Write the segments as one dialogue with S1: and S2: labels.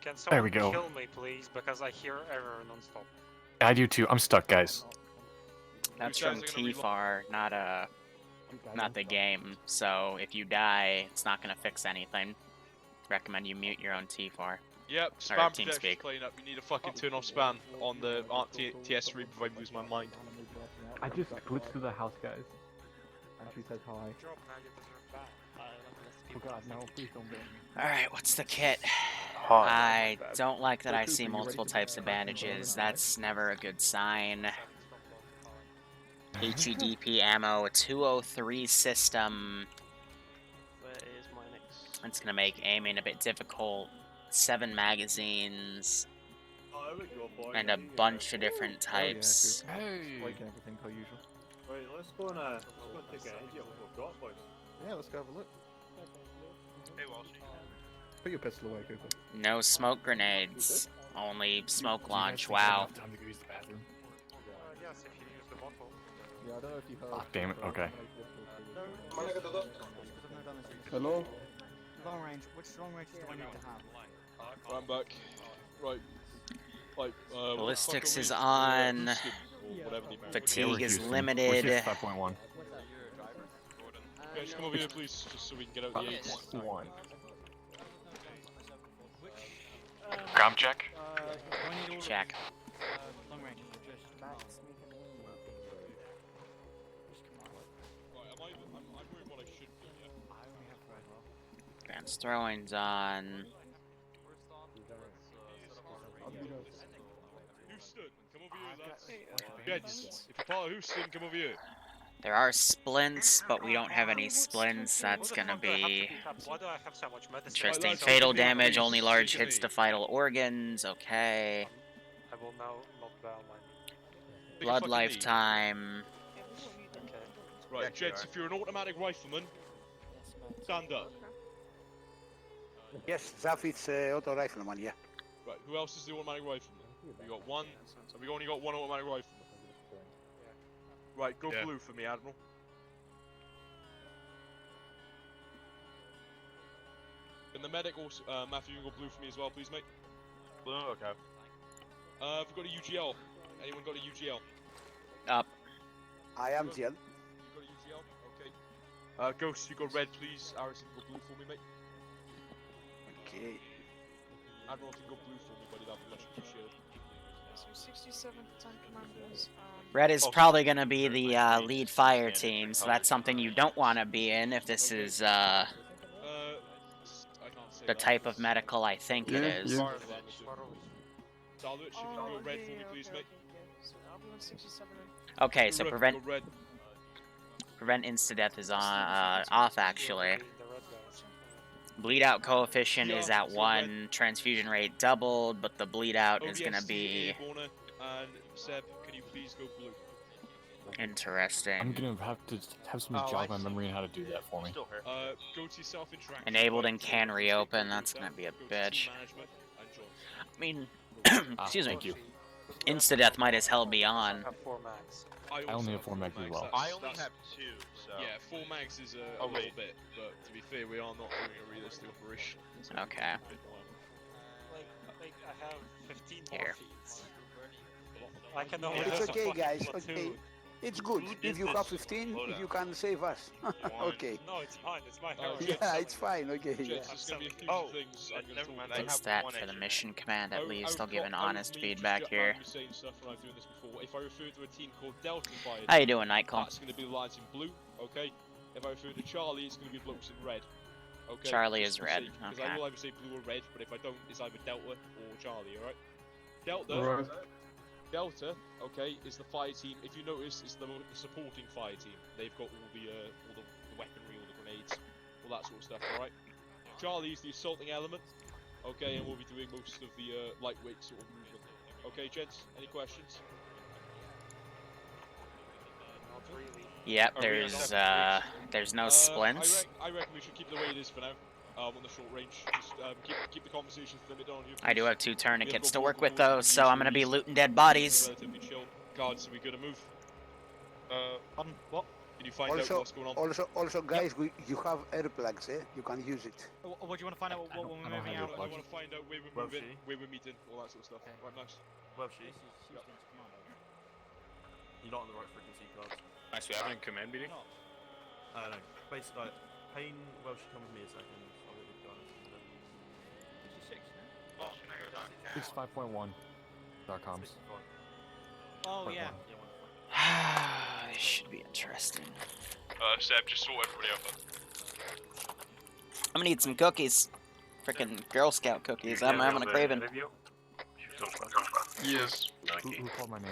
S1: Can someone
S2: we go.
S1: kill me, please? Because I hear error non-stop.
S2: I do too. I'm stuck, guys.
S3: That's from TFAR, not the game. So if you die, it's not gonna fix anything. Recommend you mute your own TFAR.
S4: Yep, spam projection's playing up. You need to fucking turn off spam on the TS3 before I lose my mind.
S5: I just glitched through the house, guys. And she says hi. Oh god, no, please don't get me.
S3: Alright, what's the kit? I don't like that I see multiple types of bandages. That's never a good sign. HEDP ammo, a 203 system.
S6: Where is my next?
S3: It's gonna make aiming a bit difficult. 7 magazines. And a bunch of different types.
S5: Hey! Like everything per usual.
S7: Right, let's go and take a idea of what we've got, boys.
S5: Yeah, let's go have a look.
S7: Hey, Walsh.
S5: Put your pistol away, Cooper.
S3: No smoke grenades. Only smoke launch. Wow.
S1: Yes, if you use the bottle.
S5: Yeah, I don't know if you heard.
S2: Oh, damn it. Okay.
S5: Hello?
S8: Long range. Which long range do I need to have?
S4: I'm back. Right. Like,
S3: Ballistics is on. Fatigue is limited.
S2: 5.1.
S4: Guys, come over here, please, just so we can get out the 8s.
S2: 1. Ground check.
S3: Check.
S8: Long range.
S4: I'm doing what I should do, yeah?
S3: Advanced throwing's on.
S4: Houston, come over here, lads. Gents, if you're part of Houston, come over here.
S3: There are splints, but we don't have any splints. That's gonna be
S1: Why do I have so much medicine?
S3: interesting. Fatal damage, only large hits to vital organs. Okay.
S1: I will now knock down my...
S3: Blood lifetime.
S1: Okay.
S4: Right, gents, if you're an automatic rifleman, stand up.
S9: Yes, Zaf, it's auto rifleman, yeah.
S4: Right, who else is the automatic rifleman? We got one, so we only got one automatic rifleman. Right, go blue for me, Admiral. Can the medic also, Matthew, you can go blue for me as well, please, mate?
S7: Blue, okay.
S4: Have we got a UGL? Anyone got a UGL?
S3: Up.
S9: I am GL.
S4: You got a UGL? Okay. Ghost, you got red, please. Harrison, go blue for me, mate.
S9: Okay.
S4: Admiral, if you go blue for me, buddy, that'd be much appreciated.
S8: 67 tank commanders.
S3: Red is probably going to be the lead fire team, so that's something you don't want to be in if this is
S4: I can't say
S3: the type of medical I think it is.
S4: Salvage, if you can go red for me, please, mate.
S8: I'll be on 67.
S3: Okay, so
S4: Go
S3: prevent
S4: red.
S3: insta-death is on off actually. Bleed out coefficient is at 1, transfusion rate doubled, but the bleed out is going to be
S4: And Seb, can you please go blue?
S3: interesting.
S2: I'm gonna have to have somebody jog my memory on how to do that for me.
S4: Go to your self-interaction.
S3: Enabled and can reopen, that's going to be a bitch. I mean, excuse me.
S2: Thank you.
S3: Insta-death might as hell be on.
S1: I have 4 mags.
S2: I only have 4 mags as well.
S7: I only have 2, so...
S4: Yeah, 4 mags is a little bit, but to be fair, we are not doing a realistic operation.
S3: Okay.
S1: Like I have 15 more
S3: Here.
S1: feeds. I can only
S9: It's
S1: use a
S9: okay,
S1: fucking
S9: guys.
S1: platoon.
S9: Okay. It's good. If you have 15, if you can save us. Okay.
S1: No, it's fine. It's my hero.
S9: Yeah, it's fine. Okay. Yeah.
S4: Gents, there's gonna be a few things I'm gonna
S7: never
S4: talk
S7: mind,
S4: about.
S7: I
S3: What's
S7: have
S3: that
S7: one
S3: for the
S7: extra.
S3: mission command at least? I'll give an
S4: I would
S3: honest
S4: need
S3: feedback
S4: to
S3: here.
S4: just saying stuff when I was doing this before. If I refer to a team called Delta Fire,
S3: How you doing, Nightcall?
S4: that's going to be the lines in blue, okay? If I refer to Charlie, it's going to be blokes in red. Okay?
S3: Charlie
S4: Just
S3: is
S4: for
S3: red,
S4: sake, Because I
S3: okay.
S4: will either say blue or red, but if I don't, it's either Delta or Charlie, alright? Delta, Delta, okay, is the fire team. If you notice, it's the supporting fire team. They've got all the weaponry, all the grenades, all that sort of stuff, alright? Charlie is the assaulting element, okay, and we'll be doing most of the lightweight sort of movement. Okay, gents, any questions?
S1: Not really.
S3: Yep, there's no splints.
S4: I reckon we should keep it the way it is for now. On the short range, just keep the conversations limited on you.
S3: I do have 2 tourniquets to work with though, so I'm gonna be looting dead bodies.
S4: Relatively chill. Guards, are we gonna move?
S7: What?
S4: Can you find out what's going on?
S9: Also, guys, you have air plugs, eh? You can use it.
S8: What do you want to find out? What we're moving out?
S4: I want to find out where we're moving, where we're meeting, all that sort of stuff.
S8: Okay.
S4: Right, nice.
S10: Welshie. You're not on the right frequency cards.
S2: Nice, we having a command meeting?
S10: No. Basically, Payne, Welshie, come with me a second. I'll get the guys.
S2: 65.1.coms.
S8: Oh, yeah.
S3: This should be interesting.
S4: Seb, just sort everybody out.
S3: I'm gonna eat some cookies. Frickin' Girl Scout cookies. I'm having a craving.
S2: Yes. Who called my name?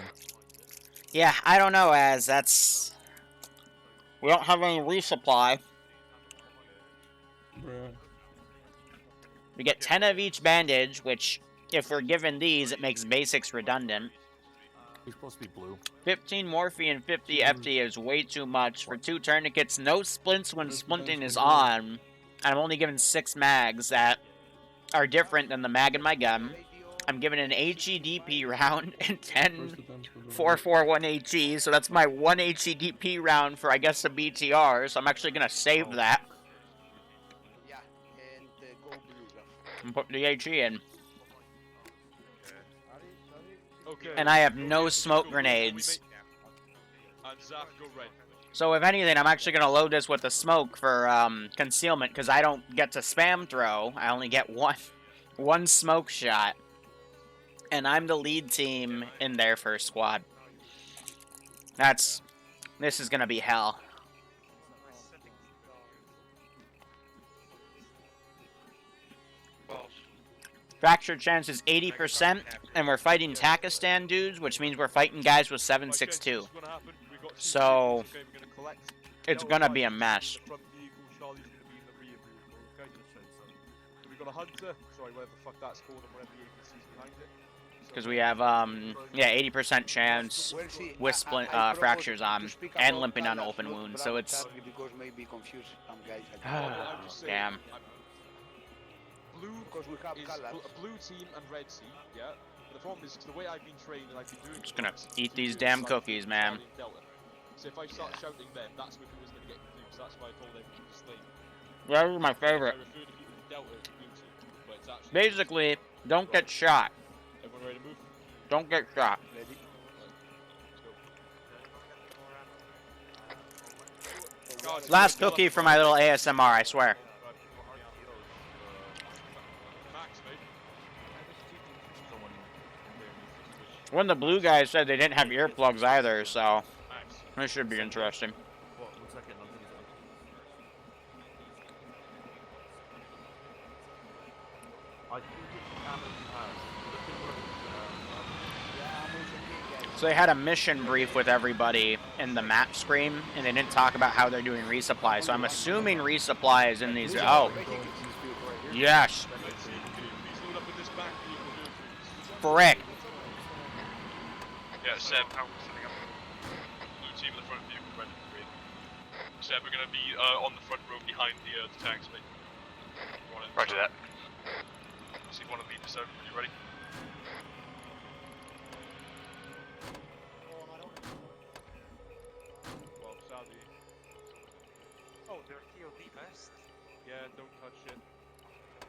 S3: Yeah, I don't know, as that's... We don't have any resupply. We get 10 of each bandage, which, if we're given these, it makes basics redundant.
S2: He's supposed to be blue.
S3: 15 morphine, 50 FD is way too much. For 2 tourniquets, no splints when splinting is on. I'm only given 6 mags that are different than the mag in my gun. I'm given an HEDP round and 10 441 HE, so that's my 1 HEDP round for, I guess, a BTR, so I'm actually going to save that.
S9: Yeah, and go blue.
S3: And put the HE in.
S4: Okay.
S3: And I have no smoke grenades.
S4: And Zach, go red.
S3: So if anything, I'm actually going to load this with the smoke for concealment, because I don't get to spam throw. I only get one smoke shot. And I'm the lead team in their first squad. This is going to be hell. Fracture chance is 80%, and we're fighting Takistan dudes, which means we're fighting guys with 7.62. So, it's gonna be a mess.
S4: We've got a hunter, sorry, whatever the fuck that's called, and whatever the agency's behind it.
S3: Because we have, yeah, 80% chance with fractures on, and limping on open wounds, so it's... Damn.
S4: Blue team and red team, yeah. But the problem is, the way I've been trained and I've been doing...
S3: Just gonna eat these damn cookies, man.
S4: So if I start shouting them, that's when everyone's gonna get confused. That's why I told everyone to stay.
S3: That was my favorite.
S4: I refer to people in Delta as blue team, but it's actually...
S3: Basically, don't get shot.
S4: Everyone ready to move?
S3: Don't get shot. Last cookie for my little ASMR, I swear. One of the blue guys said they didn't have earplugs either, so this should be interesting. So they had a mission brief with everybody in the map screen, and they didn't talk about how they're doing resupply. So I'm assuming resupply is in these. Oh, yes. Frick.
S4: Yeah, Seb, how are we setting up? Blue team in the front vehicle, red and green. Seb, we're going to be on the front row behind the tanks, mate.
S2: Roger that.
S4: See if one of the leaders out when you're ready. Well, Saudi.
S1: Oh, they're TOD best.
S4: Yeah, don't touch it.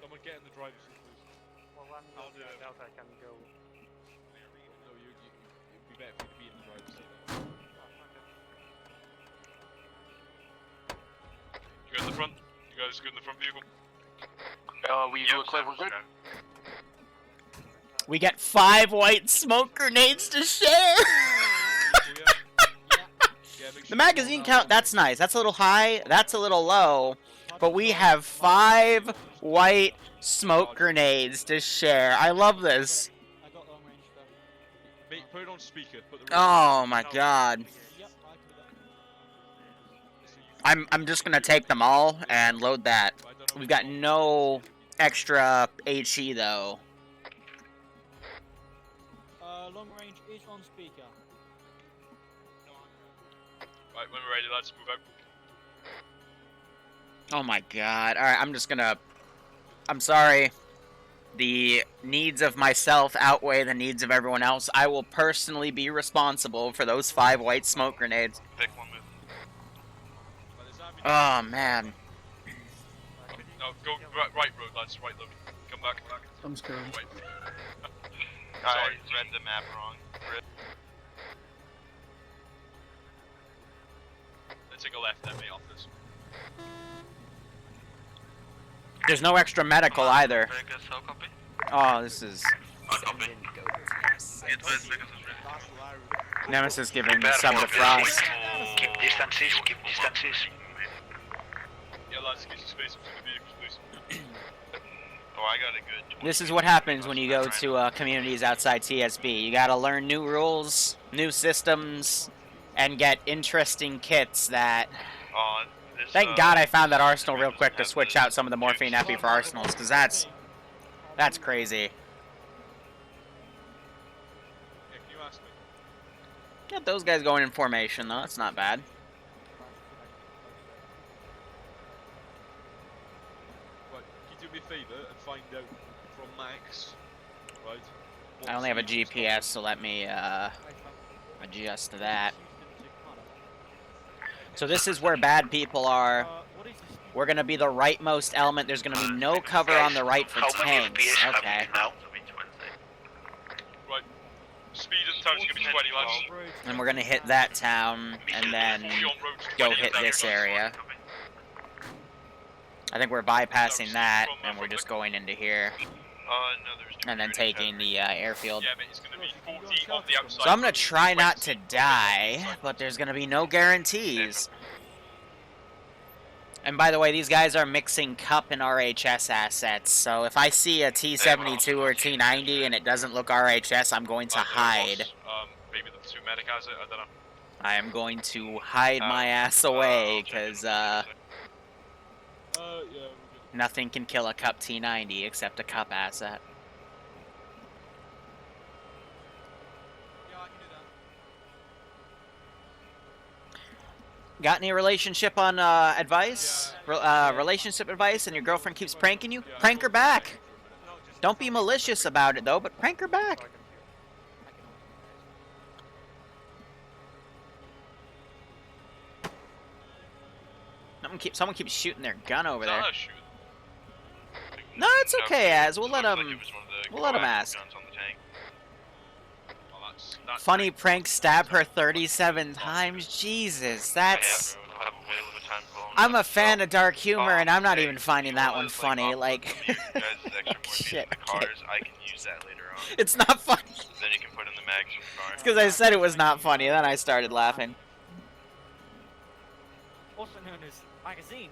S4: Someone get in the driver's seat, please.
S1: Well, I'm not doing that, I can go.
S4: No, it'd be better for you to be in the driver's seat. You guys in the front? You guys good in the front vehicle?
S2: We look like we're good.
S3: We get 5 white smoke grenades to share. The magazine count, that's nice. That's a little high. That's a little low. But we have 5 white smoke grenades to share. I love this.
S4: Mate, put it on speaker.
S3: Oh my god. I'm just gonna take them all and load that. We've got no extra HE though.
S8: Long range is on speaker.
S4: Right, when we're ready, lads, move out.
S3: Oh my god. Alright, I'm sorry. The needs of myself outweigh the needs of everyone else. I will personally be responsible for those 5 white smoke grenades.
S4: Pick one move.
S3: Oh, man.
S4: No, go right road, lads. Right, Logan. Come back.
S11: I'm scared.
S4: Wait.
S2: I read the map wrong.
S4: Let's take a left then, mate, off this.
S3: There's no extra medical either.
S2: Vegas, how copy?
S3: Oh, this is...
S2: Copy.
S3: Nemesis giving me some defrost.
S9: Keep distances, keep distances.
S4: Yeah, lads, get some space between the vehicles, please.
S2: Oh, I got a good...
S3: This is what happens when you go to communities outside TSB. You gotta learn new rules, new systems, and get interesting kits that... Thank God I found that arsenal real quick to switch out some of the morphine epi for arsenals, because that's crazy.
S4: Yeah, can you ask me?
S3: Get those guys going in formation, though. That's not bad.
S4: Right, can you do me a favour and find out from Max, right?
S3: I only have a GPS, so let me adjust to that. So this is where bad people are. We're going to be the rightmost element. There's going to be no cover on the right for tanks. Okay.
S4: Right. Speed at the time's going to be 20, lads.
S3: And we're going to hit that town and then go hit this area. I think we're bypassing that and we're just going into here. And then taking the airfield.
S4: Yeah, mate, it's going to be 40 on the outside.
S3: So I'm going to try not to die, but there's going to be no guarantees. And by the way, these guys are mixing Cup and RHS assets, so if I see a T-72 or T-90 and it doesn't look RHS, I'm going to hide.
S4: Maybe the 2 medic has it, I don't know.
S3: I am going to hide my ass away, because nothing can kill a Cup T-90 except a Cup asset. Got any relationship on advice? Relationship advice and your girlfriend keeps pranking you? Prank her back. Don't be malicious about it though, but prank her back. Someone keeps shooting their gun over there. No, it's okay, Az. We'll let him ask. Funny prank, stab her 37 times. Jesus, that's... I'm a fan of dark humor, and I'm not even finding that one funny. Like, shit. Okay.
S2: I can use that later on.
S3: It's not funny.
S2: Then you can put in the mags in the car.
S3: It's because I said it was not funny, then I started laughing.
S8: Also known as magazines.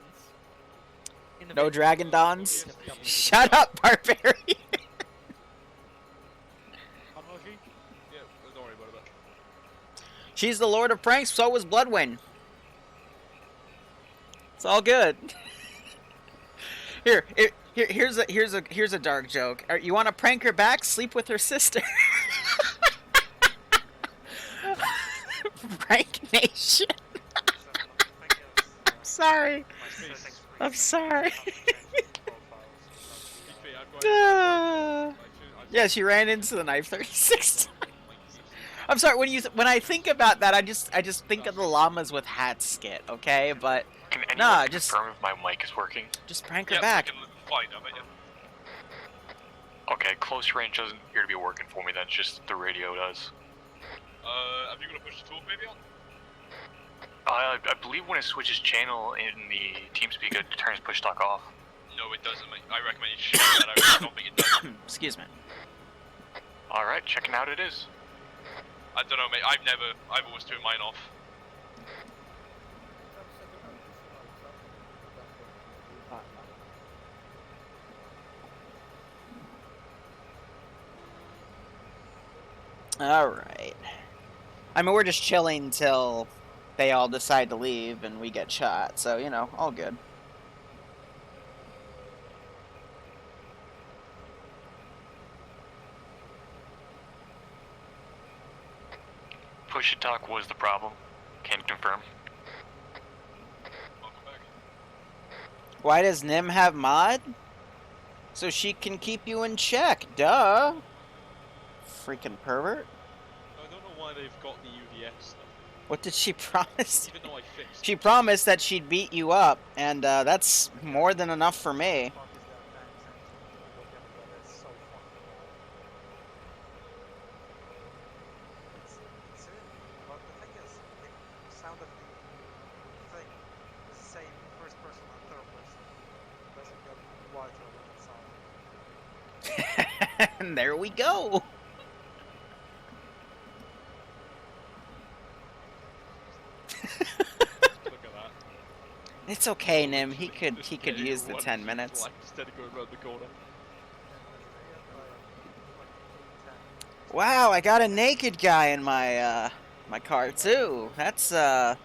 S3: No Dragon Dons? Shut up, Barbarian! She's the Lord of Pranks, so was Bloodwind. It's all good. Here's a dark joke. You want to prank her back? Sleep with her sister. Prank Nation. I'm sorry. I'm sorry. Yeah, she ran into the knife 36. I'm sorry. When I think about that, I just think of the llamas with hats skit. Okay, but nah, just
S2: confirm if my mic is working.
S3: Just prank her back.
S2: Okay, close range doesn't appear to be working for me. That's just the radio does.
S4: Have you got to push the talk maybe on?
S2: I believe when it switches channel in the TeamSpeak, it turns push talk off.
S4: No, it doesn't, mate. I recommend you check that out. I don't think it does.
S3: Excuse me.
S2: Alright, checking out it is.
S4: I don't know, mate. I've always turned mine off.
S3: Alright. I mean, we're just chilling till they all decide to leave and we get shot, so, you know, all good.
S2: Push to talk was the problem. Can confirm.
S4: Welcome back.
S3: Why does Nim have mod? So she can keep you in check, duh. Freaking pervert.
S4: I don't know why they've got the UVS stuff.
S3: What did she promise?
S4: Even though I fixed.
S3: She promised that she'd beat you up, and that's more than enough for me. And there we go.
S4: Look at that.
S3: It's okay, Nim. He could use the 10 minutes.
S4: Instead of going around the corner.
S3: Wow, I got a naked guy in my my car too. That's it's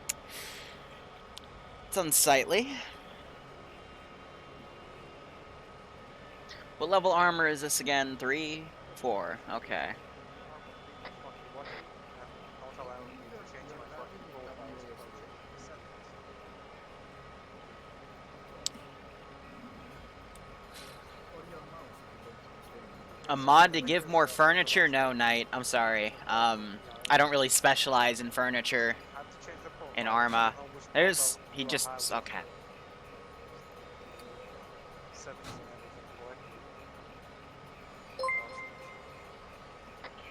S3: unsightly. What level armor is this again? 3, 4. Okay. A mod to give more furniture? No, Knight. I'm sorry. I don't really specialize in furniture in Arma. He just, okay.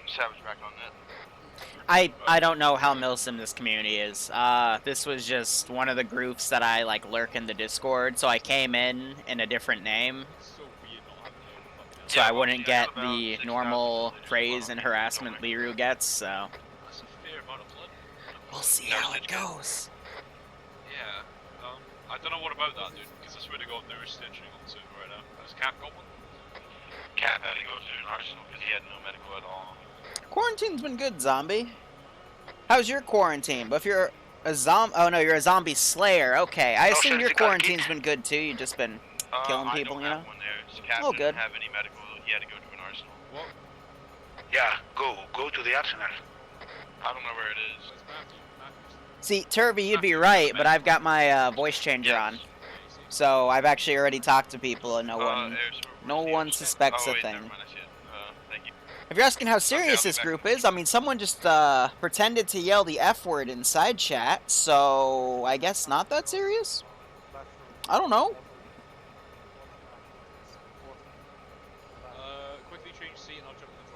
S2: Savage back on that.
S3: I don't know how milsim this community is. This was just one of the groups that I like lurk in the Discord, so I came in a different name. So I wouldn't get the normal praise and harassment Liru gets, so we'll see how it goes.
S11: Yeah, I don't know what about that, dude, because I swear to God, there is stitching on the server right now. Has Cap got one?
S2: Cap had to go to an arsenal because he had no medical at all.
S3: Quarantine's been good, zombie. How's your quarantine? But if you're a oh no, you're a zombie slayer. Okay, I assume your quarantine's been good too. You've just been killing people, you know?
S2: Oh, good. Didn't have any medical. He had to go to an arsenal. What? Yeah, go to the arsenal. I don't know where it is.
S3: See, Turby, you'd be right, but I've got my voice changer on, so I've actually already talked to people, and no one suspects a thing. If you're asking how serious this group is, I mean, someone just pretended to yell the F word inside chat, so I guess not that serious? I don't know.
S4: Quickly change seat and I'll jump in the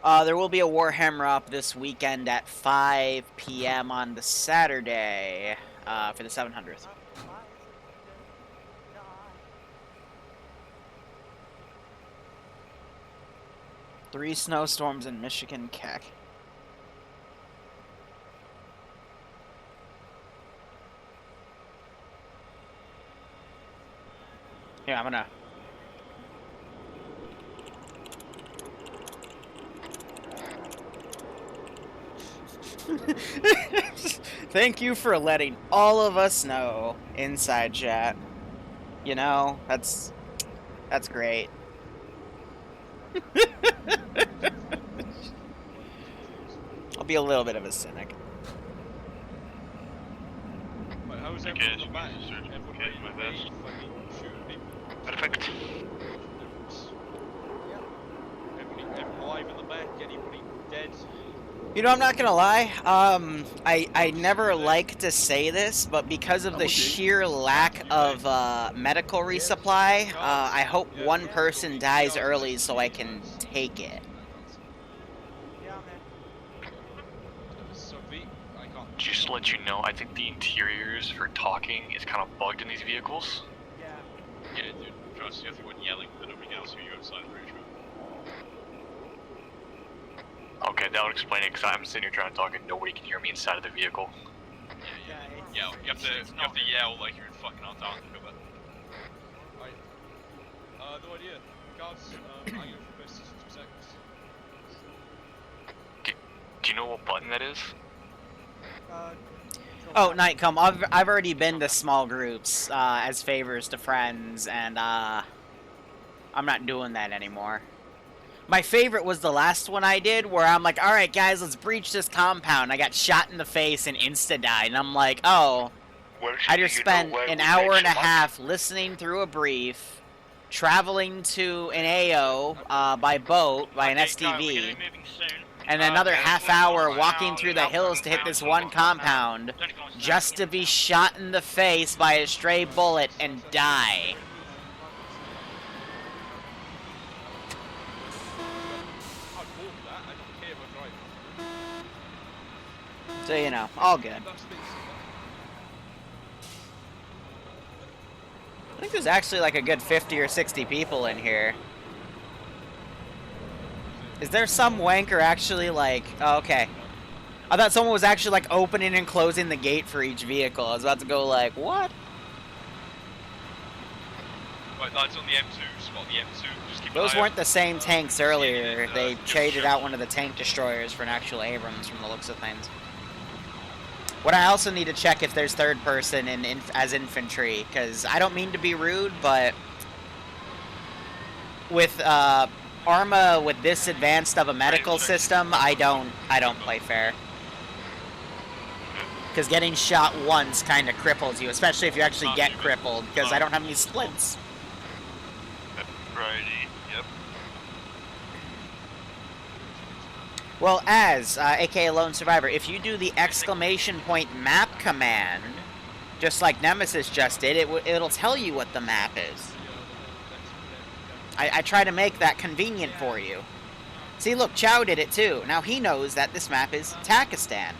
S4: driver.
S3: There will be a Warhammer up this weekend at 5 p.m. on the Saturday for the 700th. Three snowstorms in Michigan, Keck. Yeah, I'm gonna... Thank you for letting all of us know inside chat. You know, that's great. I'll be a little bit of a cynic.
S4: Wait, how is everyone on the back? Everyone ready to fucking shoot people?
S2: Perfect.
S4: Everybody alive in the back? Anybody dead?
S3: You know, I'm not gonna lie, I never like to say this, but because of the sheer lack of medical resupply, I hope one person dies early so I can take it.
S2: Just to let you know, I think the interiors for talking is kind of bugged in these vehicles.
S11: Yeah, dude, trust me, I think when yelling, but nobody else hear you outside, I'm pretty sure.
S2: Okay, that would explain it, because I'm sitting here trying to talk and nobody can hear me inside of the vehicle.
S11: Yeah, you have to yell like you're in fucking Antarctica, but...
S4: Alright. No idea. Guards, I'm going for best 2 seconds.
S2: Do you know what button that is?
S3: Oh, Nightcom, I've already been to small groups as favors to friends, and I'm not doing that anymore. My favorite was the last one I did, where I'm like, alright guys, let's breach this compound. I got shot in the face and insta-died, and I'm like, oh, I just spent an hour and a half listening through a brief, traveling to an AO by boat, by an STV, and another half hour walking through the hills to hit this one compound, just to be shot in the face by a stray bullet and die. So, you know, all good. I think there's actually like a good 50 or 60 people in here. Is there some wanker actually like... Oh, okay. I thought someone was actually like opening and closing the gate for each vehicle. I was about to go like, what?
S11: Right, that's on the M2 spot, the M2. Just keep
S3: Those
S11: an eye
S3: weren't
S11: out.
S3: the same tanks earlier. They traded out one of the tank destroyers for an actual Abrams from the looks of things. What I also need to check if there's third person as infantry, because I don't mean to be rude, but with Arma with this advanced of a medical system, I don't play fair. Because getting shot once kind of cripples you, especially if you actually get crippled, because I don't have any splints.
S11: Righty, yep.
S3: Well, aka Lone Survivor, if you do the exclamation point map command, just like Nemesis just did, it'll tell you what the map is. I try to make that convenient for you. See, look, Chow did it too. Now he knows that this map is Takistan.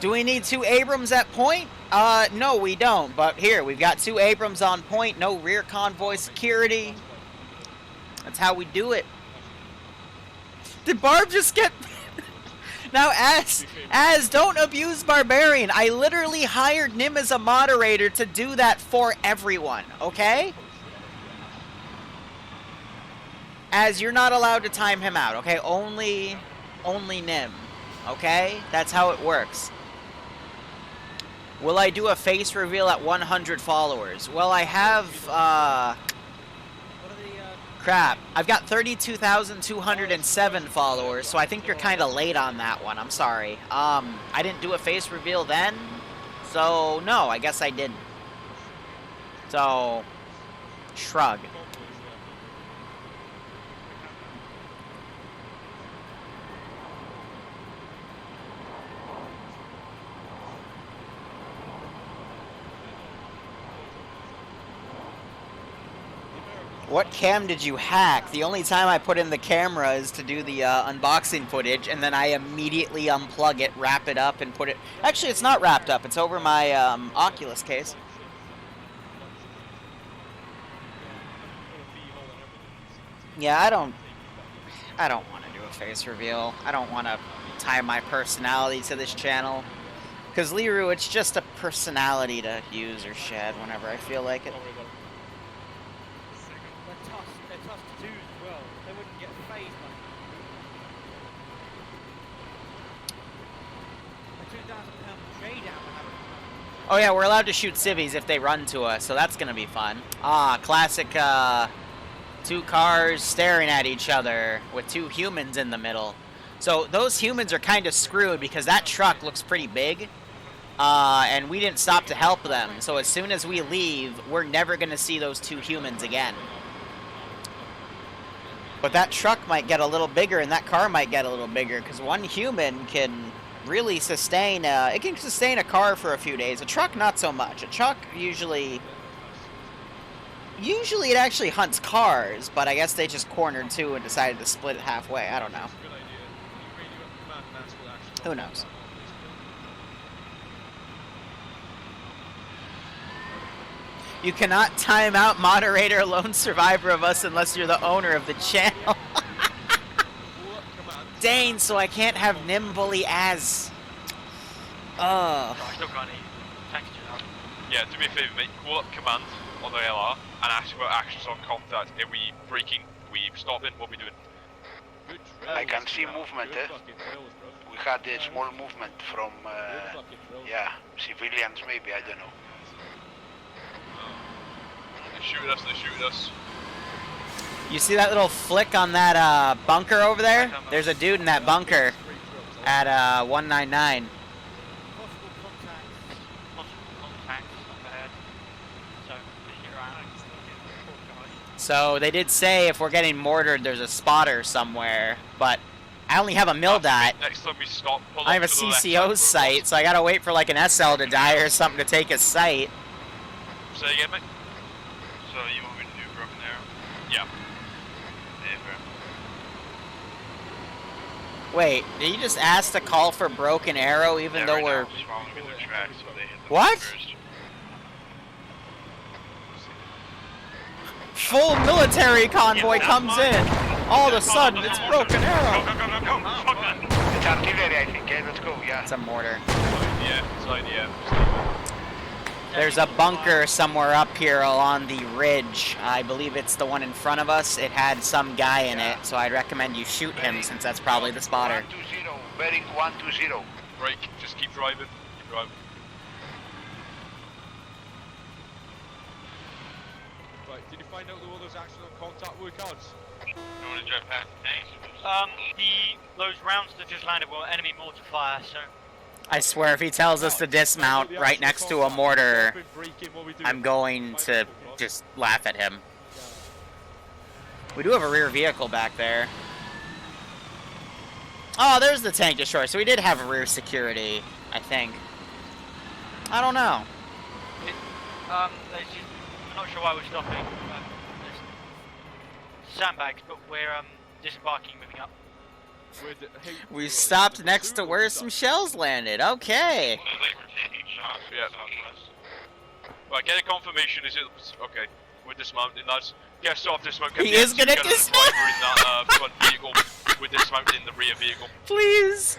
S3: Do we need 2 Abrams at point? No, we don't. But here, we've got 2 Abrams on point, no rear convoy security. That's how we do it. Did Barb just get... Now, as don't abuse Barbarian. I literally hired Nim as a moderator to do that for everyone, okay? As you're not allowed to time him out, okay? Only Nim, okay? That's how it works. Will I do a face reveal at 100 followers? Well, I have, crap. I've got 32,207 followers, so I think you're kind of late on that one. I'm sorry. I didn't do a face reveal then, so no, I guess I didn't. So, shrug. What cam did you hack? The only time I put in the camera is to do the unboxing footage, and then I immediately unplug it, wrap it up, and put it... Actually, it's not wrapped up. It's over my Oculus case. Yeah, I don't want to do a face reveal. I don't want to tie my personality to this channel. Because Liru, it's just a personality to use or shed whenever I feel like it. Oh yeah, we're allowed to shoot civvies if they run to us, so that's gonna be fun. Ah, classic 2 cars staring at each other with 2 humans in the middle. So those humans are kind of screwed because that truck looks pretty big, and we didn't stop to help them. So as soon as we leave, we're never gonna see those 2 humans again. But that truck might get a little bigger, and that car might get a little bigger, because 1 human can really sustain, it can sustain a car for a few days. A truck, not so much. A truck usually it actually hunts cars, but I guess they just cornered 2 and decided to split it halfway. I don't know. Who knows? You cannot time out moderator Lone Survivor of us unless you're the owner of the channel. Dane, so I can't have Nim bully as.
S11: Yeah, do me a favour, mate. Call up command on the LR and ask about actions on contact. If we breaking, we stopping, what we doing?
S9: I can see movement, We had a small movement from, yeah, civilians maybe, I don't know.
S11: They're shooting us, they're shooting us.
S3: You see that little flick on that bunker over there? There's a dude in that bunker at 199. So they did say if we're getting mortared, there's a spotter somewhere, but I only have a MILDOT.
S11: Next time we stop, pull
S3: I have a
S11: off to the left
S3: CCO
S11: side
S3: site, so I gotta wait for like an SL to die or something to take a site.
S11: Say again, mate?
S2: So you want me to do broken arrow?
S11: Yeah.
S3: Wait, did you just ask to call for Broken Arrow even though we're... What? Full military convoy comes in. All of a sudden, it's Broken Arrow.
S9: It's artillery, I think. Let's go. Yeah.
S3: It's a mortar.
S11: Yeah, it's like, yeah.
S3: There's a bunker somewhere up here along the ridge. I believe it's the one in front of us. It had some guy in it, so I'd recommend you shoot him since that's probably the spotter.
S9: 120, bearing 120.
S11: Break, just keep driving. Keep driving.
S4: Right, did you find out all those accident contact were cards?
S2: You want to drive past the tanks?
S6: Those rounds that just landed were enemy mortar fire, so...
S3: I swear, if he tells us to dismount right next to a mortar, I'm going to just laugh at him. We do have a rear vehicle back there. Oh, there's the tank destroyer. So we did have a rear security, I think. I don't know.
S6: I'm not sure why we're stopping. There's sandbags, but we're disembarking, moving up.
S3: We stopped next to where some shells landed. Okay.
S11: Yeah. Right, get a confirmation. Is it okay? We're dismounting, lads. Yes, off dismount.
S3: He is gonna dismount.
S11: In that front vehicle. We're dismounting the rear vehicle.
S3: Please.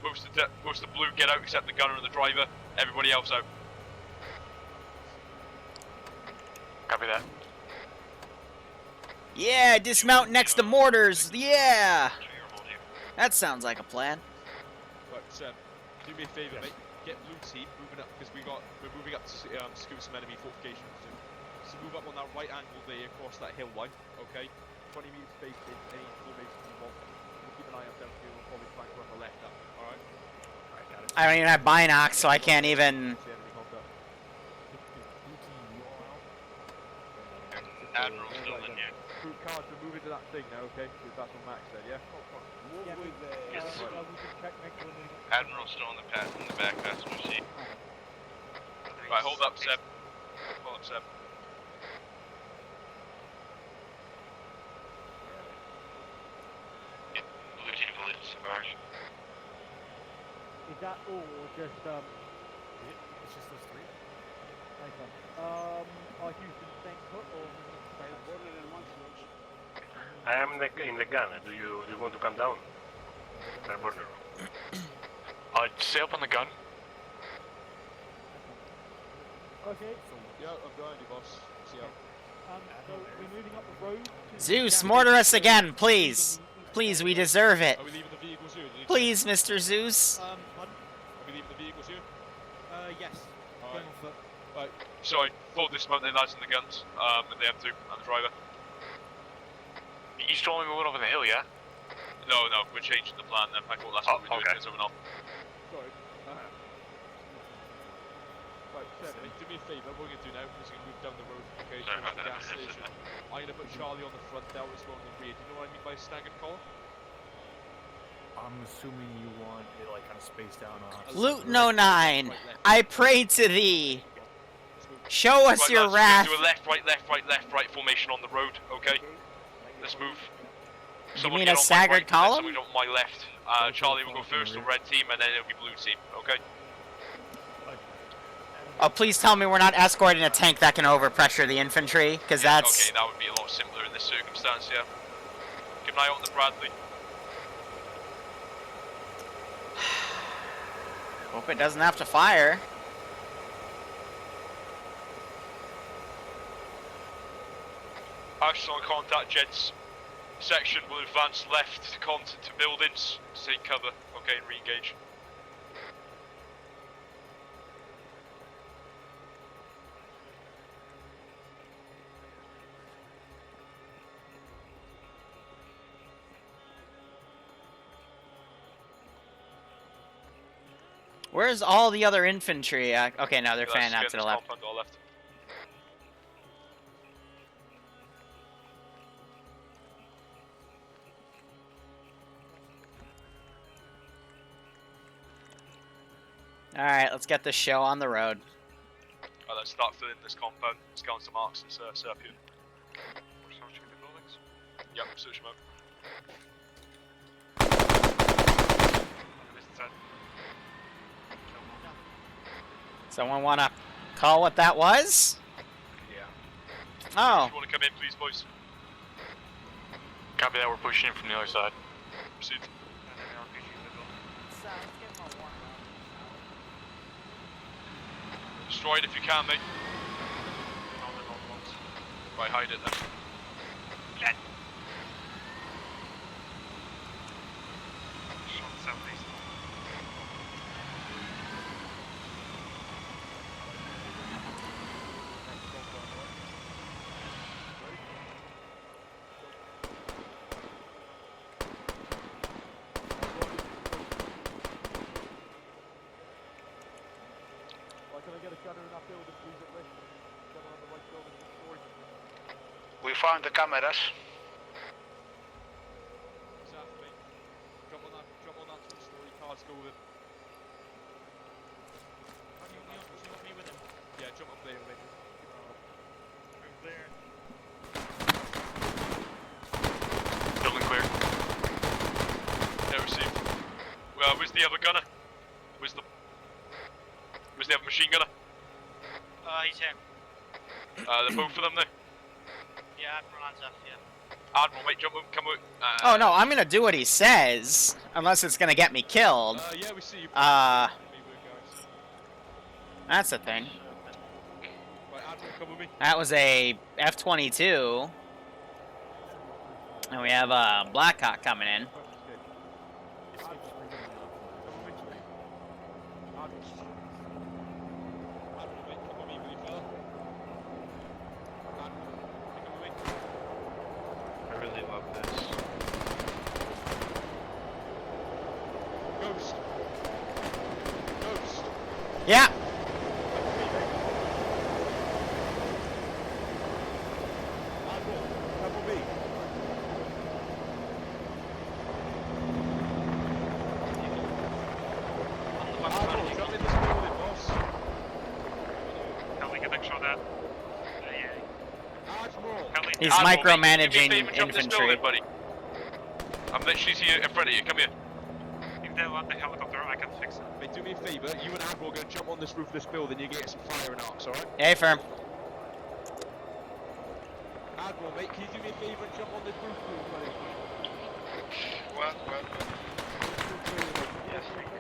S11: Most of the blue get out except the gunner and the driver. Everybody else out.
S2: Copy that.
S3: Yeah, dismount next to mortars. Yeah. That sounds like a plan.
S4: Right, Seb, do me a favour, mate. Get blue team moving up because we're moving up to scoot some enemy fortifications soon. So move up on that right angle there across that hill line, okay? 20 meters space in any formation you want. We'll keep an eye out down here. We'll probably flank on the left up, alright?
S3: I don't even have binocs, so I can't even.
S2: Admiral's still in here.
S4: Group cards, we're moving to that thing now, okay? Because that's what Max said, yeah?
S2: Admiral's still in the back passenger seat.
S11: Right, hold up, Seb. Hold up, Seb.
S2: Blue team police, Barge.
S8: Is that all, or just, It's just those three? Okay. Are Houston staying put, or...
S12: I am in the gun. Do you want to come down?
S2: Stay up on the gun.
S8: Okay.
S4: Yeah, I'm behind you, boss. See ya.
S8: So we're moving up the road.
S3: Zeus, mortar us again, please. Please, we deserve it.
S4: Are we leaving the vehicles here?
S3: Please, Mr. Zeus.
S4: Pardon? Are we leaving the vehicles here?
S8: Yes.
S4: Alright.
S8: Going on foot.
S11: Right, sorry, full dismount then, lads, and the guns. If they have to, and the driver.
S2: You still only moving over the hill, yeah?
S11: No, we're changing the plan then. I thought that's what we're doing. Is
S4: Sorry. Right, Seb, do me a favour. What we're going to do now is we're going to move down the road, okay, to the gas station. I'm going to put Charlie on the front, Delta's going on the rear. Do you know what I mean by staggered column?
S5: I'm assuming you want it like kind of spaced out on.
S3: Luton 09, I pray to thee. Show us your wrath.
S11: Do a left, right formation on the road, okay? Let's move.
S3: You mean a staggered column?
S11: Someone on my left. Charlie will go first, the red team, and then it'll be blue team, okay?
S3: Oh, please tell me we're not escorting a tank that can overpressure the infantry, because that's...
S11: Okay, that would be a lot simpler in this circumstance, yeah. Keep an eye out on the Bradley.
S3: Hope it doesn't have to fire.
S11: Action on contact, gents. Section will advance left to buildings to take cover, okay, and re-engage.
S3: Where's all the other infantry? Okay, no, they're fanning out to the left. Alright, let's get this show on the road.
S11: Alright, let's start filling this compound. Let's go on some marks and set up here. Yep, search them out.
S3: Someone wanna call what that was?
S11: Yeah.
S3: Oh.
S11: If you wanna come in, please, boys.
S13: Copy that, we're pushing in from the other side.
S11: Proceed. Destroy it if you can, mate. Right, hide it then. Get. Southeast.
S9: We found the cameras.
S4: Exactly. Jump on that two-story car, go with him.
S6: You with him?
S4: Yeah, jump up there, mate.
S11: Building clear. Yeah, received. Well, where's the other gunner? Where's the other machine gunner?
S6: He's here.
S11: They're both of them there.
S6: Yeah, Admiral and Zeph, yeah.
S11: Admiral, mate, jump up, come out.
S3: Oh no, I'm gonna do what he says, unless it's gonna get me killed.
S4: Yeah, we see you.
S3: That's the thing.
S4: Right, Admiral, come with me.
S3: That was a F-22. And we have a Blackhawk coming in.
S13: I really love this.
S4: Ghost. Ghost.
S3: Yeah.
S4: Admiral, come with me. Admiral, jump in this building, boss.
S6: Can we get a shot at?
S4: Admiral.
S3: He's
S11: Admiral,
S3: micromanaging
S11: mate, jump this
S3: infantry.
S11: building, buddy. I'm literally here in front of you, come here.
S6: If they want the helicopter, I can fix it.
S4: Mate, do me a favour, you and Admiral are going to jump on this roof of this building, you're getting some firing arcs, alright?
S3: Hey, firm.
S4: Admiral, mate, can you do me a favour and jump on this roof, buddy?
S6: What? Yes, thanks.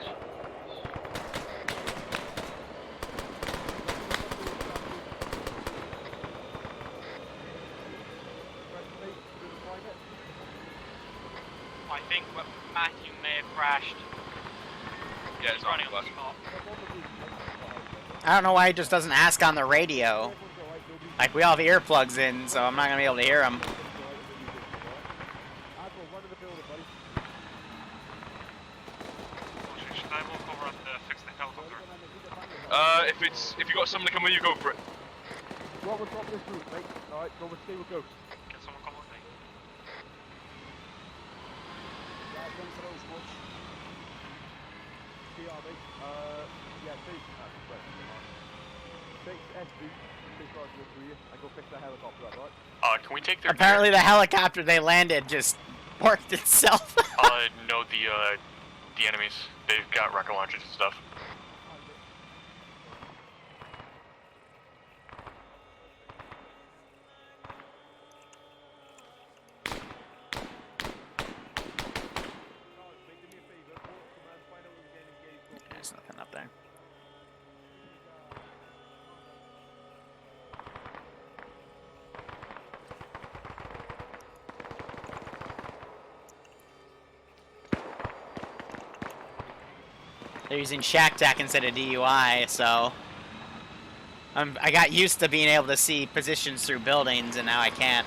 S6: I think Matthew may have crashed.
S11: Yeah, it's
S6: running
S11: on
S6: on the spot.
S3: I don't know why he just doesn't ask on the radio. Like, we all have earplugs in, so I'm not gonna be able to hear him.
S6: Should I walk over and fix the helicopter?
S11: If you got someone to come with you, go for it.
S8: Go on top of this roof, mate. Alright, go and stay with Ghost.
S6: Can someone come with me?
S8: Yeah, take SB, take right to you, and go fix the helicopter up, right?
S13: Can we take their
S3: Apparently the helicopter they landed just worked itself.
S13: No, the enemies. They've got rocket launchers and stuff.
S3: There's nothing up there. They're using shack tack instead of DUI, so I got used to being able to see positions through buildings, and now I can't.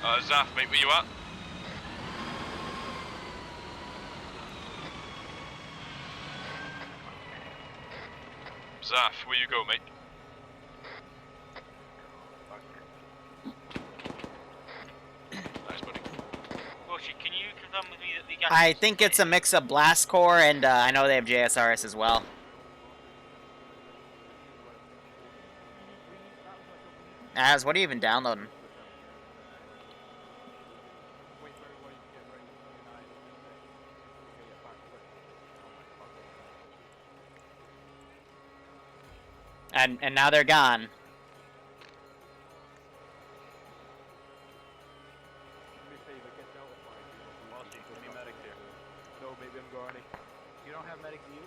S11: Zaf, mate, where you at? Zaf, where you go, mate?
S6: Can you confirm with me that the gas
S3: I think it's a mix of Blast Core and I know they have JSRS as well. As what are you even downloading? And now they're gone.
S7: No, maybe I'm going. You don't have medics either?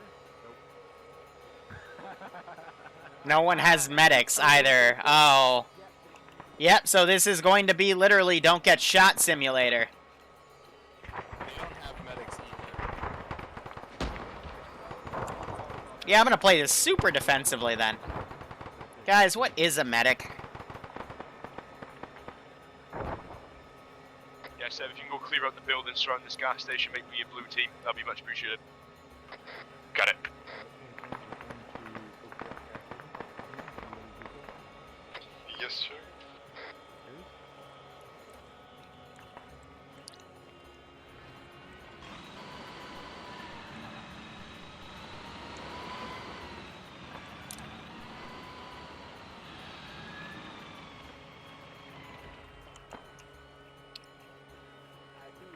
S7: Nope.
S3: No one has medics either. Oh. Yep, so this is going to be literally Don't Get Shot Simulator. Yeah, I'm gonna play this super defensively then. Guys, what is a medic?
S11: Yeah, Seb, if you can go clear out the building surrounding this gas station, make me a blue team, that'd be much appreciated. Got it. Yes, sir.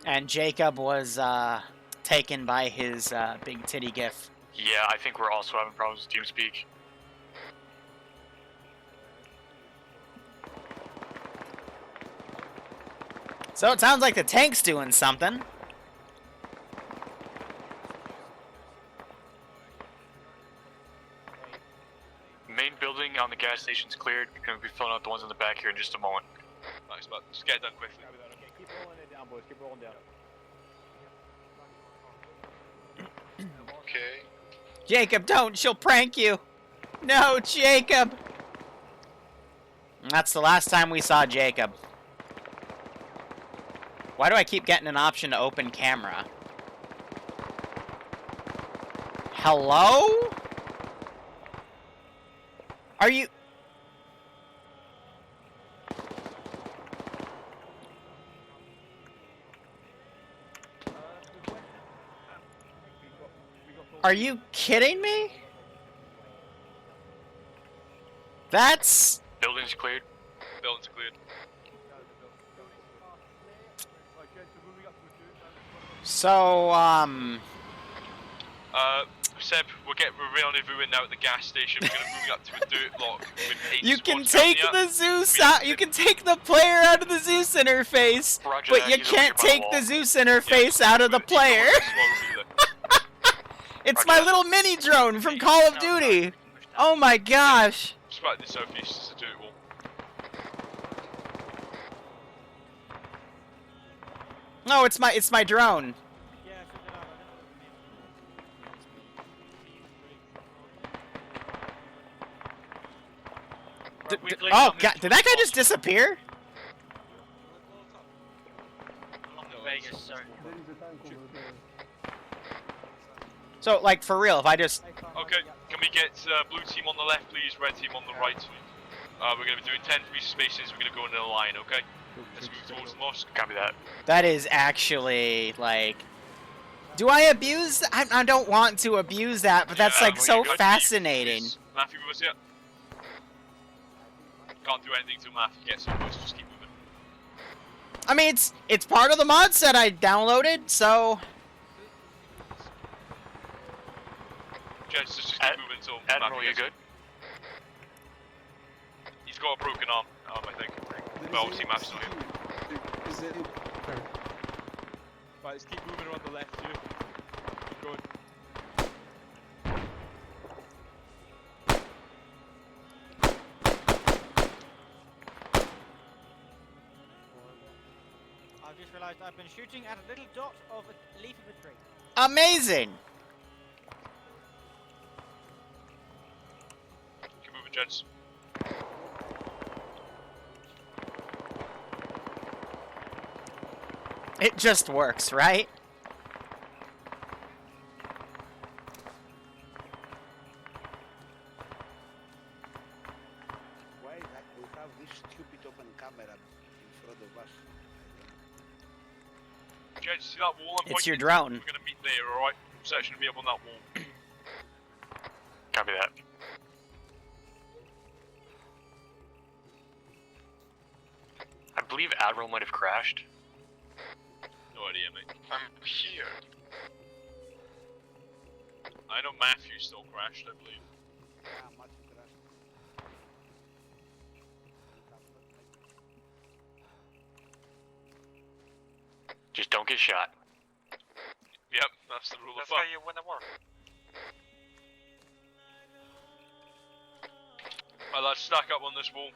S3: And Jacob was taken by his big titty gif.
S13: Yeah, I think we're also having problems with TeamSpeak.
S3: So it sounds like the tank's doing something.
S13: Main building on the gas station's cleared. We're going to be filling out the ones in the back here in just a moment.
S11: Nice, but just get it done quickly.
S7: Keep rolling it down, boys. Keep rolling down.
S11: Okay.
S3: Jacob, don't! She'll prank you! No, Jacob! And that's the last time we saw Jacob. Why do I keep getting an option to open camera? Hello? Are you... Are you kidding me? That's...
S13: Building's cleared.
S11: Building's cleared.
S3: So,
S11: Seb, we're rendezvousing now at the gas station. We're gonna move up to a dirt block with 8
S3: you can
S11: squads
S3: take
S11: currently
S3: the Zeus out. You can take the player out of the Zeus interface,
S13: Roger
S3: but
S13: that,
S3: you
S13: he's
S3: can't
S13: over by the
S3: take the
S13: wall.
S3: Zeus interface out of the player. It's my little mini drone from Call of Duty. Oh my gosh.
S11: Just right in the southeast, it's a dirt wall.
S3: No, it's my drone. Oh, God, did that guy just disappear?
S6: Vegas, sorry.
S3: So, like, for real, if I just...
S11: Okay, can we get blue team on the left, please? Red team on the right. We're going to be doing 10 free spaces. We're going to go in a line, okay? Let's move towards the mosque.
S13: Copy that.
S3: That is actually, like... Do I abuse... I don't want to abuse that, but that's, like, so fascinating.
S11: Matthew with us yet? Can't do anything till Matthew gets some voice, just keep moving.
S3: I mean, it's part of the mod set I downloaded, so...
S11: Jess, just keep moving until
S13: Admiral, you good?
S11: He's got a broken arm, I think. But obviously Matt's still here.
S4: Right, let's keep moving around the left here. Keep going.
S8: I've just realised I've been shooting at a little dot of a leaf of a tree.
S3: Amazing!
S11: Keep moving, gents.
S3: It just works, right?
S9: Why we have this stupid open camera in front of us?
S11: Jed, see that wall I'm
S3: It's your
S11: pointing?
S3: drone.
S11: We're gonna meet there, alright? Section will be up on that wall.
S13: Copy that. I believe Admiral might have crashed.
S11: No idea, mate.
S2: I'm here.
S11: I know Matthew still crashed, I believe.
S13: Just don't get shot.
S11: Yep, that's the rule
S1: That's
S11: of thumb.
S1: how you win the war.
S11: Right, let's stack up on this wall.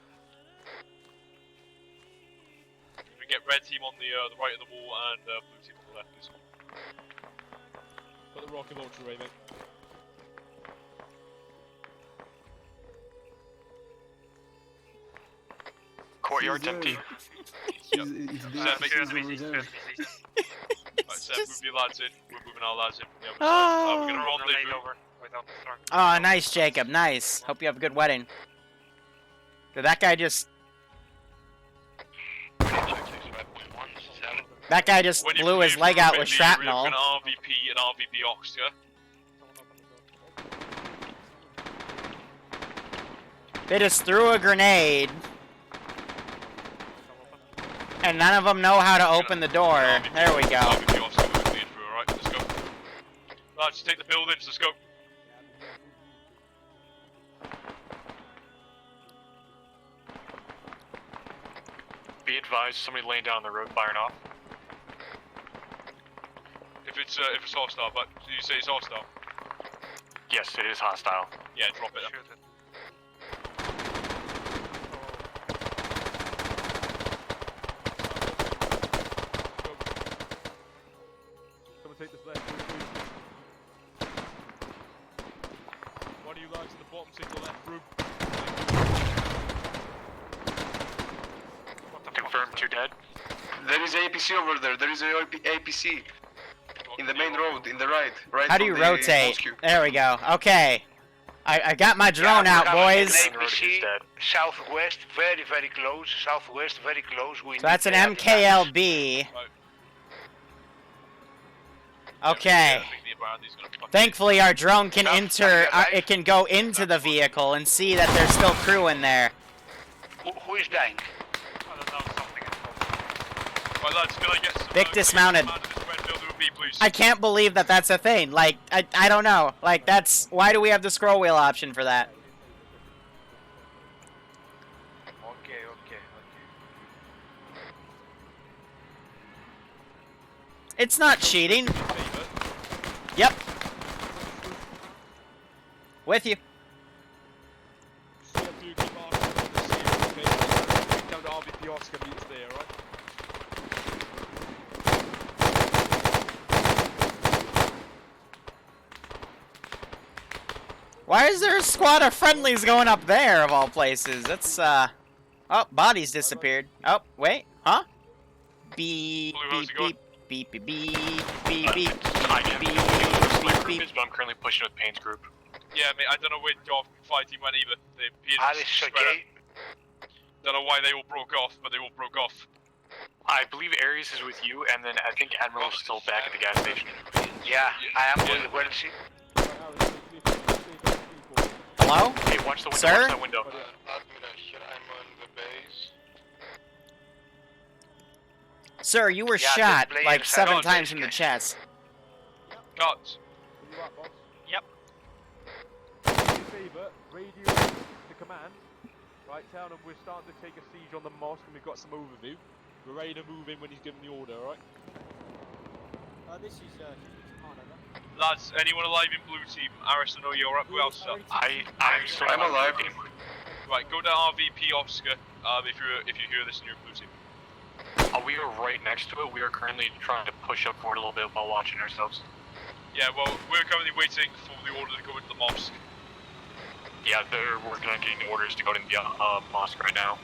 S11: We get red team on the right of the wall and blue team on the left, please.
S4: Got the rocket launcher away, mate.
S13: Courtyard's empty.
S11: Yep. Make it easy. Right, Seb, move your lads in. We're moving our lads in from the other side. We're gonna rendezvous.
S3: Oh, nice, Jacob. Nice. Hope you have a good wedding. Did that guy just... That guy just
S11: When you
S3: blew his
S11: leave
S3: leg
S11: for
S3: out
S11: a
S3: with
S11: bit,
S3: shrapnel.
S11: We're gonna RVP and RVP Oscar.
S3: They just threw a grenade. And none of them know how to open the door. There we go.
S11: RVP Oscar, we're leading through, alright? Let's go. Lads, take the buildings, let's go.
S13: Be advised, somebody laying down on the road firing off.
S11: If it's hostile, but did you say it's hostile?
S13: Yes, it is hostile.
S11: Yeah, drop it. Then.
S4: Someone take this left. One of you lads in the bottom, take the left room.
S13: Confirmed, 2 dead.
S9: There is APC over there. There is a APC in the main road, in the right.
S3: How do you rotate? There we go. Okay. I got my drone out, boys.
S9: APC southwest, very, very close. Southwest, very close. We
S3: So that's an
S9: need
S3: MKLB. Okay. Thankfully, our drone can enter. It can go into the vehicle and see that there's still crew in there.
S9: Who is dying?
S11: Right, lads, can I get some,
S3: Vic dismounted. I can't believe that that's a thing. Like, I don't know. Like, that's... Why do we have the scroll wheel option for that?
S9: Okay.
S3: It's not cheating. Yep. With you.
S4: Down to RVP Oscar, meet us there, alright?
S3: Why is there a squad of friendlies going up there, of all places? That's, Oh, bodies disappeared. Oh, wait. Huh? Beep, beep, beep, beep, beep, beep, beep, beep, beep, beep.
S13: But I'm currently pushing with Payne's group.
S11: Yeah, mate, I don't know where your fighting went either. They appeared
S9: Alice, okay?
S11: Don't know why they all broke off, but they all broke off.
S13: I believe Ares is with you, and then I think Admiral is still back at the gas station.
S9: Yeah, I am with Wellesley.
S3: Hello?
S13: Hey, watch the window,
S3: Sir?
S13: watch that window.
S2: Admiral, I'm on the base.
S3: Sir, you were
S9: Yeah,
S3: shot
S9: the
S3: like
S9: players
S3: 7
S9: are
S3: times
S9: on
S3: in the
S9: this
S3: chest.
S11: Cut.
S6: Yep.
S8: Favour, radio to command. Right, tell them we're starting to take a siege on the mosque and we've got some overview.
S4: We're ready to move in when he's given the order, alright?
S8: This is Commander.
S11: Lads, anyone alive in blue team? Aris, I know you're up. Who else?
S13: I'm still
S9: I'm alive.
S11: Right, go to RVP Oscar. If you hear this in your blue team.
S13: We are right next to it. We are currently trying to push up forward a little bit while watching ourselves.
S11: Yeah, well, we're currently waiting for the order to go into the mosque.
S13: Yeah, they're working on getting orders to go to the mosque right now.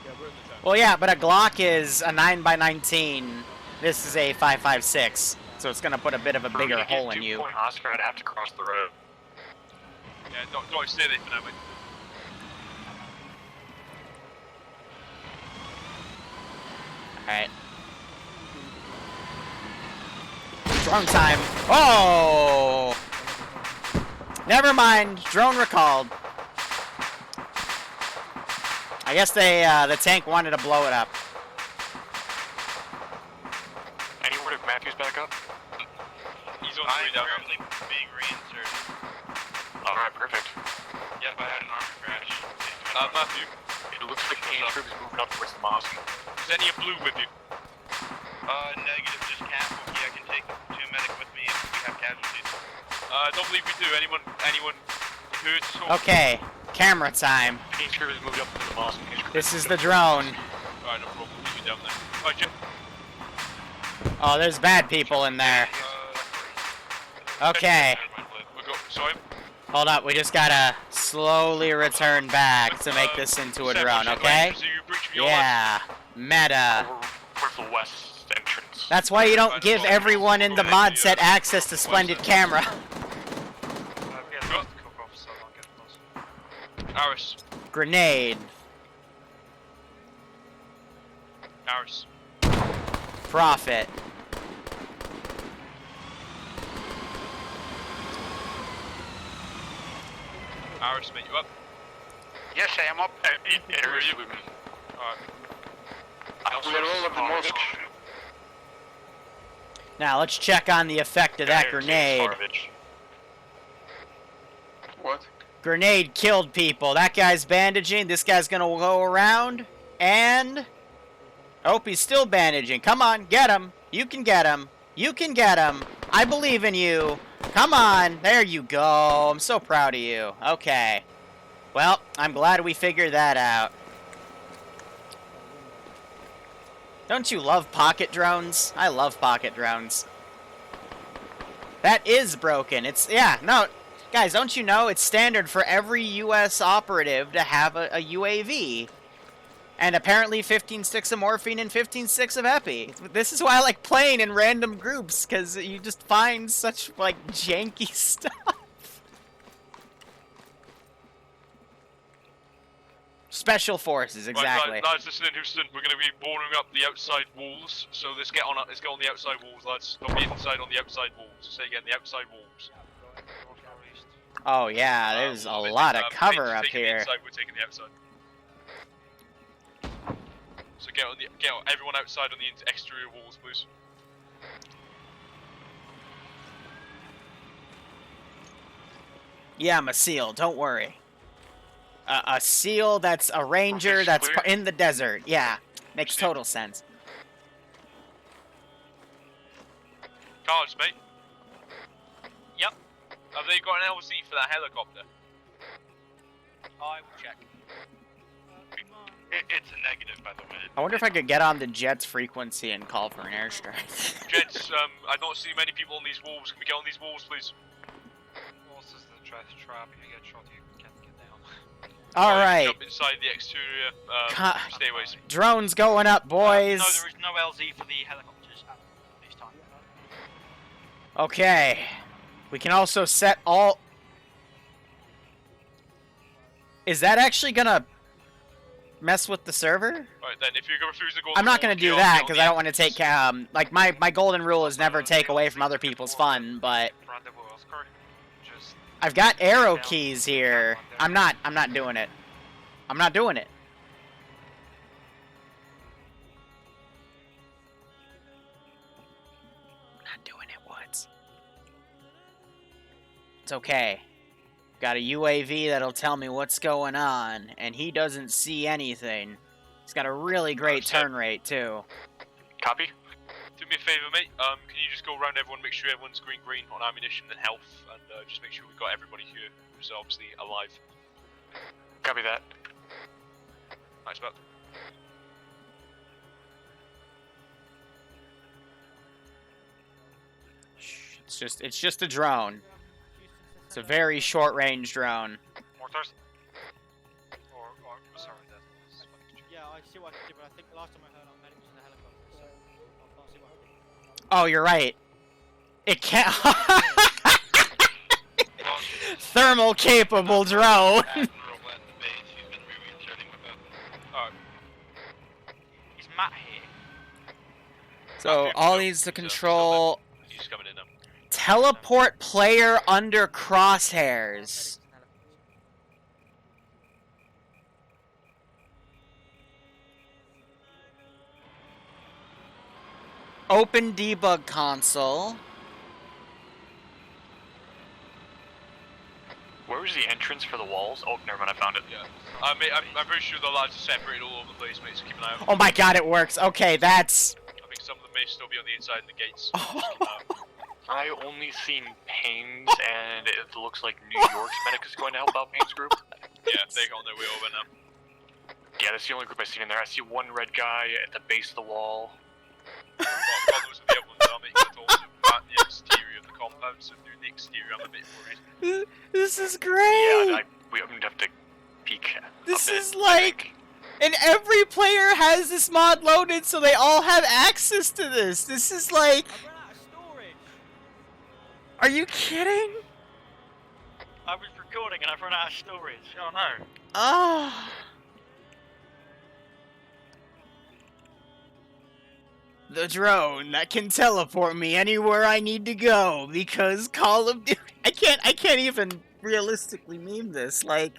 S4: Yeah, we're in the town.
S3: Well, yeah, but a Glock is a 9x19. This is a 5.56, so it's gonna put a bit of a
S13: For me
S3: bigger
S13: to get
S3: hole in you.
S13: Point Oscar, I'd have to cross the road.
S11: Yeah, don't stay there for now, mate.
S3: Alright. Drone time. Oh! Never mind. Drone recalled. I guess they, the tank wanted to blow it up.
S13: Any word of Matthew's back up?
S11: He's on the way down. I'm currently being reinserted.
S13: Alright, perfect.
S11: Yep, I had an armor crash. Matthew.
S13: It looks like the troops moving up towards the mosque.
S11: Is any of blue with you? Negative, just casualty. I can take 2 medic with me if we have casualties. I don't believe we do. Anyone hurt at all?
S3: Okay, camera time.
S13: Pain troopers moved up to the mosque.
S3: This is the drone.
S11: Alright, no problem. We'll keep you down there. Alright, Jim.
S3: Oh, there's bad people in there. Okay.
S11: Sorry?
S3: Hold up, we just gotta slowly return back to make this into a drone, okay? Yeah, meta.
S13: Towards the west entrance.
S3: That's why you don't give everyone in the mod set access to Splendid Camera.
S11: Aris.
S3: Grenade.
S11: Aris.
S3: Profit.
S11: Aris, mate, you up?
S9: Yes, I am up.
S11: Where are you? Alright.
S9: We're all at the mosque.
S3: Now let's check on the effect of that grenade.
S9: What?
S3: Grenade killed people. That guy's bandaging. This guy's gonna go around and... Oh, he's still bandaging. Come on, get him. You can get him. You can get him. I believe in you. Come on. There you go. I'm so proud of you. Okay. Well, I'm glad we figured that out. Don't you love pocket drones? I love pocket drones. That is broken. It's, yeah, no. Guys, don't you know it's standard for every U.S. operative to have a UAV? And apparently 15 sticks of morphine and 15 sticks of epi. This is why I like playing in random groups, because you just find such, like, janky stuff. Special forces, exactly.
S11: Right, lads, listen in, Houston. We're going to be boring up the outside walls, so let's get on the outside walls, lads. Don't be inside on the outside walls. Say again, the outside walls.
S3: Oh yeah, there's a lot of cover up here.
S11: Inside, we're taking the outside. So get everyone outside on the exterior walls, please.
S3: Yeah, I'm a SEAL. Don't worry. A SEAL that's a ranger that's in the desert. Yeah, makes total sense.
S11: Cards, mate. Yep. Have they got an LZ for that helicopter? I will check. It's a negative, by the way.
S3: I wonder if I could get on the jet's frequency and call for an airstrike.
S11: Jets, I don't see many people on these walls. Can we get on these walls, please? Walls is the trap. If you get shot, you can't get down.
S3: Alright.
S11: Jump inside the exterior stairways.
S3: Drones going up, boys.
S6: No, there is no LZ for the helicopters at this time.
S3: Okay. We can also set all... Is that actually gonna mess with the server?
S11: Right, then, if you refuse to go...
S3: I'm not gonna do that, because I don't want to take, like, my golden rule is never take away from other people's fun, but... I've got arrow keys here. I'm not doing it. I'm not doing it. I'm not doing it, Woods. It's okay. Got a UAV that'll tell me what's going on, and he doesn't see anything. He's got a really great turn rate, too.
S13: Copy?
S11: Do me a favour, mate. Can you just go around everyone, make sure everyone's green on ammunition and health, and just make sure we've got everybody here who's obviously alive.
S13: Copy that.
S11: Nice, Matt.
S3: It's just a drone. It's a very short-range drone.
S6: Mortars? Sorry, that was... Yeah, I see what I can do, but I think the last time I heard on medics in the helicopter, so I'll see what I can do.
S3: Oh, you're right. It can't... Thermal-capable drone!
S6: Is Matt here?
S3: So all these to control.
S11: He's coming in now.
S3: Teleport player under crosshairs. Open debug console.
S13: Where was the entrance for the walls? Oh, never mind, I found it.
S11: Yeah. I'm pretty sure the lads are separated all over the place, mate, so keep an eye out.
S3: Oh my god, it works. Okay, that's...
S11: I think some of them may still be on the inside in the gates.
S13: I only seen Payne's, and it looks like New York's medic is going to help out Payne's group.
S11: Yeah, they got on their way over now.
S13: Yeah, that's the only group I've seen in there. I see one red guy at the base of the wall.
S11: Well, those are the other ones are making it also at the exterior of the compound, so doing the exterior I'm a bit worried.
S3: This is great!
S13: Yeah, we would have to peek.
S3: This is like... And every player has this mod loaded, so they all have access to this. This is like...
S6: I ran out of storage.
S3: Are you kidding?
S6: I was recording and I've run out of storage. Oh no.
S3: Ah. The drone that can teleport me anywhere I need to go because Call of Duty. I can't even realistically meme this. Like,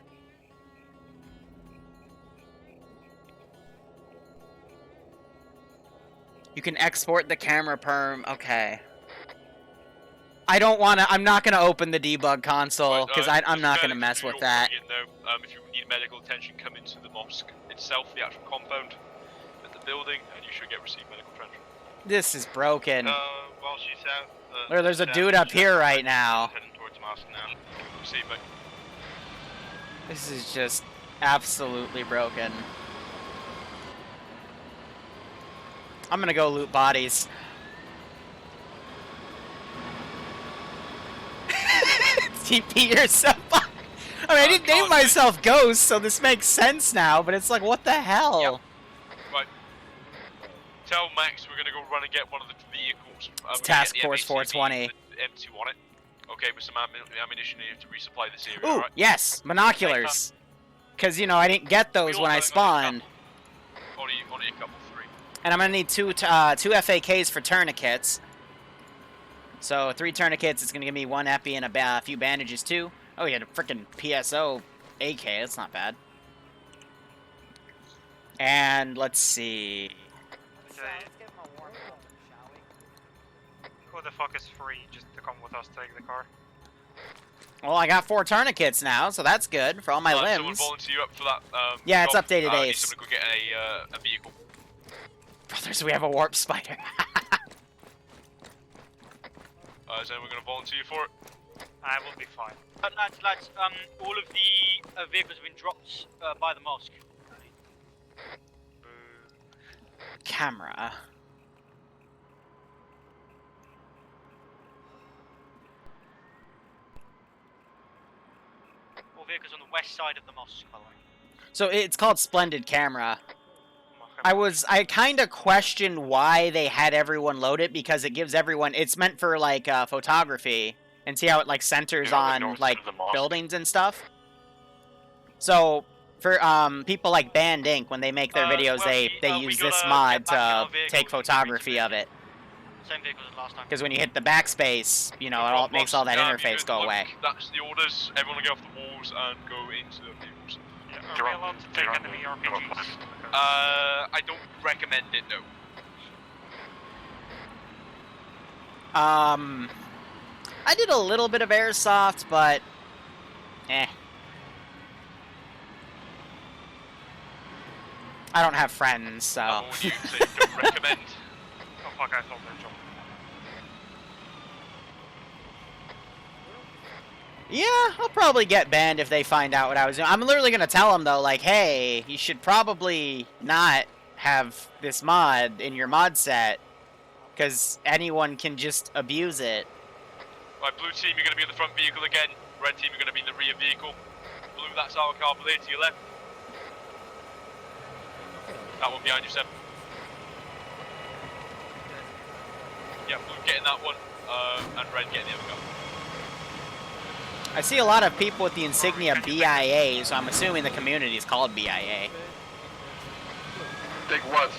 S3: you can export the camera perm. Okay. I don't want to. I'm not gonna open the debug console because I'm not gonna mess with that.
S11: If you need medical attention, come into the mosque itself, the actual compound at the building, and you should receive medical attention.
S3: This is broken.
S11: Well, she's out.
S3: There's a dude up here right now.
S11: Heading towards mosque now. Receive me.
S3: This is just absolutely broken. I'm gonna go loot bodies. TP yourself. I mean, I didn't name myself Ghost, so this makes sense now, but it's like, what the hell?
S11: Yep. Right. Tell Max we're gonna go run and get one of the vehicles.
S3: It's Task Force 420.
S11: M2 on it. Okay, with some ammunition here to resupply this area,
S3: Ooh,
S11: right?
S3: yes, binoculars. Because, you know, I didn't get those when I spawned.
S11: Only a couple, 3.
S3: And I'm gonna need two FAKs for tourniquets. So 3 tourniquets, it's gonna give me 1 epi and a few bandages too. Oh, you had a freaking PSO AK, that's not bad. And let's see.
S1: Okay. Who the fuck is free just to come with us to take the car?
S3: Well, I got 4 tourniquets now, so that's good for all my limbs.
S11: Someone volunteer you up for that.
S3: Yeah, it's
S11: job.
S3: updated
S11: I need
S3: Ace.
S11: someone to go get a vehicle.
S3: Brothers, we have a warp spider.
S11: Is anyone going to volunteer for it?
S1: I will be fine.
S6: Lads, all of the vehicles have been dropped by the mosque.
S3: Camera.
S6: All vehicles on the west side of the mosque, by the way.
S3: So it's called Splendid Camera. I kind of questioned why they had everyone load it because it gives everyone, it's meant for like photography and see how it like centers on like buildings and stuff. So for people like Band Inc, when they make their videos, they use this mod to take photography of it.
S6: Same vehicles as last time.
S3: Because when you hit the backspace, you know, it makes all that interface go away.
S11: That's the orders. Everyone will get off the walls and go into the vehicles.
S1: Yeah, are we allowed to take enemy RPGs?
S11: I don't recommend it, no.
S3: I did a little bit of airsoft, but I don't have friends, so.
S11: You don't recommend.
S1: Oh fuck! I thought they were jumping.
S3: Yeah, I'll probably get banned if they find out what I was doing. I'm literally gonna tell them though, like, hey, you should probably not have this mod in your mod set, because anyone can just abuse it.
S11: Right, blue team, you're gonna be in the front vehicle again. Red team, you're gonna be in the rear vehicle. Blue, that's our car, blue to your left. That one behind you, Seb. Yeah, blue getting that one, and red getting the other car.
S3: I see a lot of people with the insignia BIA, so I'm assuming the community is called BIA.
S2: Take what?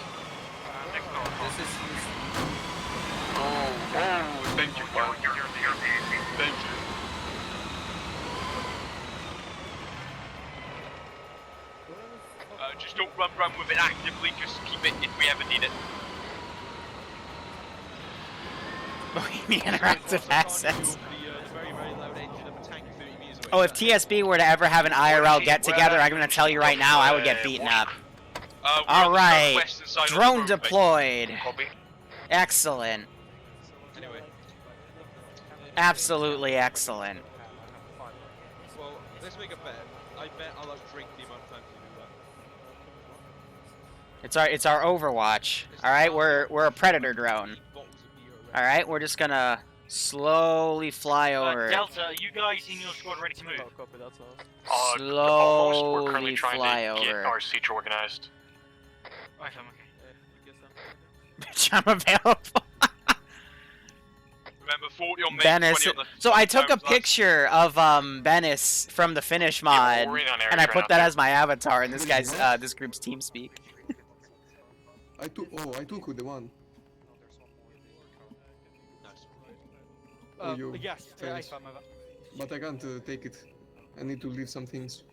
S1: Next door.
S10: This is
S11: Oh, thank you, Mark. Thank you. Just don't run with it actively, just keep it if we ever need it.
S3: Bohemia Interactive assets.
S4: Very, very loud engine of a tank 30 meters away.
S3: Oh, if TSB were to ever have an IRL get-together, I'm going to tell you right now, I would get beaten up. Alright, drone deployed. Excellent.
S4: Anyway.
S3: Absolutely excellent.
S4: Well, let's make a bet. I bet I'll outdrink the amount of times you do that.
S3: It's our Overwatch. Alright, we're a Predator drone. Alright, we're just gonna slowly fly over.
S6: Delta, are you guys in your squad ready to move?
S3: Slowly
S13: we're currently trying
S3: fly
S13: to get
S3: over.
S13: our siege organized.
S6: Right, I'm okay.
S3: Bitch, I'm available.
S11: Remember, 40 on me,
S3: Venice.
S11: 20 on the
S3: So I took a picture of Venice from the Finish mod, and I put that as my avatar in this guy's this group's TeamSpeak.
S14: I took the one.
S6: Yes,
S14: thanks. But I can't take it. I need to leave some things.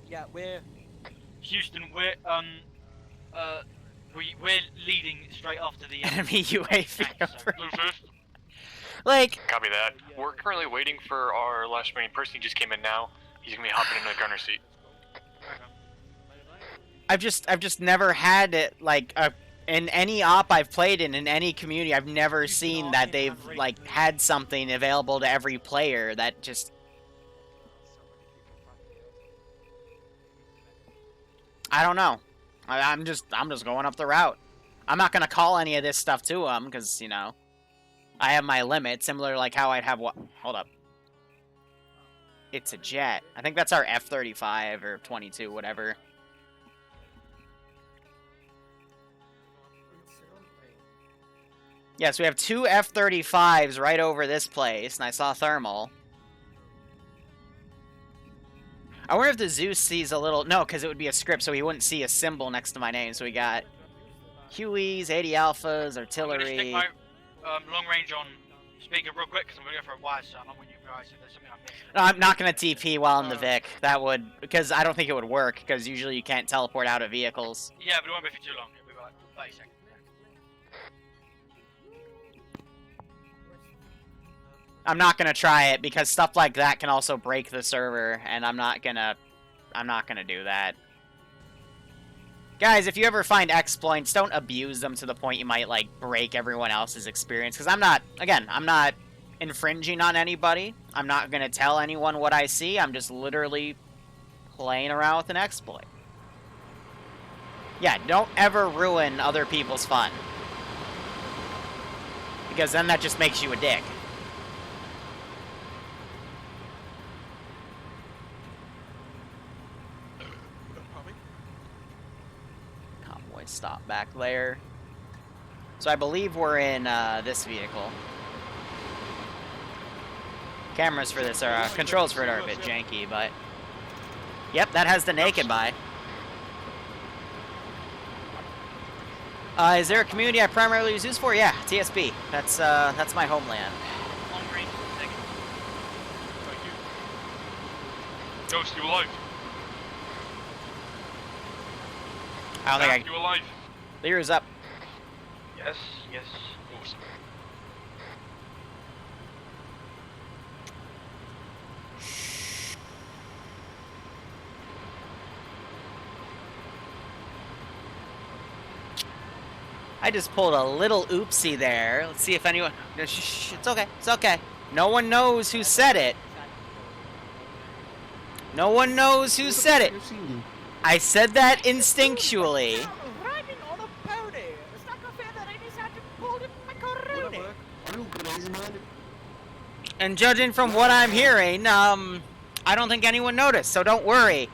S6: Yeah, we're Houston. We're leading straight after the
S3: Enemy UAV.
S13: Like, copy that. We're currently waiting for our last main person. He just came in now. He's gonna be hopping in the gunner seat.
S3: I've just never had it like in any op I've played in any community. I've never seen that they've like had something available to every player that just. I don't know. I'm just going up the route. I'm not gonna call any of this stuff to them because you know I have my limit. Similar like how I'd have what? Hold up. It's a jet. I think that's our F-35 or 22, whatever. Yes, we have 2 F-35s right over this place, and I saw thermal. I wonder if the Zeus sees a little... No, because it would be a script, so he wouldn't see a symbol next to my name. So we got Hueys, 80 Alphas, artillery...
S6: I'm going to stick my long range on speaker real quick, because I'm going to go for a wide shot. I'm with you guys if there's something I'm missing.
S3: No, I'm not going to TP while in the Vic. That would... Because I don't think it would work, because usually you can't teleport out of vehicles.
S6: Yeah, but it won't be for too long. It'll be like 30 seconds.
S3: I'm not gonna try it because stuff like that can also break the server, and I'm not gonna do that. Guys, if you ever find exploits, don't abuse them to the point you might like break everyone else's experience. Because I'm not infringing on anybody. I'm not gonna tell anyone what I see. I'm just literally playing around with an exploit. Yeah, don't ever ruin other people's fun. Because then that just makes you a dick. Stop back there. So I believe we're in this vehicle. Cameras for this are controls for it are a bit janky, but yep, that has the naked by. Is there a community I primarily use this for? Yeah, TSB. That's my homeland.
S6: Long range, thank you.
S11: Ghost, you alive?
S3: I don't think
S11: you alive?
S3: Liru's up.
S13: Yes, yes.
S11: Awesome.
S3: I just pulled a little oopsie there. Let's see if anyone... Shh, it's okay. It's okay. No one knows who said it. No one knows who said it. I said that instinctually.
S8: Riding on a pony. It's not fair that I decided to pull it macaroni.
S3: And judging from what I'm hearing, I don't think anyone noticed, so don't worry.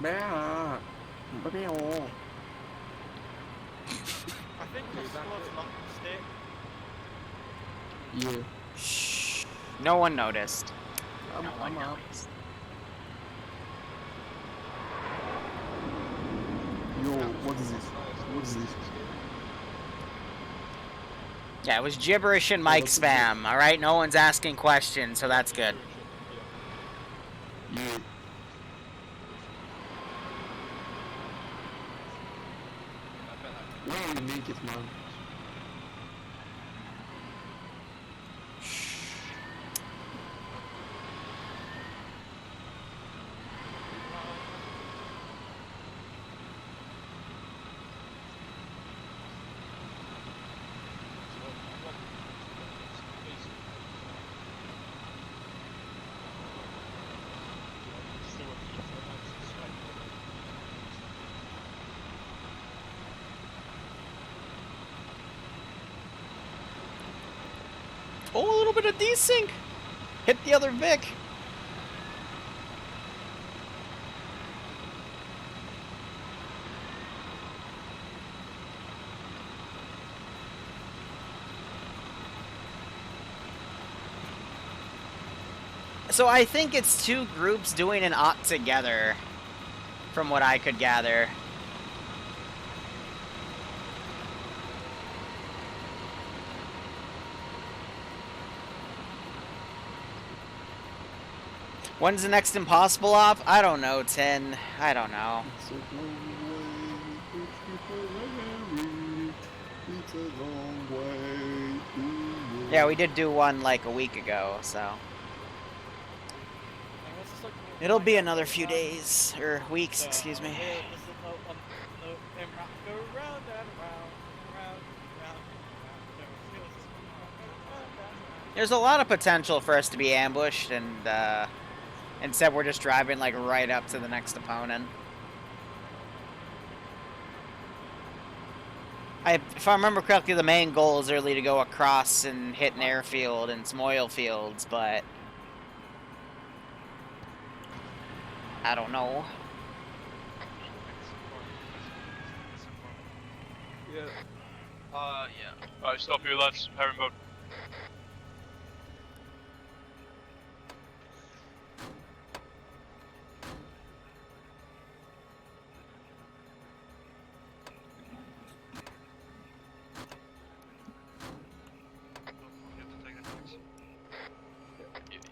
S6: I think the squad's locked stick.
S14: Yeah.
S3: Shh. No one noticed.
S14: I'm up. Yo, what is this? What is this?
S3: Yeah, it was gibberish and mic spam. All right, no one's asking questions, so that's good.
S14: Yeah. Why don't you make it, man?
S3: Oh, a little bit of desync. Hit the other Vic. So I think it's two groups doing an OT together, from what I could gather. When's the next Impossible off? I don't know, 10. I don't know. Yeah, we did do one like a week ago, so. It'll be another few days, or weeks, excuse me. There's a lot of potential for us to be ambushed, and instead we're just driving like right up to the next opponent. If I remember correctly, the main goal is early to go across and hit an airfield and some oil fields, but I don't know.
S4: Yeah.
S11: Yeah. Alright, stop here, lads. Herringbone.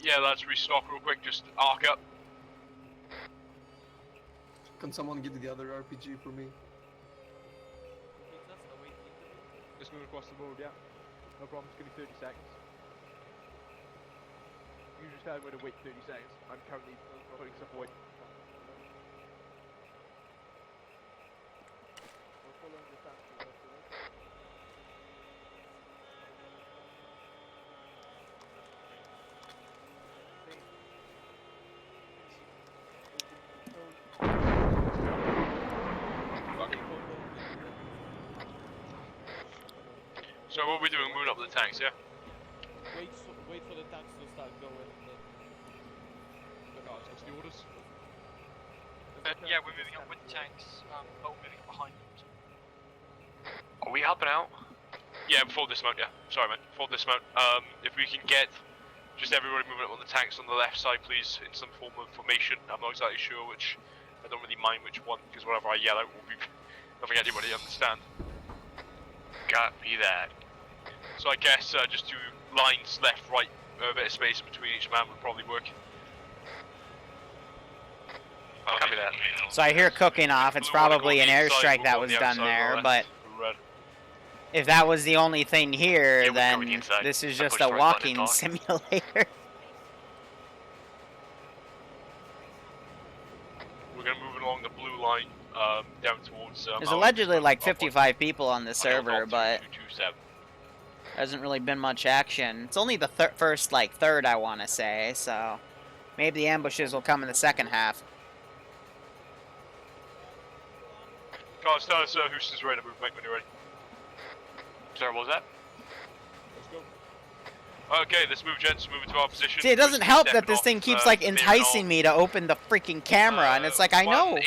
S11: Yeah, lads, restock real quick, just arc up.
S14: Can someone get the other RPG for me?
S4: Just move across the road, yeah. No problem, just give me 30 seconds. You just tell me to wait 30 seconds. I'm currently putting stuff away.
S11: So what are we doing? Moving up the tanks, yeah?
S4: Wait for the tanks to start going. What's the orders?
S13: Yeah, we're moving up with the tanks. But we're moving behind them. Are we helping out?
S11: Yeah, before dismount, yeah. Sorry, man. Before dismount. If we can get just everybody moving up on the tanks on the left side, please, in some form of formation. I'm not exactly sure which. I don't really mind which one, because whatever I yell out will be nothing anybody understand.
S13: Copy that.
S11: So I guess just two lines left, right, a bit of space between each man would probably work.
S13: Copy that.
S3: So I hear cooking off. It's probably an airstrike that was done there, but if that was the only thing here, then this is just a walking simulator.
S11: We're gonna move along the blue line down towards.
S3: There's allegedly like 55 people on the server, but hasn't really been much action. It's only the first like third, I want to say, so maybe the ambushes will come in the second half.
S11: Guys, tell us Houston's ready to move back when you're ready.
S13: Sorry, what was that?
S11: Let's go. Okay, let's move, gents. Move into our position.
S3: See, it doesn't help that this thing keeps like enticing me to open the freaking camera, and it's like, I know.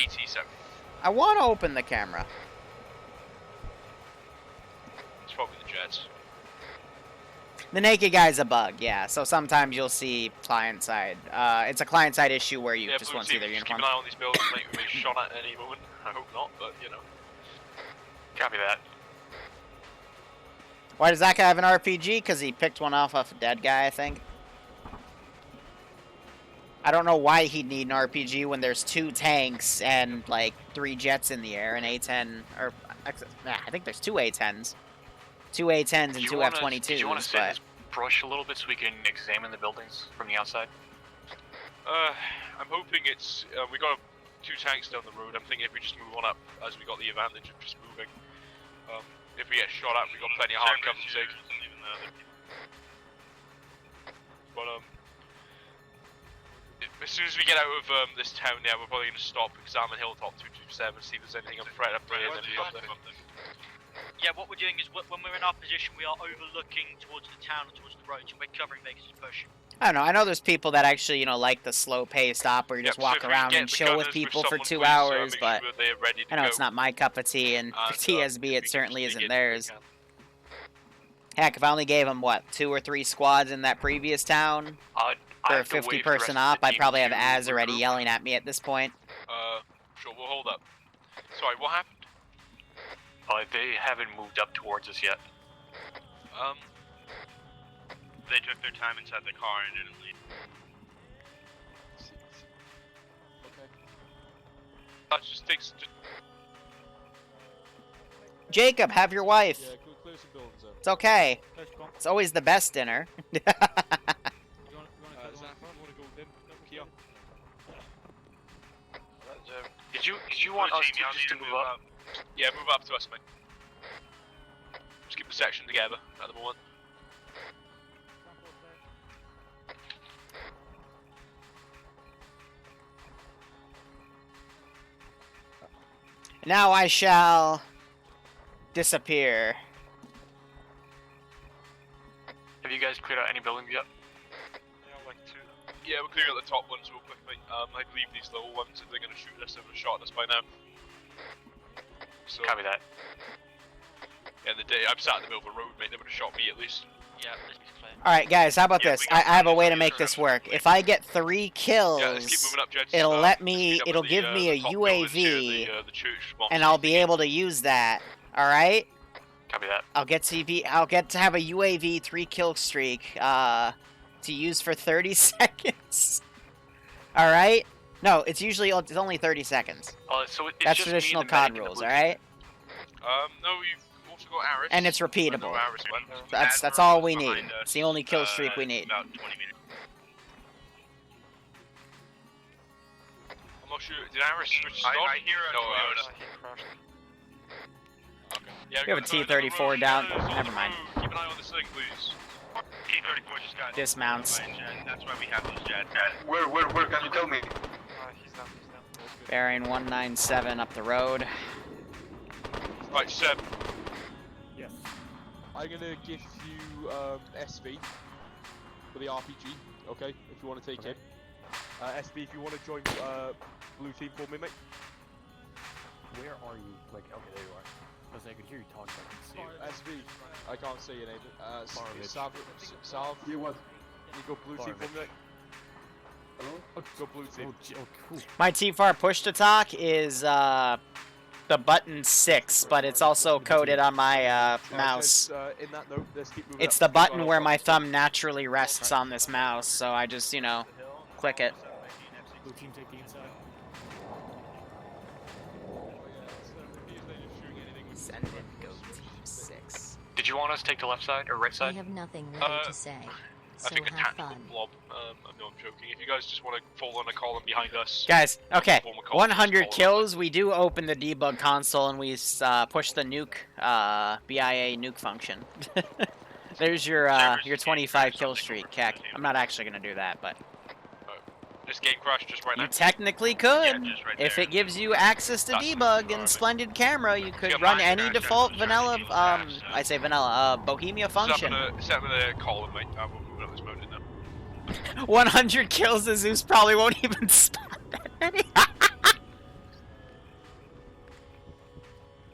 S3: I want to open the camera.
S11: It's probably the jets.
S3: The naked guy's a bug, yeah. So sometimes you'll see client side. It's a client side issue where you just won't see their uniform.
S11: Keep an eye on these buildings, make them be shot at any moment. I hope not, but you know.
S13: Copy that.
S3: Why does that guy have an RPG? Because he picked one off of a dead guy, I think. I don't know why he'd need an RPG when there's 2 tanks and, like, 3 jets in the air, an A-10, or, I think there's 2 A-10s. 2 A-10s and 2 F-22s,
S13: Do you want to sit in this brush a little bit so we can examine the buildings from the outside?
S11: I'm hoping it's, we got 2 tanks down the road. I'm thinking if we just move on up, as we got the advantage of just moving. If we get shot at, we got plenty of hard cover to take. But as soon as we get out of this town now, we're probably going to stop, examine Hilltop 227, see if there's anything on threat up there, and then be up there.
S6: Yeah, what we're doing is when we're in our position, we are overlooking towards the town and towards the road, so we're covering Vegas' push.
S3: I don't know. I know there's people that actually, you know, like the slow-paced op where you just walk around and chill with people for 2 hours, but I know it's not my cup of tea, and for TSB it certainly isn't theirs. Heck, if I only gave them, what, 2 or 3 squads in that previous town for a 50-person op, I'd probably have Az already yelling at me at this point.
S11: Sure, we'll hold up. Sorry, what happened?
S13: They haven't moved up towards us yet.
S2: They took their time inside the car and didn't leave.
S4: Okay.
S11: That just takes...
S3: Jacob, have your wife.
S4: Yeah, clear some buildings up.
S3: It's okay. It's always the best dinner.
S13: Did you want us to just move up?
S11: Yeah, move up to us, mate. Just keep the section together at the moment.
S3: Now I shall disappear.
S13: Have you guys cleared out any buildings yet?
S11: Yeah, like 2. Yeah, we're clearing out the top ones real quickly. I believe these little ones, if they're going to shoot us, they would have shot us by now. So,
S13: copy that.
S11: Yeah, I'm sat in the middle of a road, mate. They would have shot me at least.
S6: Yeah, let's be clear.
S3: Alright, guys, how about this? I have a way to make this work. If I get 3 kills, it'll give me a UAV, and I'll be able to use that. Alright?
S13: Copy that.
S3: I'll get to have a UAV 3-kill streak, to use for 30 seconds. Alright? No, it's only 30 seconds.
S13: So
S3: that's traditional COD rules, alright?
S11: No, you've also got Aris.
S3: And it's repeatable. That's all we need. It's the only kill streak we need.
S11: About 20 meters. I'm not sure. Did Aris switch stop?
S2: I hear a Toyota.
S11: Okay. Yeah,
S3: We have a T-34 down. Never mind.
S11: Keep an eye on this thing, please.
S2: T-34 just got
S3: dismounts.
S2: That's why we have those jets.
S9: Where can you tell me?
S6: He's down.
S3: Bearing 197 up the road.
S11: Right, Seb.
S4: Yes. I'm gonna give you SV for the RPG, okay? If you want to take it. SV, if you want to join blue team for me, mate.
S5: Where are you? Like, okay, there you are. Because I could hear you talking, but I can see you.
S4: SV, I can't say your name. Sav,
S14: Yeah, what?
S4: you go blue team for me, mate.
S14: Hello?
S4: Go blue team.
S5: Oh, cool.
S3: My T-FAR push to talk is the button 6, but it's also coded on my mouse.
S4: In that note, let's keep moving
S3: It's
S4: up.
S3: the button where my thumb naturally rests on this mouse, so I just, you know, click it.
S5: Blue team take the inside.
S3: Send it, go Team 6.
S13: Did you want us to take the left side or right side?
S15: We have nothing really to say. So
S11: I think a
S15: have
S11: tactical
S15: fun.
S11: blob. No, I'm joking. If you guys just want to fall on a column behind us.
S3: Guys, okay,
S11: form a column,
S3: 100
S11: just
S3: kills, we do open the debug console and we push the nuke, BIA nuke function. There's your 25 kill streak, Keck. I'm not actually gonna do that, but...
S11: This game crashed just right now.
S3: You technically could.
S11: Yeah, just right
S3: if
S11: there.
S3: it gives you access to debug and splendid camera, you could run any default vanilla, I say vanilla, Bohemia function.
S11: Set up with a column, mate. We're moving up this mountain now.
S3: 100 kills, the Zeus probably won't even spot that many.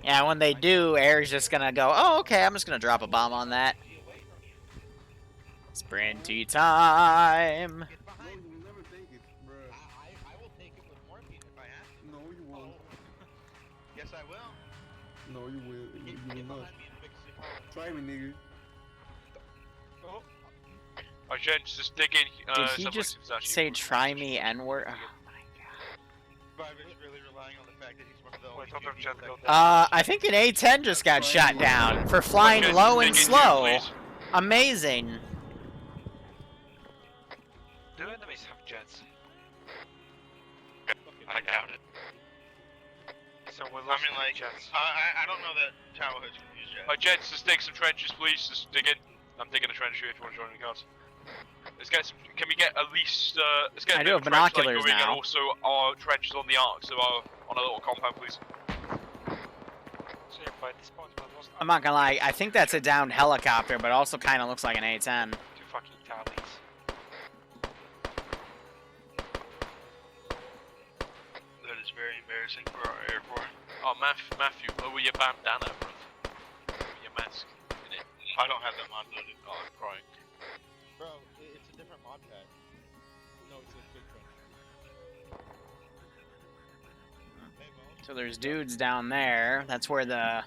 S3: Yeah, when they do, Air's just gonna go, oh, okay, I'm just gonna drop a bomb on that. Sprinty time.
S14: No, you will not. Try me, nigga.
S11: Alright, gents, just dig in.
S3: Did he just say try me N-word? I think an A-10 just got shot down for flying low and slow. Amazing.
S2: Do enemies have jets? I doubt it. So we're I mean, like, jets. I don't know that Tower Hoods can use jets.
S11: Alright, gents, just dig some trenches, please. Just dig in. I'm digging a trench here if you want to join me, guys. Let's get some. Can we get at least? Let's get.
S3: I do have binoculars
S11: going,
S3: now.
S11: And also our trenches on the arc, so on a little compound, please.
S3: I'm not gonna lie, I think that's a downed helicopter, but also kind of looks like an A-10.
S2: 2 fucking tallies. That is very embarrassing for our airport.
S11: Oh, Matthew, lower your bandana, bro. Lower your mask.
S2: I don't have that mod loaded.
S11: Oh, I'm crying.
S4: Bro, it's a different mod pack. No, it's a big trench.
S3: So there's dudes down there. That's where the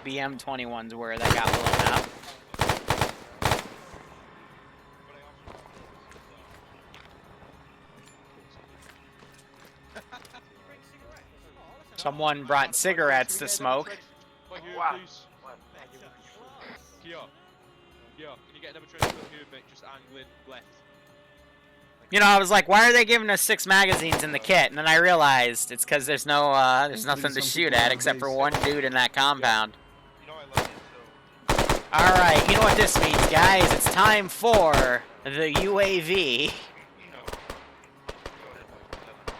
S3: BM-21s were that got blown up. Someone brought cigarettes to smoke.
S4: Wow. Kia, can you get another trench here, mate? Just angling left.
S3: You know, I was like, why are they giving us 6 magazines in the kit? And then I realized it's because there's no, there's nothing to shoot at except for one dude in that compound. Alright, you know what this means, guys? It's time for the UAV.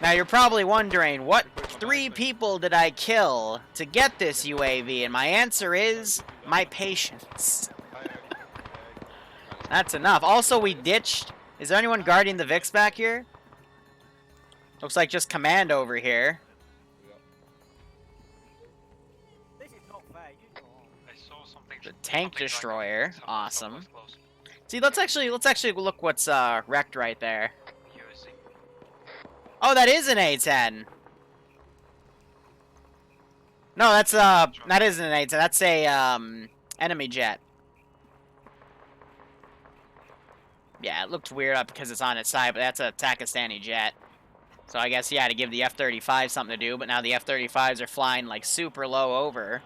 S3: Now, you're probably wondering, what 3 people did I kill to get this UAV? And my answer is, my patience. That's enough. Also, we ditched... Is there anyone guarding the VIX back here? Looks like just command over here. The tank destroyer. Awesome. See, let's actually look what's wrecked right there. Oh, that is an A-10. No, that's that isn't an A-10. That's a enemy jet. Yeah, it looked weird up because it's on its side, but that's a Pakistani jet. So I guess, yeah, to give the F-35 something to do, but now the F-35s are flying, like, super low over.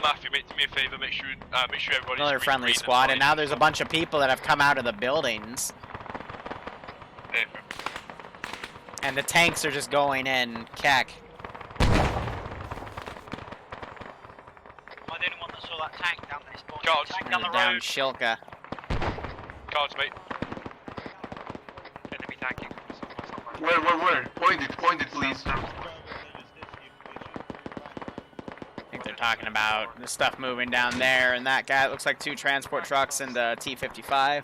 S11: Matthew, do me a favor, make sure everybody's...
S3: Another friendly squad, and now there's a bunch of people that have come out of the buildings. And the tanks are just going in, keck.
S6: Am I the only one that saw that tank down there?
S11: Guards.
S6: Tank down the
S3: Down
S6: road.
S3: Shilka.
S11: Guards, mate.
S2: Enemy tanking.
S14: Where? Point it, please.
S3: I think they're talking about the stuff moving down there, and that guy, it looks like 2 transport trucks and a T-55.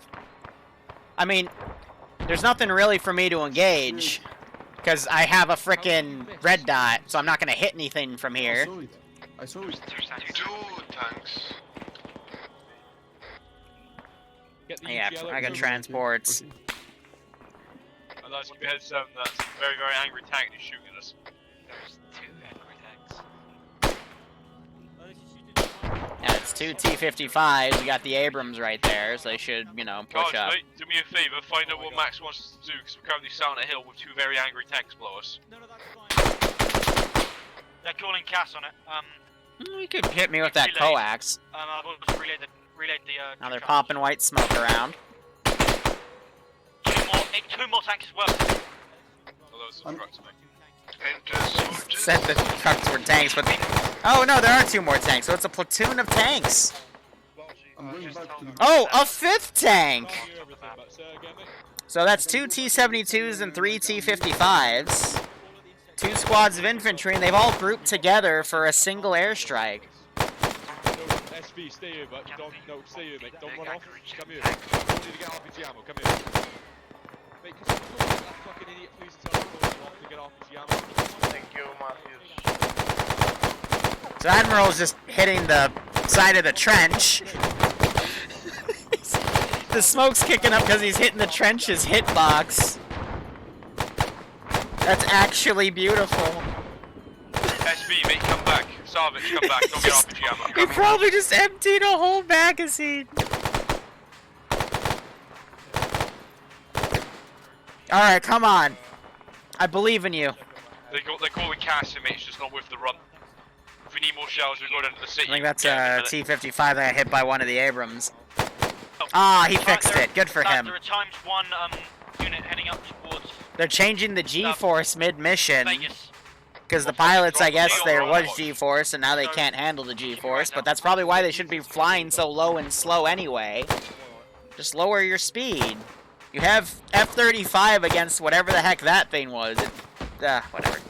S3: I mean, there's nothing really for me to engage, because I have a frickin' red dot, so I'm not going to hit anything from here.
S14: I saw it.
S2: 2 tanks.
S3: Yeah, I got transports.
S11: I'd like to keep your heads down. That's a very, very angry tank that's shooting at us.
S2: There's 2 angry tanks.
S3: Yeah, it's 2 T-55s. We got the Abrams right there, so they should, you know, push
S11: Guys,
S3: up.
S11: mate, do me a favor, find out what Max wants us to do, because we're currently sat on a hill with 2 very angry tanks below us.
S6: No, that's fine. They're calling Cass on it.
S3: You could hit me with that coax.
S6: I've also relayed the
S3: Now they're popping white smoke around.
S6: 2 more tanks as well.
S3: Said the trucks were tanks, but oh no, there are 2 more tanks, so it's a platoon of tanks. Oh, a 5th tank! So that's 2 T-72s and 3 T-55s. 2 squads of infantry, and they've all grouped together for a single airstrike.
S4: SB, stay here, but stay here, mate. Don't run off. Come here. Don't need to get RPG ammo. Come here. Mate, could you talk to that fucking idiot, please, and tell him to get RPG ammo?
S2: Thank you, Matthews.
S3: So Admiral's just hitting the side of the trench. The smoke's kicking up because he's hitting the trench's hitbox. That's actually beautiful.
S11: SB, mate, come back. Savage, come back. Don't get RPG ammo.
S3: He probably just emptied a whole magazine. Alright, come on. I believe in you.
S11: They're calling casting, mate. It's just not worth the run. If we need more shells, we go down to the city.
S3: I think that's a T-55 that got hit by one of the Abrams. He fixed it. Good for him.
S6: There are times one unit heading up towards.
S3: They're changing the G-force mid-mission.
S6: Vegas.
S3: Because the pilots, I guess, there was G-force, and now they can't handle the G-force. But that's probably why they should be flying so low and slow anyway. Just lower your speed. You have F-35 against whatever the heck that thing was. Whatever.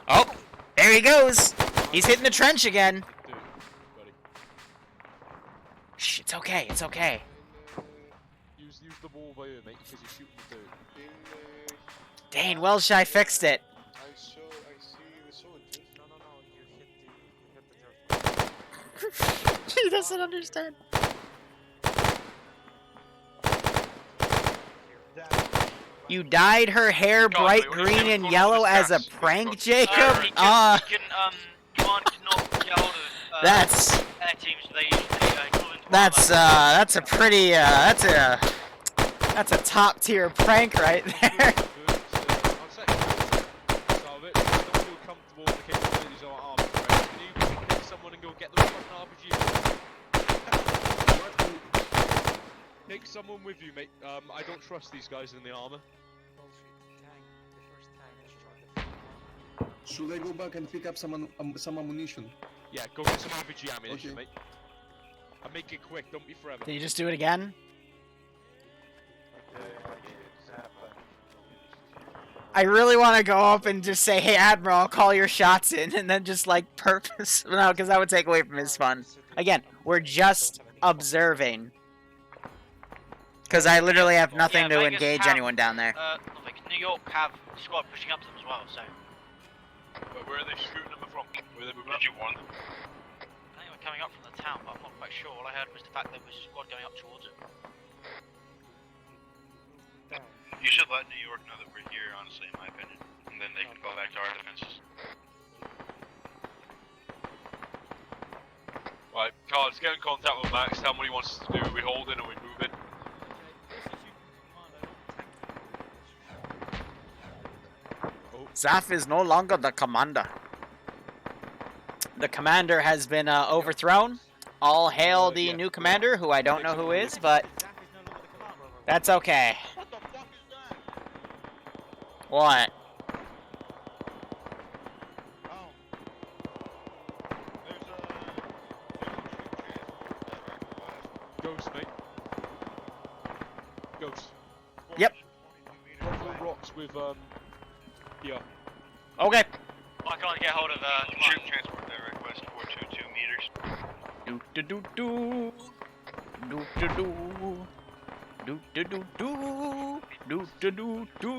S3: Oh, there he goes. He's hitting the trench again. Shh, it's okay, it's okay.
S4: Use the wall by you, mate, because you're shooting the dirt.
S3: Dane Welshai fixed it.
S2: I see the soldiers.
S6: No, you hit the dirt.
S3: She doesn't understand. You dyed her hair bright green and yellow as a prank, Jacob?
S6: You can not get hold of
S3: That's
S6: air teams. They call into
S3: that's a pretty that's a top tier prank right there.
S4: Take someone with you, mate. I don't trust these guys in the armor.
S14: Should I go back and pick up some ammunition?
S4: Yeah, go get some RPG ammunition, mate. And make it quick, don't be forever.
S3: Did you just do it again? I really want to go up and just say, hey, Admiral, call your shots in, and then just, like, purpose... No, because that would take away from his fun. Again, we're just observing. Because I literally have nothing to engage anyone down there.
S6: New York have a squad pushing up to them as well, so...
S11: But where are they shooting them from? Where are they moving? Did you warn them?
S6: I think we're coming up from the town, but I'm not quite sure. All I heard was the fact there was a squad going up towards it.
S2: You should let New York know that we're here, honestly, in my opinion. And then they can go back to our defenses.
S11: Right, Carl, let's get in contact with Max. Tell him what he wants us to do. Are we holding or are we moving?
S3: Zaf is no longer the commander. The commander has been overthrown. All hail the new commander, who I don't know who is, but that's okay. What?
S4: Ghost, mate. Ghost.
S3: Yep.
S4: Drop rocks with, yeah.
S3: Okay.
S6: I can't get hold of,
S2: troop transport direct west 422 meters.
S3: Do-do-do-do. Do-do-do. Do-do-do-do. Do-do-do-do-do.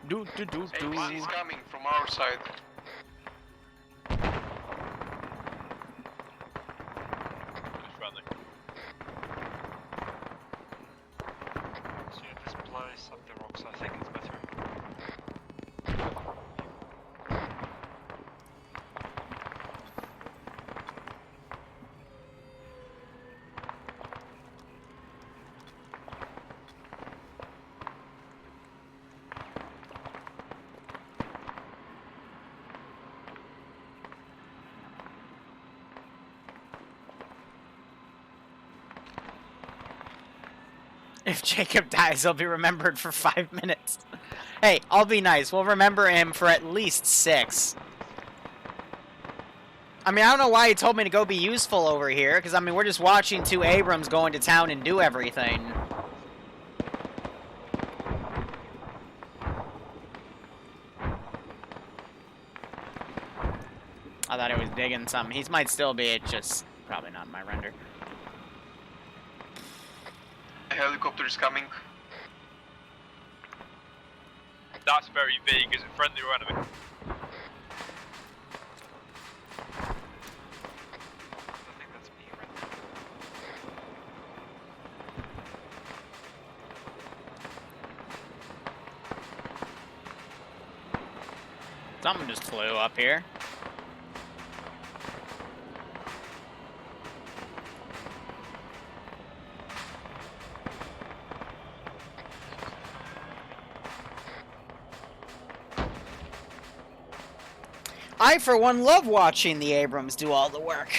S3: Do-do-do-do.
S14: He's coming from our side.
S11: Just run there.
S1: So if this blows up the rocks, I think it's better.
S3: If Jacob dies, he'll be remembered for 5 minutes. Hey, I'll be nice. We'll remember him for at least 6. I mean, I don't know why he told me to go be useful over here, because, I mean, we're just watching 2 Abrams go into town and do everything. I thought he was digging something. He might still be, it's just probably not in my render.
S14: A helicopter is coming.
S11: That's very vague. Is it friendly or enemy?
S1: I think that's me right now.
S3: Something just flew up here. I, for one, love watching the Abrams do all the work.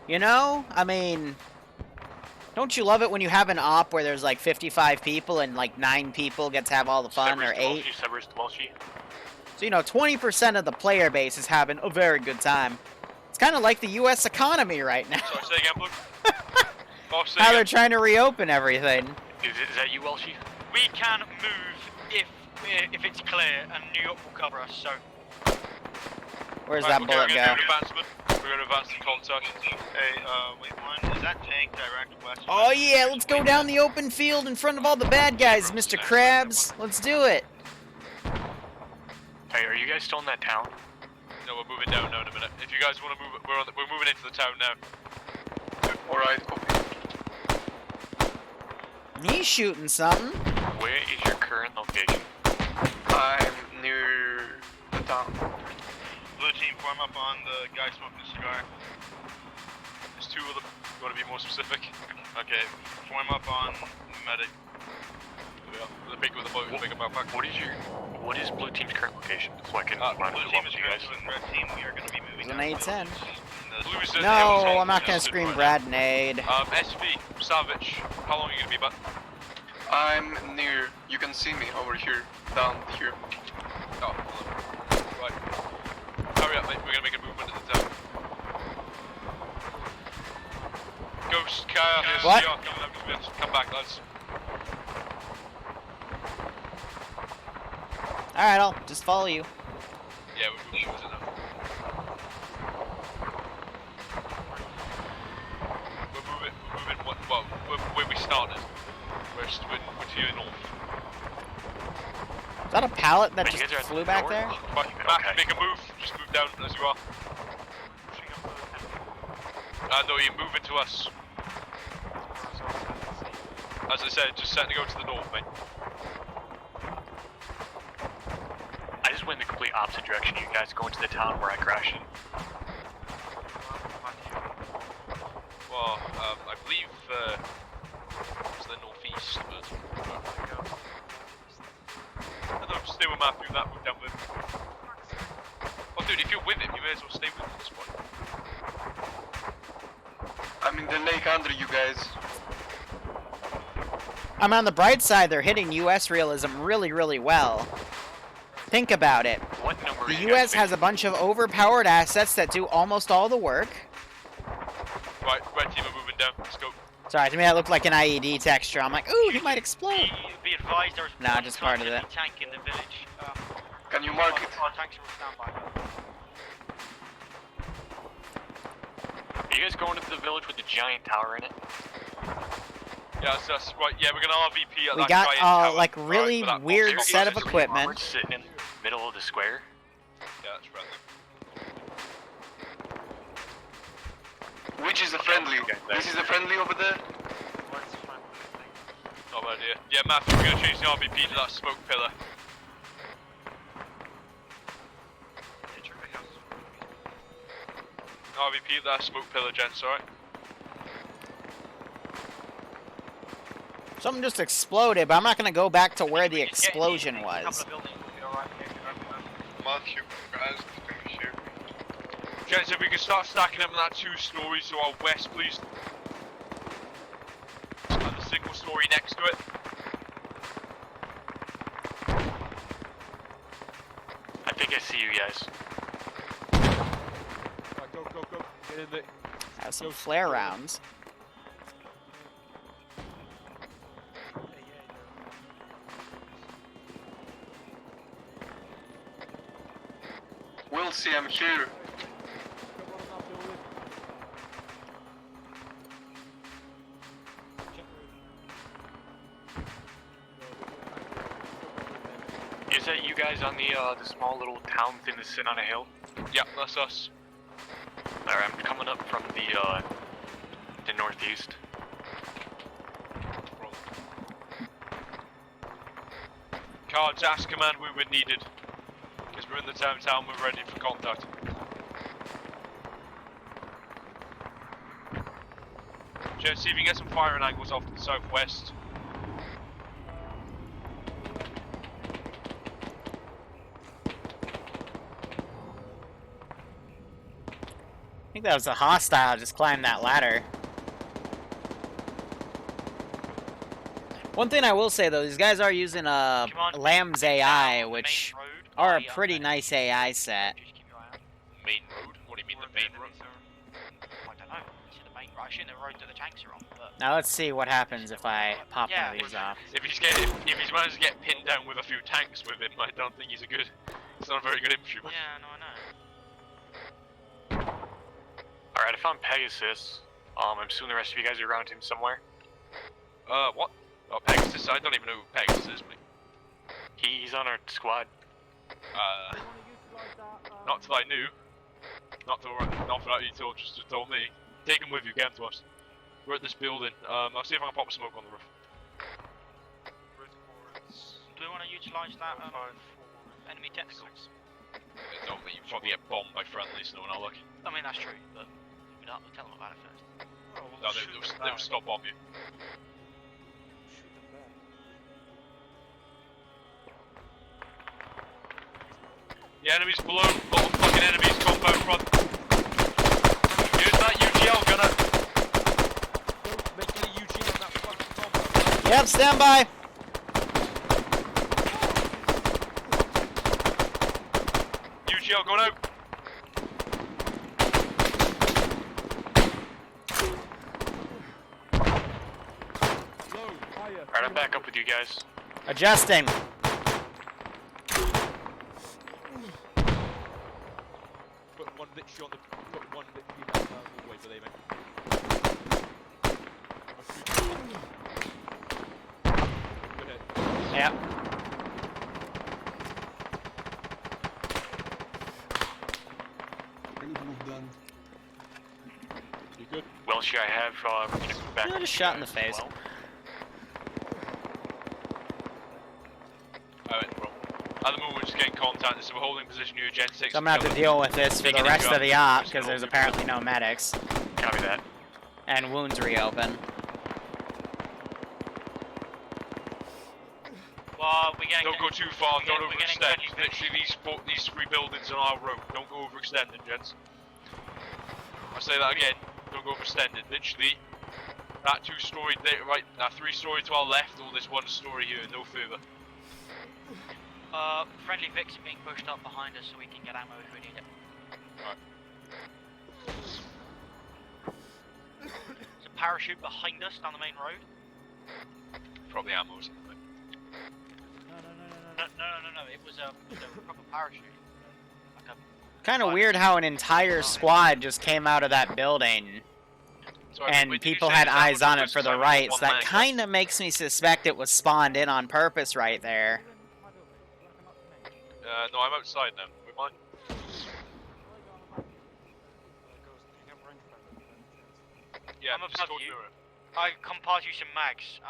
S3: You know? I mean, don't you love it when you have an op where there's like 55 people and like 9 people get to have all the fun, or 8? So, you know, 20% of the player base is having a very good time. It's kind of like the U.S. economy right now.
S11: Sorry, say again, Blue.
S3: How they're trying to reopen everything.
S13: Is that you, Welshie?
S6: We can move if it's clear, and New York will cover us. So.
S3: Where's that bullet go?
S11: We're going to advance to contact.
S2: Hey, wait one. Is that tank direct west?
S3: Oh yeah, let's go down the open field in front of all the bad guys, Mr. Krabs. Let's do it.
S13: Hey, are you guys still in that town?
S11: No, we're moving down now in a minute. If you guys want to move, we're moving into the town now.
S2: Alright, copy.
S3: He's shooting something.
S13: Where is your current location?
S2: I'm near the town. Blue team, form up on the guy smoking a cigar.
S11: There's 2 of them. You want to be more specific?
S2: Okay, form up on medic.
S11: The big with the boat, the bigger backpack.
S13: What is blue team's current location? So I can
S2: blue team is currently with red team. We are going to be moving.
S3: It's an 810.
S11: Blue's
S3: No, I'm not gonna scream Brad Nade.
S11: SV, Savage, how long are you gonna be back?
S2: I'm near. You can see me over here, down here.
S11: Oh, right. Hurry up, mate. We're gonna make a movement into the town. Ghost, Kaya,
S3: what?
S11: Coming out. Come back, lads.
S3: Alright, I'll just follow you.
S11: Yeah, we're moving towards it now. We're moving, well, where we started. We're to your north.
S3: Is that a pallet that just flew back there?
S11: Matt, make a move. Just move down as you are. No, you're moving to us. As I said, just set to go to the north, mate.
S13: I just went in the complete opposite direction. You guys going to the town where I crashed in?
S11: Well, I believe it's the northeast, but I don't know, just stay with Matthew, that move down with him. Oh dude, if you're with him, you may as well stay with him at this point.
S2: I'm in the lake under you guys.
S3: I'm on the bright side, they're hitting US realism really, really well. Think about it.
S13: What number
S3: the US has a bunch of overpowered assets that do almost all the work.
S11: Right, red team are moving down, let's go.
S3: Sorry, to me that looked like an IED texture. I'm like, ooh, he might explode.
S6: Be advised, there's
S3: nah, just part of it.
S6: Tank in the village.
S2: Can you mark it?
S6: Our tanks are on standby.
S13: Are you guys going into the village with the giant tower in it?
S11: Yeah, that's right. Yeah, we're gonna RVP at
S3: We
S11: that
S3: got
S11: giant tower.
S3: like really
S11: Right,
S3: weird set of equipment.
S13: Sitting in the middle of the square.
S11: Yeah, that's friendly.
S2: Which is the friendly? This is the friendly over there?
S11: Not bad idea. Yeah, Matthew, we're gonna change the RVP to that smoke pillar. RVP at that smoke pillar, gents, alright?
S3: Something just exploded, but I'm not gonna go back to where the explosion was.
S2: Matthew, guys, here.
S11: Gents, if we can start stacking up in that 2 stories to our west, please. And the single story next to it.
S13: I think I see you guys.
S4: Right, go, go, go. Get in there.
S3: Have some flare rounds.
S2: We'll see, I'm here.
S13: Is that you guys on the small little town thing that's sitting on a hill?
S11: Yeah, that's us.
S13: Alright, I'm coming up from the northeast.
S11: Cards, ask command we were needed. Because we're in the town, we're ready for contact. Just see if you can get some firing angles off to the southwest.
S3: think that was a hostile just climbed that ladder. One thing I will say though, these guys are using Lamb's AI, which are a pretty nice AI set.
S11: Main road? What do you mean the main road?
S6: I don't know. It's the main road. I assume the road that the tanks are on. But
S3: Now let's see what happens if I pop one of these off.
S11: If he's managed to get pinned down with a few tanks with him, I don't think he's not a very good infantryman.
S6: Yeah, no, I know.
S13: Alright, I found Pegasus. I'm assuming the rest of you guys are around him somewhere.
S11: What? Oh, Pegasus? I don't even know who Pegasus is, mate.
S13: He's on our squad.
S11: Not till I knew. Not till you just told me. Take him with you, get him to us. We're at this building. I'll see if I can pop a smoke on the roof.
S6: Do we want to utilise that enemy technicals?
S11: I don't think you probably get bombed by friendlies, no one will look.
S6: I mean, that's true, but we'll tell them about it first.
S11: No, they'll stop bomb you. The enemies below, lot of fucking enemies, compound front. Use that UGL gunner.
S4: Don't make any UGL on that fucking compound.
S3: Yep, stand by.
S11: UGL going out.
S13: Alright, I'm back up with you guys.
S3: Adjusting.
S4: Put one literally on the. Put one literally on the hallway for them. Go ahead.
S3: Yep.
S14: I need to move down.
S4: You good?
S13: Welsh, I have back
S3: Yeah,
S13: up
S3: just
S13: with
S3: shot
S13: you
S3: in the
S13: guys
S3: face.
S13: as well.
S11: At the moment, we're just getting contact. This is a holding position here, Gen 6.
S3: So I'm gonna have to deal with this for the rest of the op because there's apparently no medics.
S13: Copy that.
S3: And wounds reopen.
S6: Well, we're getting.
S11: Don't go too far, don't overextend. Literally, these three buildings on our road. Don't go overextending, gents. I'll say that again. Don't go overextending. Literally, that 2-story, right, that 3-story to our left, or this 1-story here, no further.
S6: Friendly Vics are being pushed up behind us so we can get ammo if we need it.
S11: Alright.
S6: There's a parachute behind us down the main road.
S11: Probably ammo or something.
S6: No, it was a proper parachute. Like
S3: Kind of weird how an entire squad just came out of that building.
S11: Sorry,
S3: And people had eyes on it for the right, so that kind of makes me suspect it was spawned in on purpose right there.
S11: No, I'm outside now. With mine. Yeah,
S6: I'm
S11: just
S6: above
S11: go
S6: you.
S11: through it.
S6: I can pass you some mags.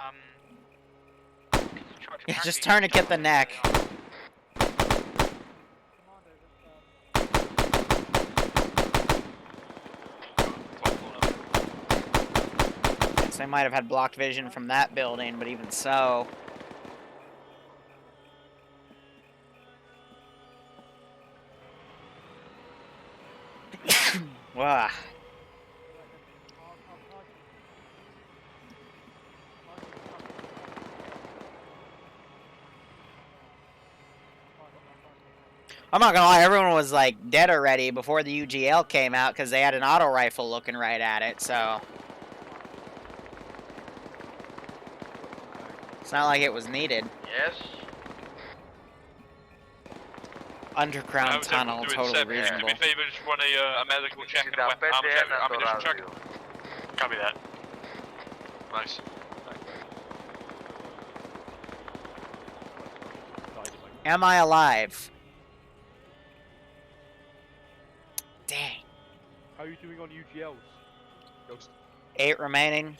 S3: Yeah, just tourniquet the neck. Guess they might have had blocked vision from that building, but even so. Wow. I'm not gonna lie, everyone was like dead already before the UGL came out because they had an auto rifle looking right at it, so. It's not like it was needed.
S2: Yes.
S3: Underground tunnel, totally reasonable.
S11: Do me a favor, just run a medical check and a weapon ammunition check.
S13: Copy that.
S11: Nice.
S3: Am I alive? Dang.
S4: How are you doing on UGLs? Ghost.
S3: 8 remaining.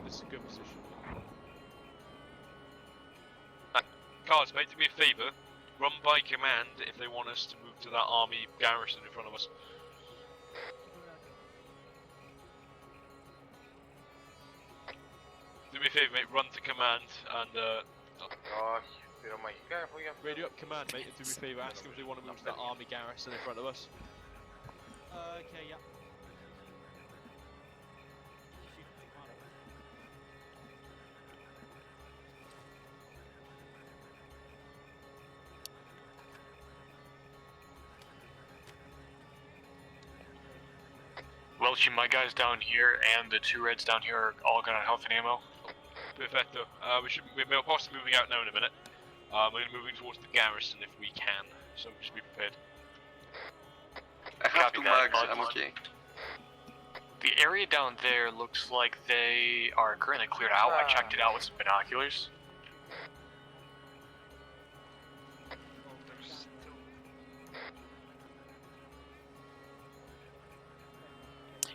S4: This is a good position.
S11: Cards, mate, do me a favour. Run by command if they want us to move to that army garrison in front of us. Do me a favour, mate. Run to command and
S4: Radio up command, mate, and do me a favour, ask them if they want to move to that army garrison in front of us.
S6: Okay, yeah.
S13: Welch, my guys down here and the 2 reds down here are all gonna health and ammo.
S11: Perfecto. We're possibly moving out now in a minute. We're going to be moving towards the garrison if we can, so we should be prepared.
S14: I have 2 mags, I'm okay.
S13: The area down there looks like they are currently cleared out. I checked it out with some binoculars.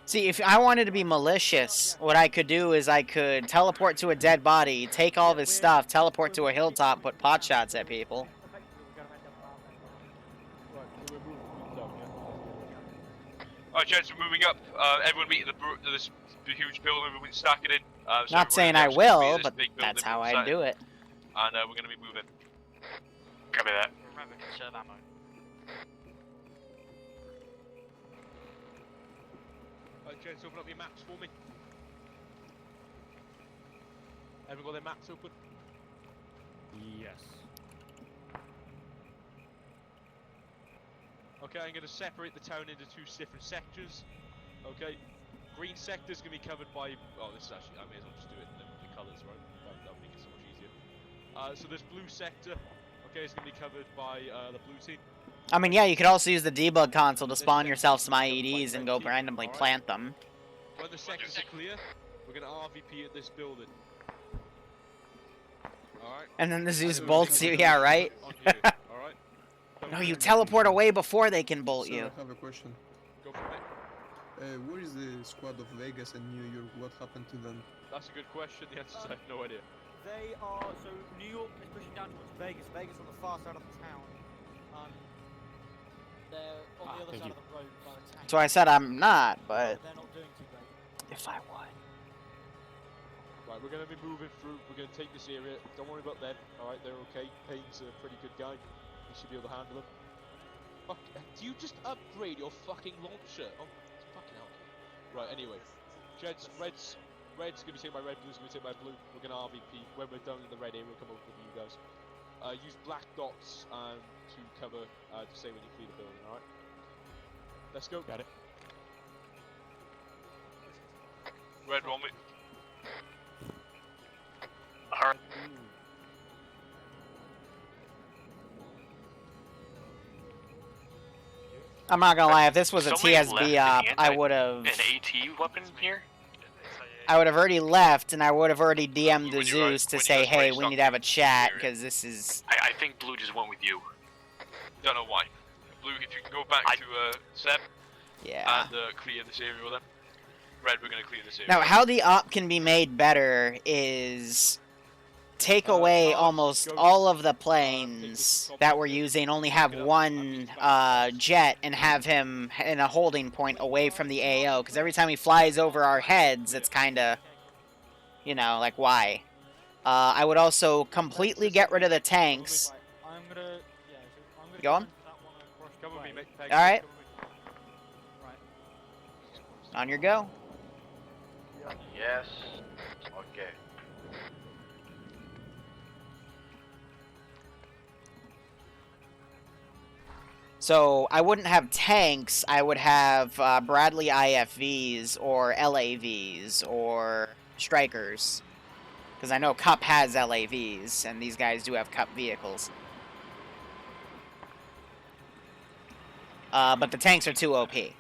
S3: See, if I wanted to be malicious, what I could do is I could teleport to a dead body, take all of his stuff, teleport to a hilltop, put pot shots at people.
S11: Alright, gents, we're moving up. Everyone meet at this huge building. Everyone stack it in. So
S3: Not saying I will, but that's how I do it.
S11: And we're going to be moving.
S13: Copy that.
S6: Remember, conserve ammo.
S4: Alright, gents, open up your maps for me. Everyone got their maps open?
S5: Yes.
S4: Okay, I'm going to separate the town into 2 different sectors. Okay, green sector's going to be covered by... Oh, this is actually... I may as well just do it in the colours, right? That'll make it so much easier. So this blue sector, okay, is going to be covered by the blue team.
S3: I mean, yeah, you could also use the debug console to spawn yourself some IEDs and go randomly plant them.
S4: When the sectors are clear, we're going to RVP at this building. Alright?
S3: And then the Zeus bolts you, yeah, right?
S4: Alright?
S3: No, you teleport away before they can bolt you.
S14: I have a question.
S4: Go for it.
S14: Where is the squad of Vegas and New York? What happened to them?
S4: That's a good question. The answer is I have no idea.
S6: They are, so New York is pushing down towards Vegas. Vegas on the far side of the town. They're on the other side of the road by the tank.
S3: So I said I'm not, but
S6: They're not doing too great.
S3: if I would.
S4: Right, we're going to be moving through. We're going to take this area. Don't worry about them. Alright, they're okay. Payne's a pretty good guy. You should be able to handle them. Fuck, do you just upgrade your fucking launcher? Oh, it's fucking hell. Right, anyway. Jed's, Red's going to be taken by red, Blue's going to be taken by blue. We're going to RVP. When we're done in the red area, we'll come over with you guys. Use black dots to cover, to say when you flee the building, alright? Let's go.
S5: Got it.
S11: Red, roll me.
S13: Alright.
S3: I'm not gonna lie, if this was a
S13: Somebody left
S3: TSB
S13: an
S3: op, I would have...
S13: An AT weapon here?
S3: I would have already left, and I would have already DM'd the Zeus to say, hey, we need to have a chat, because this is...
S13: I think Blue just went with you.
S11: Don't know why. Blue, if you can go back to Seb
S3: Yeah.
S11: and clear this area with them. Red, we're going to clear this area.
S3: Now, how the op can be made better is... take away almost all of the planes that we're using, only have one jet, and have him in a holding point away from the AO, because every time he flies over our heads, it's kind of, you know, like, why? I would also completely get rid of the tanks.
S6: I'm gonna,
S3: Go on.
S4: Come with me, mate.
S3: Alright. On your go.
S2: Yes. Okay.
S3: So, I wouldn't have tanks, I would have Bradley IFVs, or LAVs, or Strikers. Because I know Cup has LAVs, and these guys do have Cup vehicles. But the tanks are too OP.
S2: Yeah.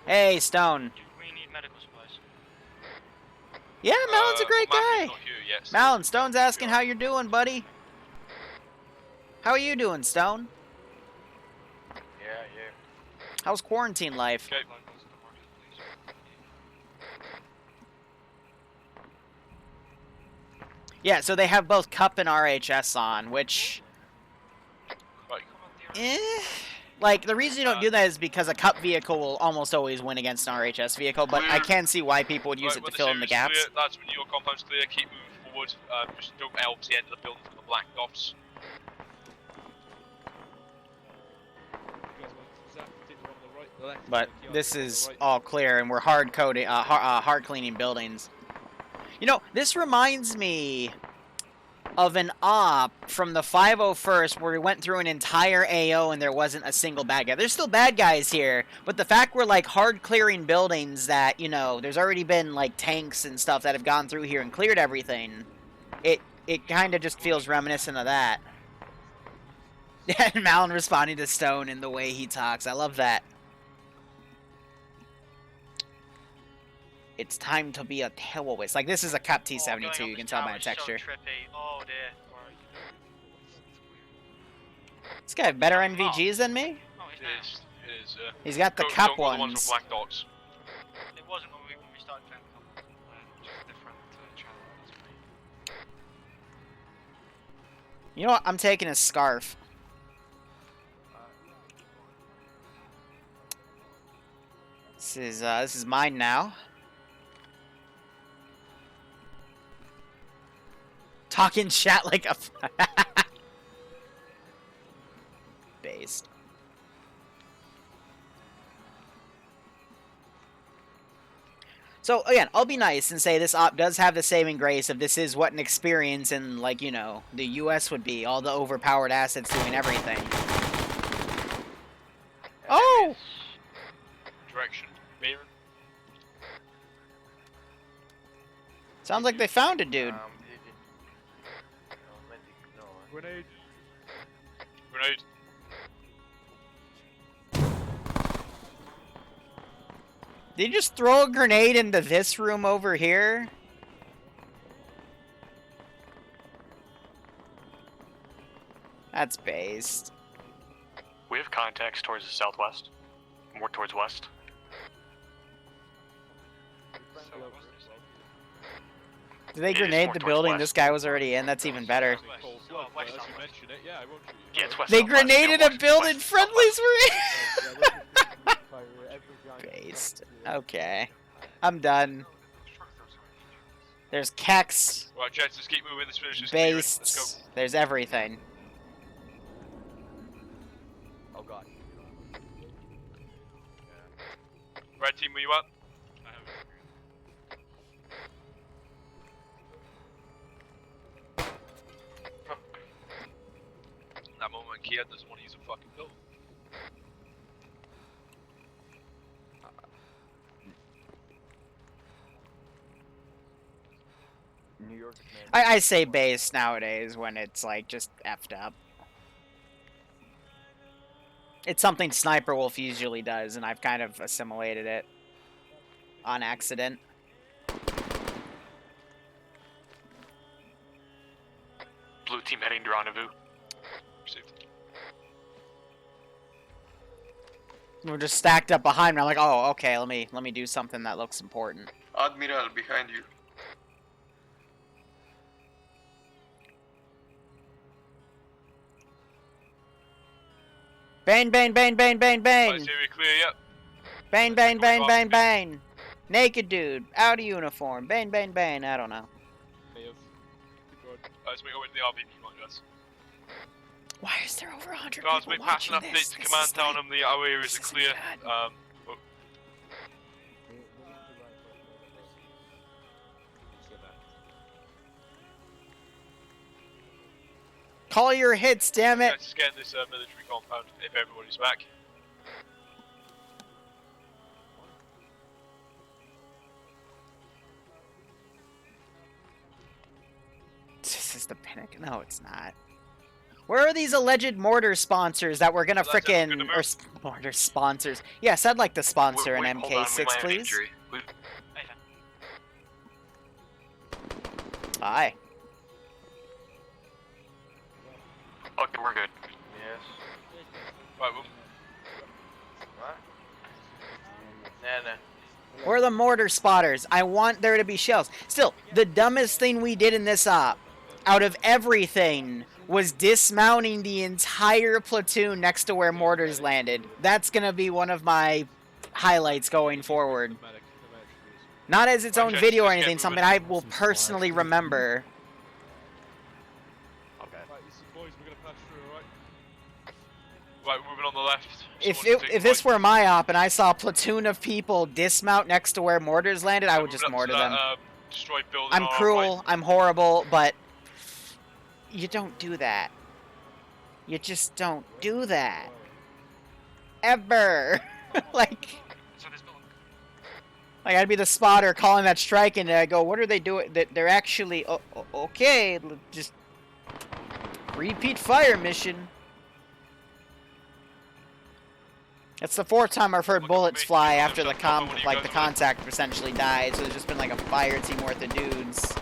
S3: Hey, Stone.
S6: We need medical supplies.
S3: Yeah, Malon's a great guy.
S11: Not here yet.
S3: Malon, Stone's asking how you're doing, buddy. How are you doing, Stone?
S2: Yeah.
S3: How's quarantine life?
S11: Okay.
S3: Yeah, so they have both Cup and RHS on, which...
S11: Right.
S3: Like, the reason you don't do that is because a cup vehicle will almost always win against an RHS vehicle, but I can see why people would use it to fill in the gaps.
S11: Clear, that's when your compound's clear, keep moving forward. Just don't help the end of the building from the black dots.
S3: But this is all clear, and we're hard cleaning buildings. You know, this reminds me of an op from the 501st where we went through an entire AO and there wasn't a single bad guy. There's still bad guys here, but the fact we're like hard clearing buildings that, you know, there's already been like tanks and stuff that have gone through here and cleared everything. It kind of just feels reminiscent of that. And Malin responding to Stone in the way he talks. I love that. It's time to be a terrorist. Like, this is a Cup T72, you can tell by the texture.
S6: Oh dear.
S3: This guy have better NVGs than me?
S6: Oh,
S11: It is,
S3: He's got the Cup
S11: ones. The ones
S3: ones.
S11: with black dots.
S6: It wasn't when we started playing Cup.
S1: Just different channels.
S3: You know what? I'm taking a scarf. This is mine now. Talking chat like a based. So again, I'll be nice and say this op does have the saving grace of this is what an experience in, like, you know, the US would be. All the overpowered assets doing everything. Oh!
S11: Direction. Baron.
S3: Sounds like they found a dude.
S8: Grenade.
S11: Grenade.
S3: Did you just throw a grenade into this room over here? That's based.
S13: We have contacts towards the southwest. More towards west.
S3: Did they grenade the building this guy was already in? That's even better. They grenaded a building friendlies were in! Based. Okay. I'm done. There's Kex.
S11: Right, Jets, let's keep moving. Let's finish this. Let's go.
S3: Based. There's everything.
S5: Oh god.
S11: Red team, where you at? That moment when Kia doesn't want to use a fucking build.
S5: New York.
S3: I say base nowadays when it's like just effed up. It's something Sniper Wolf usually does, and I've kind of assimilated it on accident.
S13: Blue team heading to rendezvous.
S11: Received.
S3: We're just stacked up behind me. I'm like, oh, okay, let me do something that looks important.
S14: Admiral, behind you.
S3: Bane, bane, bane, bane, bane, bane.
S11: Right, we clear yet?
S3: Bane, bane, bane, bane, bane. Naked dude, out of uniform. Bane, bane, bane. I don't know.
S11: Let's make our way to the RVP, my guys.
S3: Why is there over 100
S11: Guys,
S3: people
S11: make pass an
S3: watching
S11: update
S3: this?
S11: to
S3: This
S11: command
S3: is
S11: down
S3: like-
S11: on the our areas are
S3: this is
S11: clear.
S3: bad. Call your hits, damn it!
S11: Let's get this military compound if everybody's back.
S3: This is the Pinnacle. No, it's not. Where are these alleged mortar sponsors that we're gonna frickin' or mortar sponsors? Yes, I'd like to sponsor an MK6, please. Hi.
S13: Okay, we're good.
S2: Yes.
S11: Right, well.
S2: What? Nah.
S3: Where are the mortar spotters? I want there to be shells. Still, the dumbest thing we did in this op, out of everything, was dismounting the entire platoon next to where mortars landed. That's gonna be one of my highlights going forward. Not as its own video or anything, something I will personally remember.
S4: Okay. Right, listen, boys, we're gonna pass through, alright?
S11: Right, moving on the left.
S3: If this were my op and I saw a platoon of people dismount next to where mortars landed, I would just mortar them.
S11: Destroyed building
S3: I'm cruel, I'm horrible, but you don't do that. You just don't do that. Ever. Like I'd be the spotter calling that strike, and I go, what are they doing? They're actually, okay, just repeat fire mission. It's the 4th time I've heard bullets fly after the contact essentially died, so there's just been like a fire team worth of dudes.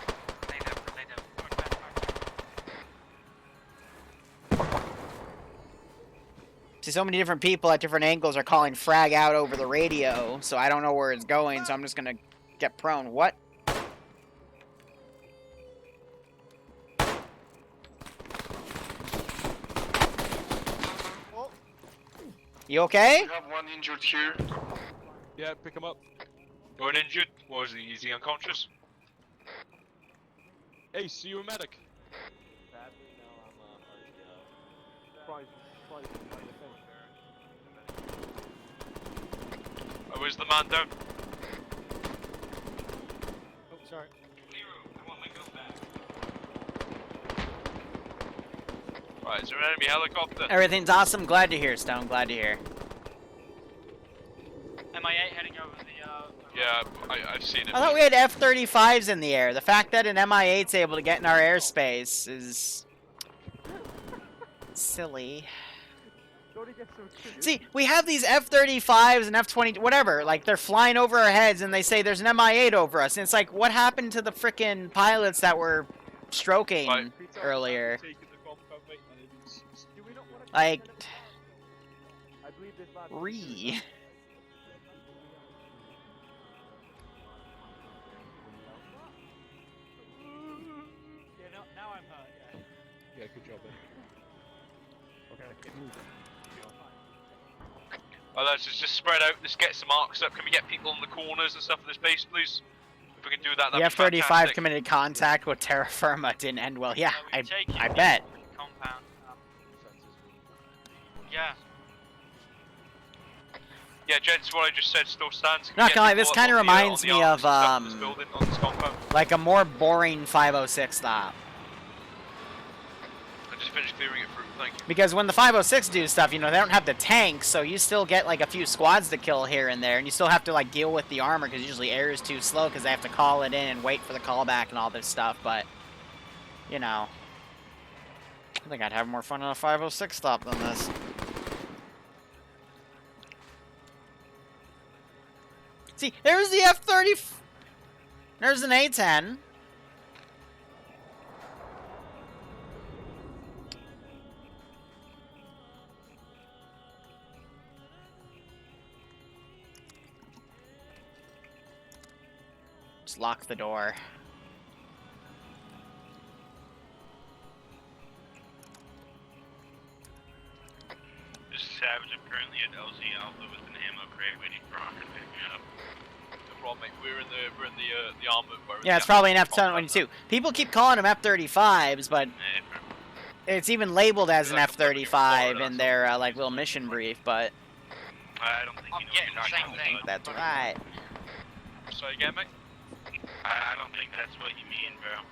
S3: See, so many different people at different angles are calling frag out over the radio, so I don't know where it's going, so I'm just gonna get prone. What? You okay?
S14: We have one injured here.
S4: Yeah, pick him up.
S11: One injured? Was he? Is he unconscious?
S4: Hey, see you a medic.
S11: Oh, where's the man down?
S6: Oh, sorry.
S11: Liru, I want my gun back. Right, is there an enemy helicopter?
S3: Everything's awesome. Glad to hear, Stone. Glad to hear.
S6: MI8 heading over the,
S11: Yeah, I've seen it.
S3: I thought we had F-35s in the air. The fact that an Mi-8's able to get in our airspace is silly. See, we have these F-35s and F-20, whatever, like, they're flying over our heads and they say there's an Mi-8 over us. And it's like, what happened to the frickin' pilots that were stroking earlier? Like, re.
S6: Yeah, now I'm hurt, yeah.
S4: Yeah, good job, then. Okay,
S11: Oh, let's just spread out. Let's get some arcs up. Can we get people in the corners and stuff of this base, please? If we can do that,
S3: The
S11: that'd be
S3: F-35
S11: fantastic.
S3: committed contact with terra firma. Didn't end well. Yeah, I bet.
S6: Compound. Yeah.
S11: Yeah, gents, what I just said still stands. Can we
S3: Not
S11: get
S3: gonna lie,
S11: people
S3: this
S11: up
S3: kind of
S11: on the,
S3: reminds
S11: on
S3: me
S11: the arcs
S3: of,
S11: and stuff in this building, on this compound?
S3: like a more boring 506 stop.
S11: I just finished clearing it through, thank you.
S3: Because when the 506 do stuff, you know, they don't have the tanks, so you still get like a few squads to kill here and there, and you still have to like deal with the armor because usually air is too slow because they have to call it in and wait for the callback and all this stuff, but, you know, I think I'd have more fun on a 506 stop than this. See, there's the F-30... There's an A-10. Just lock the door.
S2: This is Savage. I'm currently at LZ Alpha with an ammo crate waiting for Hawker to pick me up.
S11: No problem, mate. We're in the armor.
S3: Yeah, it's probably an F-22. People keep calling them F-35s, but it's even labeled as an F-35 in their like little mission brief. But
S2: I don't think you know what you're talking about.
S3: that's right.
S11: Sorry again, mate.
S2: I don't think that's what you mean, bro.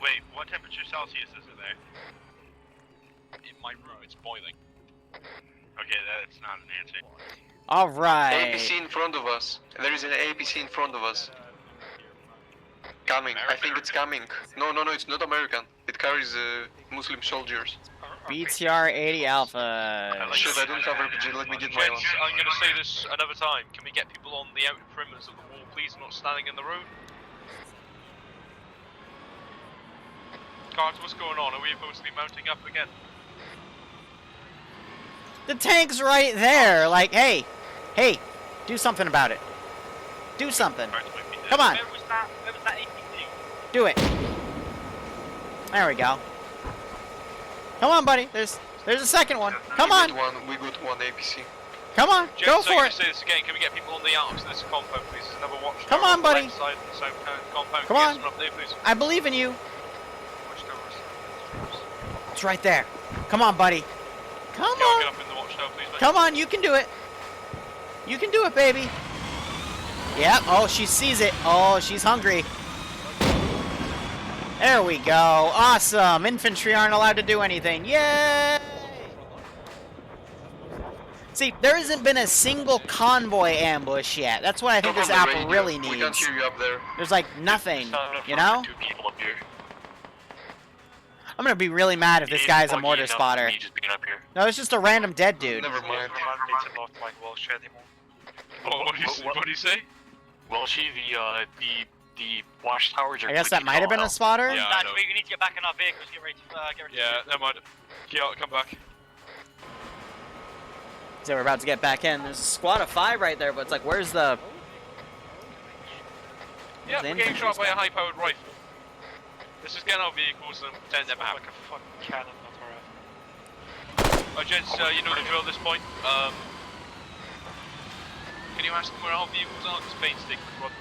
S2: Wait, what temperature Celsius is it there?
S11: In my room, it's boiling.
S2: Okay, that's not an answer.
S3: All right.
S14: APC in front of us. There is an APC in front of us. Coming. I think it's coming. No, it's not American. It carries Muslim soldiers.
S3: BTR 80 Alpha.
S14: Shit, I don't have RPG. Let me get my one.
S11: Gents, I'm gonna say this another time. Can we get people on the outer perimeters of the wall, please, not standing in the road? Cards, what's going on? Are we supposed to be mounting up again?
S3: The tank's right there. Like, hey, do something about it. Do something. Come on.
S6: Where was that APC?
S3: Do it. There we go. Come on, buddy. There's a second one. Come on.
S14: We got one APC.
S3: Come on.
S11: Gents,
S3: Go
S11: I'm
S3: for
S11: gonna
S3: it.
S11: say this again. Can we get people on the arms of this compound, please? There's another watchtower
S3: Come on,
S11: the
S3: buddy.
S11: left side of the south compound.
S3: Come
S11: Get
S3: on.
S11: someone up there, please.
S3: I believe in you. It's right there. Come on, buddy. Come
S11: Get
S3: on.
S11: up in the watchtower, please, mate.
S3: Come on. You can do it. You can do it, baby. Yep. Oh, she sees it. Oh, she's hungry. There we go. Awesome. Infantry aren't allowed to do anything. Yay! See, there hasn't been a single convoy ambush yet. That's what I think this app really needs.
S14: We can hear you up there.
S3: There's like nothing, you know? I'm gonna be really mad if this guy's a mortar spotter. No, it's just a random dead dude.
S14: Never mind.
S11: What do you say?
S13: Welshie, the watchtowers are.
S3: I guess that might have been a spotter.
S11: Yeah, I know.
S6: We need to get back in our vehicles. Get ready to.
S11: Yeah, never mind. Kiara, come back.
S3: So we're about to get back in. There's a squad of 5 right there, but it's like, where's the...
S11: Yeah, we're getting shot by a high-powered rifle. Let's just get our vehicles and pretend they're back.
S1: Like a fucking cannon, not RF.
S11: Oh, gents, you know the drill at this point. Can you ask them where our vehicles are? Because Bane's taking the run.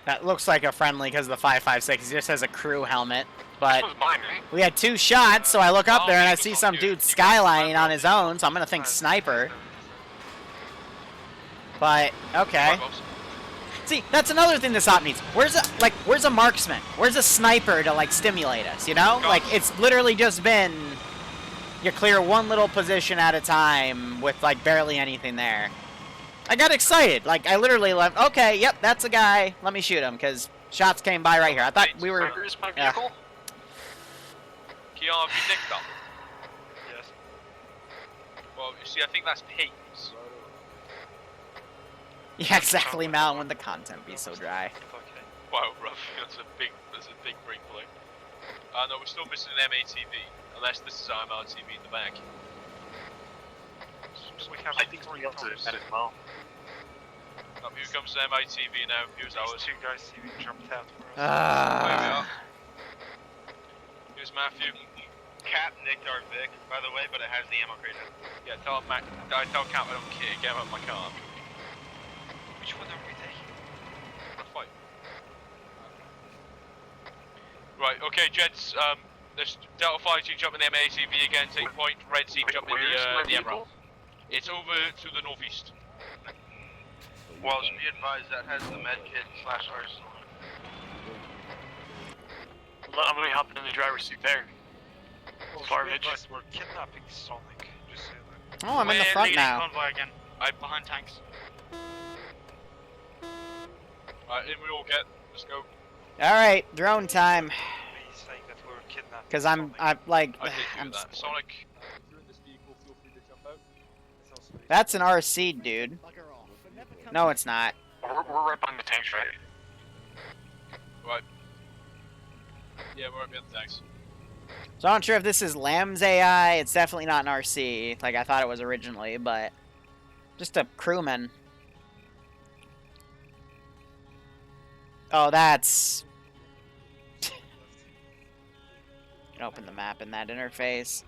S3: That looks like a friendly because of the 5.56. He just has a crew helmet. But
S13: This was mine, right?
S3: we had 2 shots, so I look up there and I see some dude skylining on his own, so I'm gonna think sniper. But, okay. See, that's another thing this op needs. Where's a marksman? Where's a sniper to, like, stimulate us, you know? Like, it's literally just been... You clear one little position at a time with, like, barely anything there. I got excited. Like, I literally left... Okay, yep, that's a guy. Let me shoot him, because shots came by right here. I thought we were...
S13: Where's my vehicle?
S11: Kiara, have you nicked up? Yes. Well, you see, I think that's pigs.
S3: Yeah, exactly, Mal. When the content be so dry.
S11: Wow, rough. That's a big break play. No, we're still missing an MATV. Unless this is our MRTV in the back.
S13: I think we're able to edit well.
S11: Here comes the MITV now. Here's ours.
S1: 2 guys TV jumped out for us.
S11: There we are. Here's Matthew.
S2: Cap nicked our Vic, by the way, but it has the ammo crate in it.
S11: Yeah, tell Cap I don't care. Get out of my car.
S1: Which one are we taking?
S11: Fight. Right, okay, gents. There's Delta 5 team jump in the MATV again. Take point. Red team jump in the Emerald. It's over to the northeast.
S2: Well, be advised that has the med kit / arsenal.
S13: I'm gonna hop in the driver's seat there. Garbage.
S1: We're kidnapping Sonic. Just say that.
S3: Oh, I'm in the front now.
S6: Convoy again.
S11: I'm
S6: behind tanks.
S11: Alright, in we all get. Let's go.
S3: Alright, drone time.
S1: He's saying that we're kidnapping.
S3: Because I'm like...
S11: I did do that. Sonic.
S3: That's an RC, dude. No, it's not.
S13: We're right behind the tanks, right?
S11: Right. Yeah, we're right behind the tanks.
S3: So I'm not sure if this is Lamb's AI. It's definitely not an RC, like I thought it was originally, but... Just a crewman. Oh, that's... You can open the map in that interface.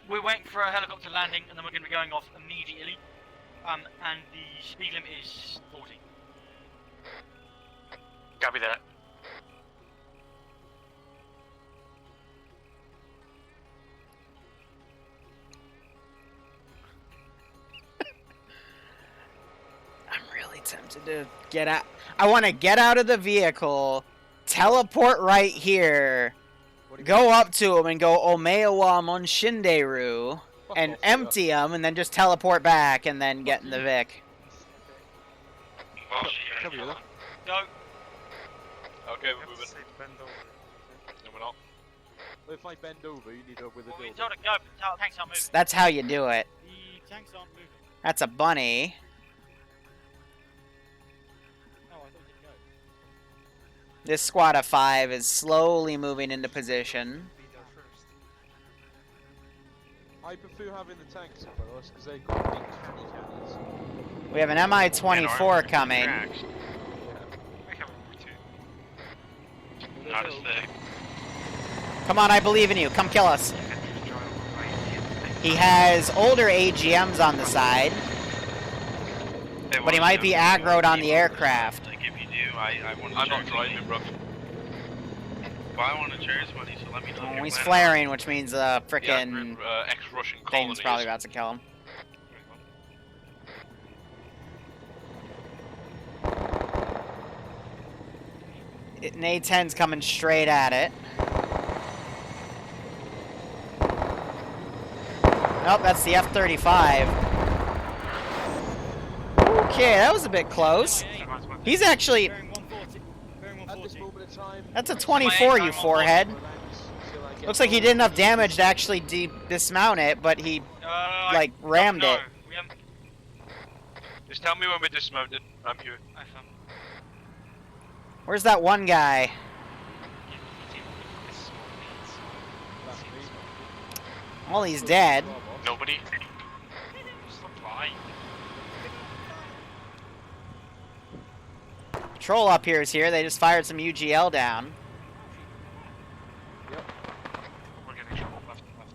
S6: We're waiting for a helicopter landing, and then we're going to be going off immediately. And the speed limit is 40.
S13: Copy that.
S3: I'm really tempted to get out. I want to get out of the vehicle, teleport right here, go up to him and go Omeawa Monshinderu, and empty him, and then just teleport back, and then get in the Vic.
S11: Come here, then.
S6: Go.
S11: Okay, we're moving. No, we're not.
S4: Well, if I bend over, you need to with a
S6: We
S4: dildo.
S6: told it go, but the tanks aren't moving.
S3: That's how you do it.
S6: The tanks aren't moving.
S3: That's a bunny.
S6: Oh, I thought you didn't go.
S3: This squad of 5 is slowly moving into position.
S4: I prefer having the tanks in front of us because they've got big cannies.
S3: We have an MI-24 coming.
S1: We have over 2.
S2: Not a stick.
S3: Come on, I believe in you. Come kill us. He has older AGMs on the side, but he might be aggroed on the aircraft.
S2: Like if you do, I want to.
S11: I'm not driving, bro.
S2: Well, I want to share his money, so let me know.
S3: Oh, he's flaring, which means frickin'
S11: ex-Russian
S3: thing's probably about to kill him. An A-10's coming straight at it. Nope, that's the F-35. Okay, that was a bit close. He's actually... That's a 24, you forehead. Looks like he did enough damage to actually dismount it, but he, like, rammed it.
S11: Just tell me when we're dismounted. I'm here.
S3: Where's that one guy? Well, he's dead.
S13: Nobody?
S3: Patrol up here is here. They just fired some UGL down.
S1: Yep. We're getting trouble left and left.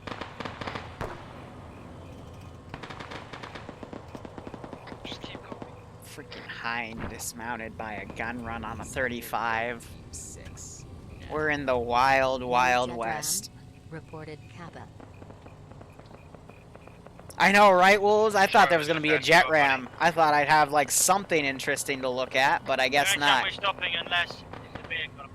S1: Just keep going.
S3: Freaking Hind dismounted by a gun run on a 35. We're in the wild, wild west.
S15: Reported Kappa.
S3: I know, right, Wolves? I thought there was going to be a jet ram. I thought I'd have, like, something interesting to look at, but I guess not.
S6: We're stopping unless the vehicle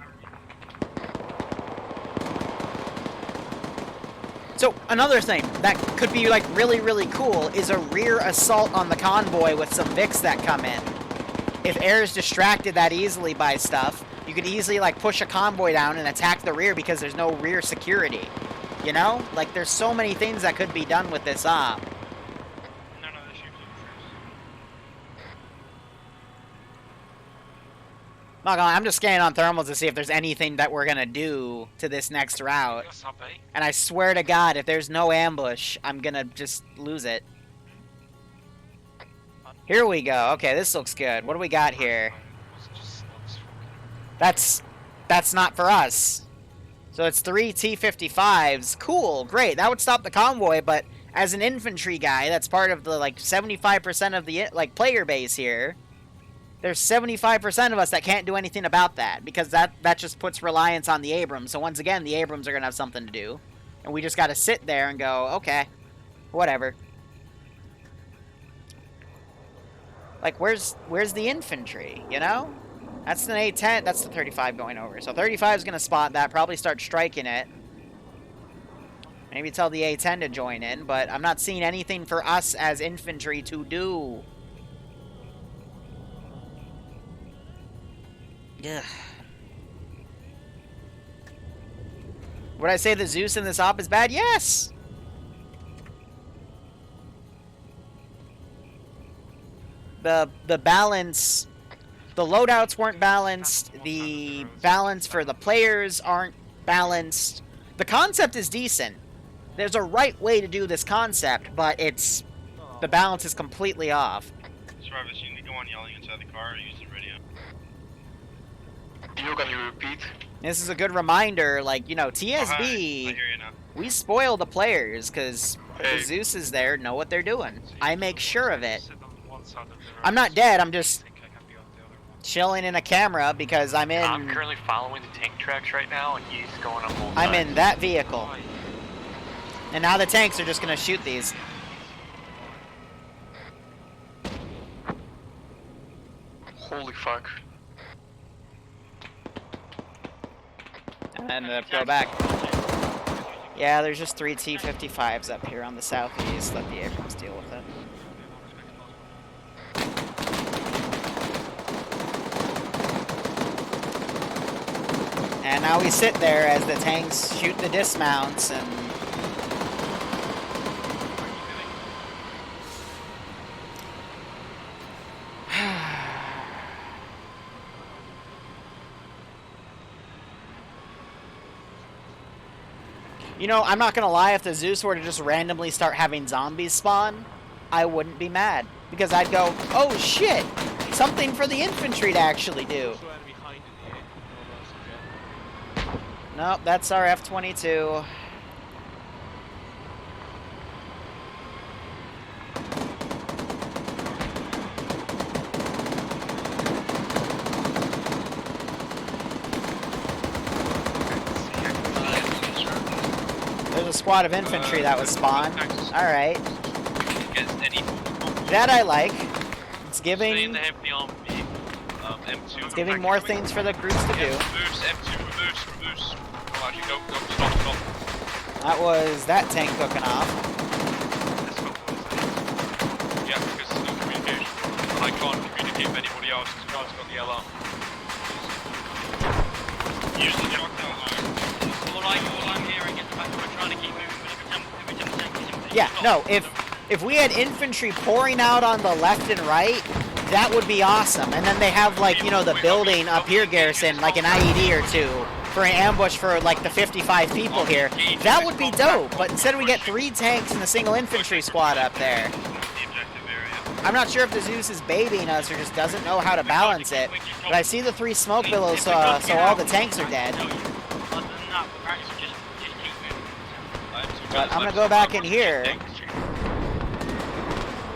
S3: So, another thing that could be, like, really, really cool is a rear assault on the convoy with some Vics that come in. If air is distracted that easily by stuff, you could easily, like, push a convoy down and attack the rear because there's no rear security. You know? Like, there's so many things that could be done with this op. Not gonna, I'm just scanning on thermals to see if there's anything that we're gonna do to this next route. And I swear to God, if there's no ambush, I'm gonna just lose it. Here we go. Okay, this looks good. What do we got here? That's not for us. So it's 3 T-55s. Cool, great. That would stop the convoy, but as an infantry guy, that's part of the, like, 75% of the, like, player base here. There's 75% of us that can't do anything about that, because that just puts reliance on the Abrams. So once again, the Abrams are going to have something to do. And we just got to sit there and go, okay, whatever. Like, where's the infantry, you know? That's an A-10, that's the 35 going over. So 35 is going to spot that, probably start striking it. Maybe tell the A-10 to join in, but I'm not seeing anything for us as infantry to do. Ugh. Would I say the Zeus in this op is bad? Yes! The balance... The loadouts weren't balanced. The balance for the players aren't balanced. The concept is decent. There's a right way to do this concept, but it's... The balance is completely off.
S2: Travis, you need to go on yelling inside the car or use the radio.
S14: Can you repeat?
S3: This is a good reminder, like, you know, TSB,
S2: I hear you now.
S3: We spoil the players, because the Zeus is there, know what they're doing. I make sure of it. I'm not dead, I'm just chilling in a camera because I'm in...
S13: I'm currently following the tank tracks right now, and he's going up both
S3: I'm
S13: sides.
S3: in that vehicle. And now the tanks are just going to shoot these.
S14: Holy fuck.
S3: And go back. Yeah, there's just 3 T-55s up here on the southeast. Let the Abrams deal with it. And now we sit there as the tanks shoot the dismounts and... You know, I'm not gonna lie, if the Zeus were to just randomly start having zombies spawn, I wouldn't be mad. Because I'd go, oh shit! Something for the infantry to actually do. Nope, that's our F-22. There's a squad of infantry that was spawned. Alright. That I like. It's giving... It's giving more things for the groups to do.
S11: Reverse. Oh, actually, no, stop.
S3: That was that tank cooking off.
S11: Yeah, because there's no communication. And I can't communicate with anybody else because God's got the alarm.
S6: Usually all I'm hearing is the fact that we're trying to keep moving, but every time the tank is
S3: Yeah, no, if we had infantry pouring out on the left and right, that would be awesome. And then they have, like, you know, the building up here, Garrison, like an IED or two for an ambush for, like, the 55 people here. That would be dope, but instead we get 3 tanks and a single infantry squad up there. I'm not sure if the Zeus is babying us or just doesn't know how to balance it, but I see the 3 smoke billows, so all the tanks are dead. But I'm gonna go back in here.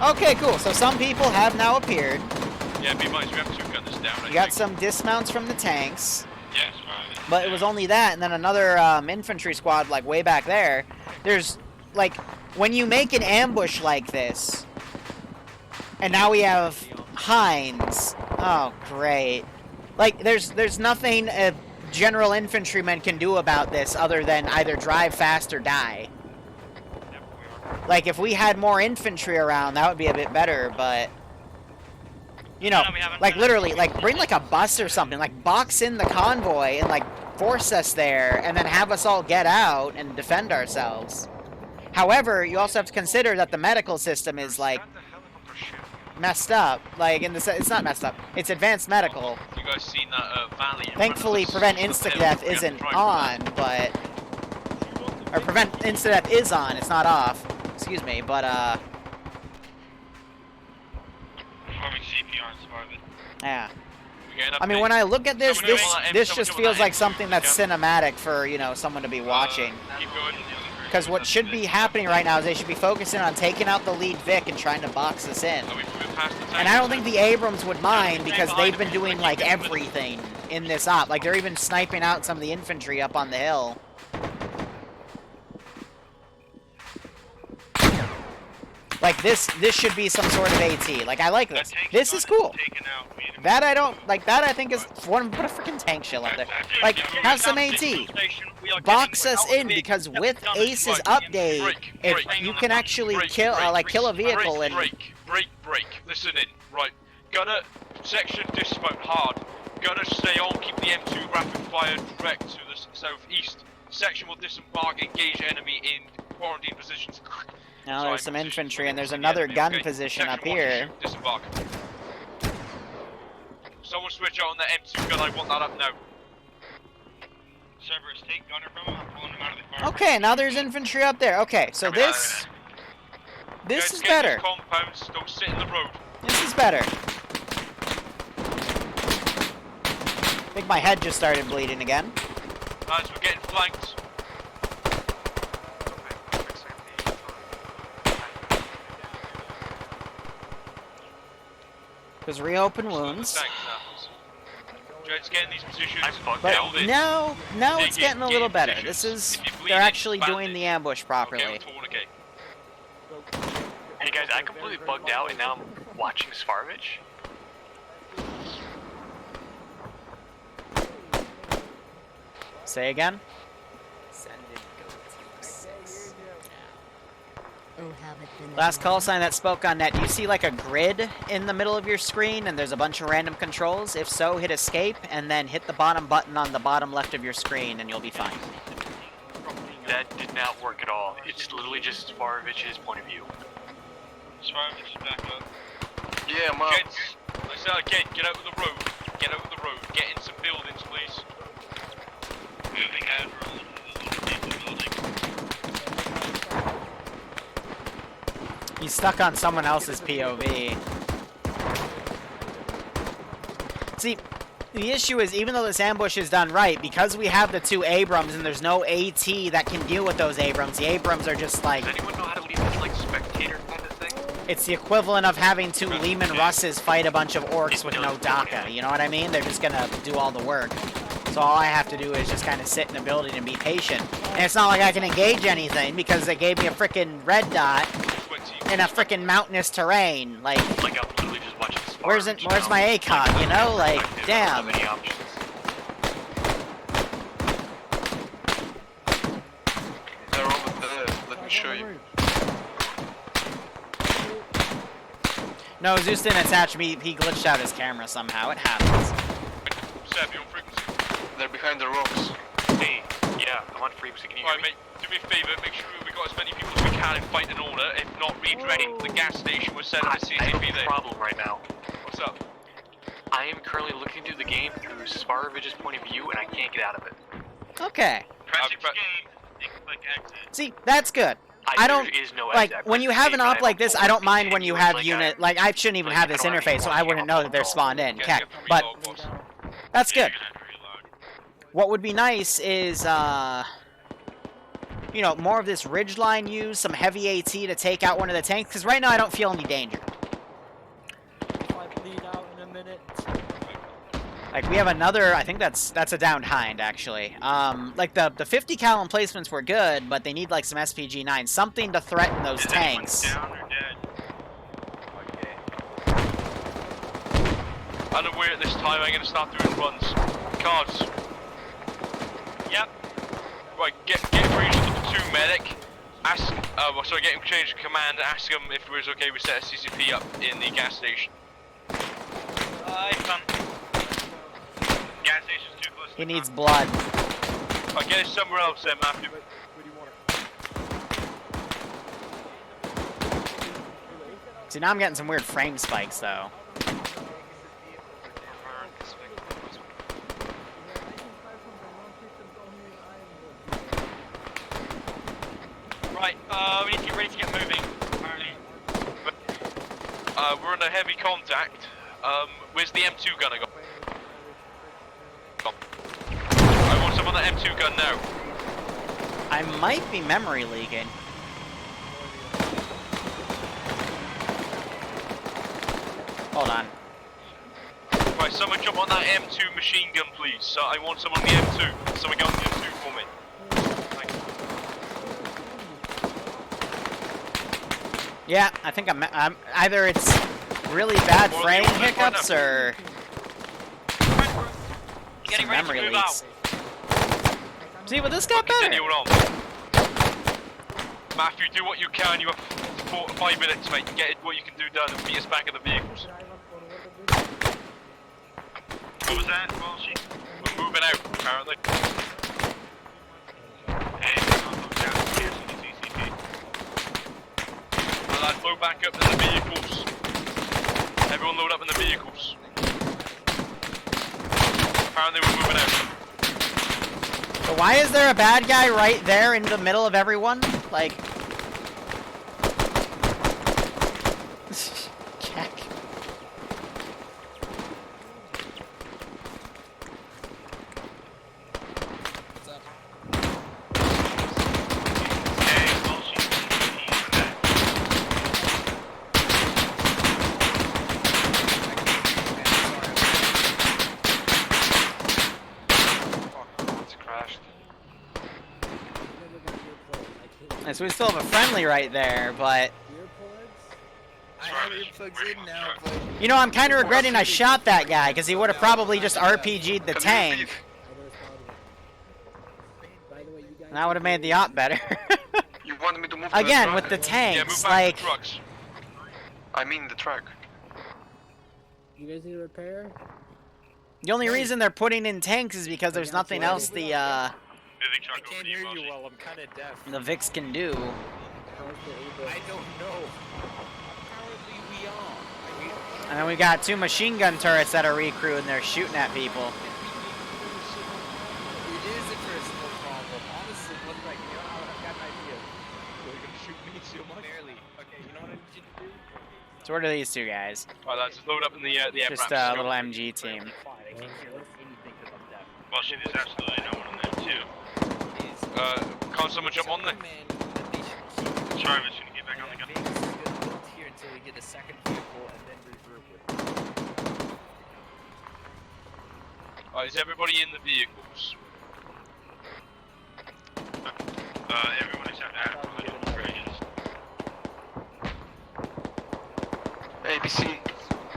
S3: Okay, cool. So some people have now appeared.
S11: Yeah, be minded, we have 2 gunners down.
S3: We got some dismounts from the tanks.
S11: Yes,
S3: But it was only that, and then another infantry squad, like, way back there. There's, like, when you make an ambush like this, and now we have Heinz. Oh, great. Like, there's nothing a general infantryman can do about this other than either drive fast or die. Like, if we had more infantry around, that would be a bit better, but... You know, like, literally, like, bring, like, a bus or something. Like, box in the convoy and, like, force us there, and then have us all get out and defend ourselves. However, you also have to consider that the medical system is, like, messed up. Like, it's not messed up. It's advanced medical.
S11: You guys seen that valley?
S3: Thankfully, Prevent Insta-Death isn't on, but... Or Prevent Insta-Death is on, it's not off. Excuse me, but, yeah. I mean, when I look at this, this just feels like something that's cinematic for, you know, someone to be watching. Because what should be happening right now is they should be focusing on taking out the lead Vic and trying to box us in. And I don't think the Abrams would mind because they've been doing, like, everything in this op. Like, they're even sniping out some of the infantry up on the hill. Like, this should be some sort of AT. Like, I like this. This is cool. That I don't, like, that I think is, put a freaking tank shell up there. Like, have some AT. Box us in, because with Ace's update, if you can actually kill a vehicle and...
S11: Break. Listen in. Right. Gonna section dismount hard. Gonna stay on, keep the M2 rapid fire direct to the southeast. Section will disembark, engage enemy in quarantine positions.
S3: Now there's some infantry, and there's another gun position up here.
S11: Disembark. Someone switch out on the M2 gun, I want that up now.
S6: Cerberus, take gunner from him, I'm pulling him out of the car.
S3: Okay, now there's infantry up there. Okay, so this is better.
S11: Compounds, don't sit in the road.
S3: This is better. I think my head just started bleeding again.
S11: Guys, we're getting flanked.
S3: Because reopen wounds.
S11: Getting these positions.
S3: But now it's getting a little better. This is, they're actually doing the ambush properly.
S13: Hey guys, I completely bugged out and now I'm watching Svarvich.
S3: Say again? Last call sign that spoke on net. Do you see like a grid in the middle of your screen and there's a bunch of random controls? If so, hit escape and then hit the bottom button on the bottom left of your screen and you'll be fine.
S13: That did not work at all. It's literally just Svarvich's point of view.
S11: Svarvich is back up.
S14: Yeah, I'm up.
S11: I said again, get out of the road. Get out of the road. Get in some buildings, please. Moving out.
S3: He's stuck on someone else's POV. See, the issue is, even though this ambush is done right, because we have the 2 Abrams and there's no AT that can deal with those Abrams, the Abrams are just like...
S13: Does anyone know how to lead this, like, spectator kind of thing?
S3: It's the equivalent of having 2 Lehman Russes fight a bunch of orcs with no DACA, you know what I mean? They're just gonna do all the work. So all I have to do is just kind of sit in a building and be patient. And it's not like I can engage anything, because they gave me a frickin' red dot in a frickin' mountainous terrain. Like I'm
S13: literally just watching
S3: where's my ACOG, you know? Like, damn.
S14: They're over there, let me show you.
S3: No, Zeus didn't attach me. He glitched out his camera somehow. It happens.
S11: Seb, you're on frequency.
S14: They're behind the rocks.
S13: Hey, yeah, I'm on frequency. Can you hear me?
S11: Mate, do me a favour, make sure we got as many people as we can in fight in order. If not, redirect the gas station. We're setting up a CCP
S13: I have a
S11: there.
S13: problem right now.
S11: What's up?
S13: I am currently looking through the game through Sparavage's point of view, and I can't get out of it.
S3: Okay.
S2: Press escape, then click exit.
S3: See, that's good. I don't
S13: there is no
S3: like
S13: exit.
S3: when you have an op like this. I don't mind when you have unit. Like I shouldn't even have this interface, so I wouldn't know that they're spawned in. Keck, but that's good. What would be nice is, you know, more of this ridgeline use, some heavy AT to take out one of the tanks. Because right now I don't feel any danger. Like we have another, I think that's a downed hind actually. Like the 50 cal emplacements were good, but they need like some SPG-9, something to threaten those tanks.
S2: Down or dead?
S11: Unaware at this time, I'm going to start doing runs. Cards.
S6: Yep.
S11: Right, get range to the 2 medic. Ask, sorry, get him change command. Ask him if it was okay we set a CCP up in the gas station.
S2: Gas station's too close.
S3: He needs blood.
S11: Right, get it somewhere else then, Matthew.
S3: See, now I'm getting some weird frame spikes though.
S6: Right, we need to get ready to get moving, apparently.
S11: We're under heavy contact. Where's the M2 gun I got? I want some on the M2 gun now.
S3: I might be memory leaking. Hold on.
S11: Right, someone jump on that M2 machine gun, please. So I want someone on the M2. Someone get on the M2 for me.
S3: Yeah, I think I'm either it's really bad frame hiccups or some memory leaks. See, but this got better.
S11: Continuing on. Matthew, do what you can. You have 4 to 5 minutes, mate. Get what you can do done and beat us back in the vehicles.
S2: What was that, Walshy?
S11: We're moving out, apparently.
S2: Hey, I'm down to CCP.
S11: Well, lads, load back up in the vehicles. Everyone load up in the vehicles. Apparently we're moving out.
S3: So why is there a bad guy right there in the middle of everyone? Like... Keck. So we still have a friendly right there, but...
S16: I have earplugs in now, but...
S3: You know, I'm kind of regretting I shot that guy, because he would have probably just RPG'd the tank. And that would have made the op better.
S14: You wanted me to move
S3: again,
S14: to the
S3: with the tanks,
S11: yeah, move back
S3: like...
S11: to the trucks.
S14: I mean the truck.
S17: You guys need a repair?
S3: The only reason they're putting in tanks is because there's nothing else the,
S16: I can't hear you well, I'm kind of deaf.
S3: the VIX can do.
S16: I don't know. Apparently we are.
S3: And then we got 2 machine gun turrets that are recrewed and they're shooting at people.
S16: It is a personal problem. Honestly, look like, you know, I've got an idea. You're gonna shoot me so much? Barely. Okay, you know what I need you to do?
S3: So what are these 2 guys?
S11: Right, lads, load up in the air
S3: Just a little MG team.
S2: Well, shit, there's absolutely no one on there, too.
S11: Can't someone jump on there?
S2: Jarvis, you can get back on the gun.
S16: Vegas is gonna hold here until we get a second vehicle and then regroup with them.
S11: Is everybody in the vehicles?
S2: Everyone except Adam.
S14: ABC.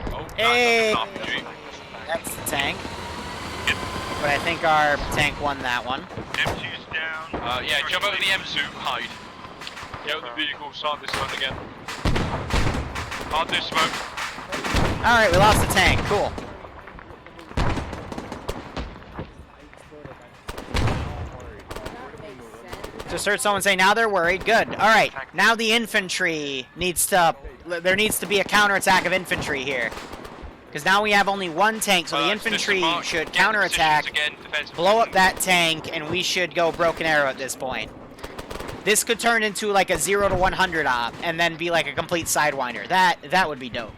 S11: Oh,
S3: Hey! That's the tank. But I think our tank won that one.
S2: M2's down.
S11: Yeah, jump out of the M2, hide. Get out of the vehicle, start this one again. Hard this smoke.
S3: Alright, we lost the tank. Cool. Just heard someone say now they're worried. Good. Alright, now the infantry needs to... There needs to be a counterattack of infantry here. Because now we have only one tank, so the infantry should counterattack, blow up that tank, and we should go broken arrow at this point. This could turn into like a 0 to 100 op, and then be like a complete sidewinder. That would be dope.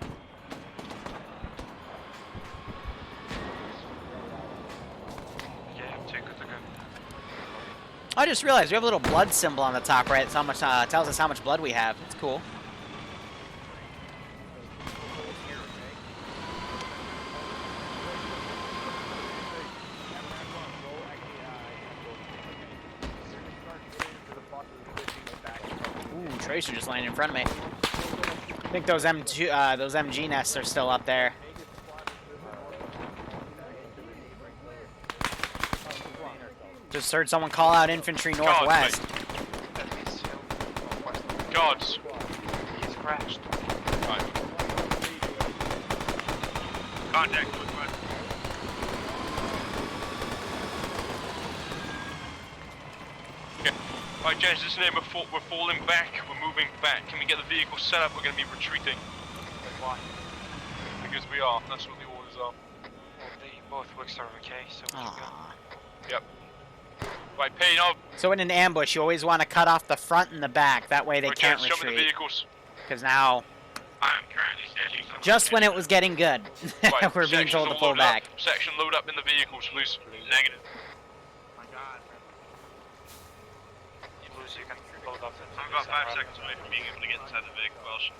S3: I just realized we have a little blood symbol on the top right. It's how much tells us how much blood we have. It's cool. Ooh, Tracer just landed in front of me. I think those those MG nests are still up there. Just heard someone call out infantry northwest.
S11: Guards.
S1: He's crashed.
S11: Right.
S2: Contact northwest.
S11: Okay. Right, Jens, listen in. We're falling back. We're moving back. Can we get the vehicle set up? We're going to be retreating.
S1: Why?
S11: Because we are. That's what the orders are.
S1: Well, both wicks are okay, so we're just gonna...
S11: Yep. Right, paying off.
S3: So in an ambush, you always want to cut off the front and the back. That way they can't
S11: Show me the
S3: retreat.
S11: vehicles.
S3: Because now,
S2: I'm currently setting some...
S3: just when it was getting good,
S11: Right,
S3: we're being told to pull back.
S11: Section load up in the vehicles, please.
S2: Negative.
S1: My god. You lose, you can load up.
S2: I'm about 5 seconds away from being able to get inside the vehicle, Welsh.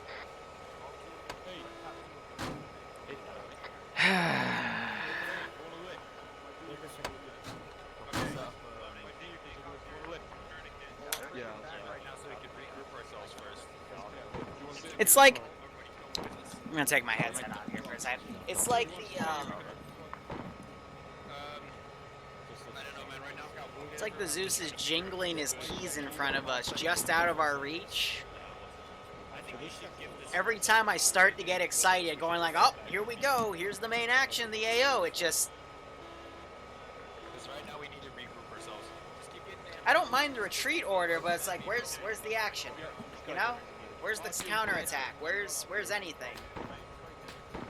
S3: It's like, I'm gonna take my headset off here for a second. It's like the it's like the Zeus is jingling his keys in front of us, just out of our reach. Every time I start to get excited, going like, oh, here we go, here's the main action, the AO, it just...
S16: Right now we need to regroup ourselves. Just keep getting
S3: I don't mind the retreat order, but it's like, where's the action? You know? Where's the counterattack? Where's anything?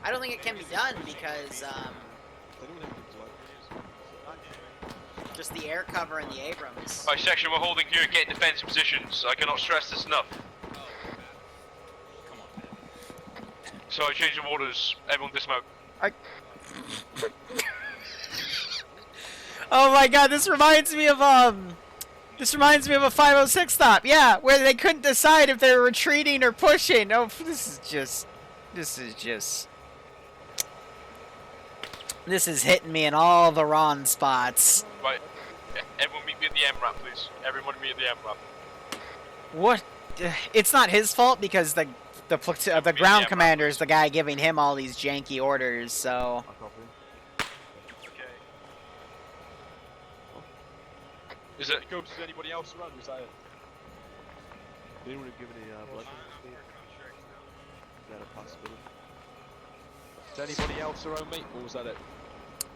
S3: I don't think it can be done because, just the air cover and the Abrams.
S11: Right, section, we're holding here and getting defensive positions. I cannot stress this enough. So, change of orders. Everyone dismount.
S3: Oh my god, this reminds me of a 506 stop. Yeah, where they couldn't decide if they were retreating or pushing. Oh, this is hitting me in all the wrong spots.
S11: Right. Everyone meet me at the M-ramp, please. Everyone meet at the M-ramp.
S3: What? It's not his fault because the ground commander is the guy giving him all these janky orders, so...
S11: Okay. Is it...
S4: Is anybody else around? Was that it?
S5: Did anyone give any blood? Is that a possibility?
S4: Is anybody else around, mate, or was that it?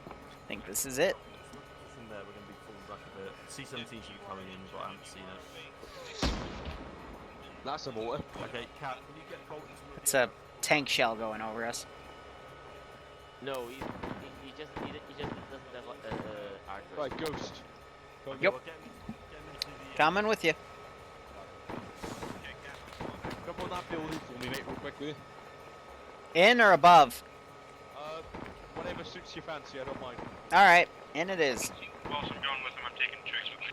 S3: I think this is it.
S10: From there, we're going to be falling back a bit. C-17 should be coming in, but I haven't seen it.
S4: That's a mortar.
S10: Okay, Cat, can you get Bolton?
S3: It's a tank shell going over us.
S18: No, he just doesn't have archers.
S4: Right, Ghost.
S3: Yep. Coming with you.
S4: Come on that building for me, mate, real quickly.
S3: In or above?
S4: Whatever suits your fancy, I don't mind.
S3: Alright, and it is.
S2: Boss, I'm going with him. I'm taking tricks with me.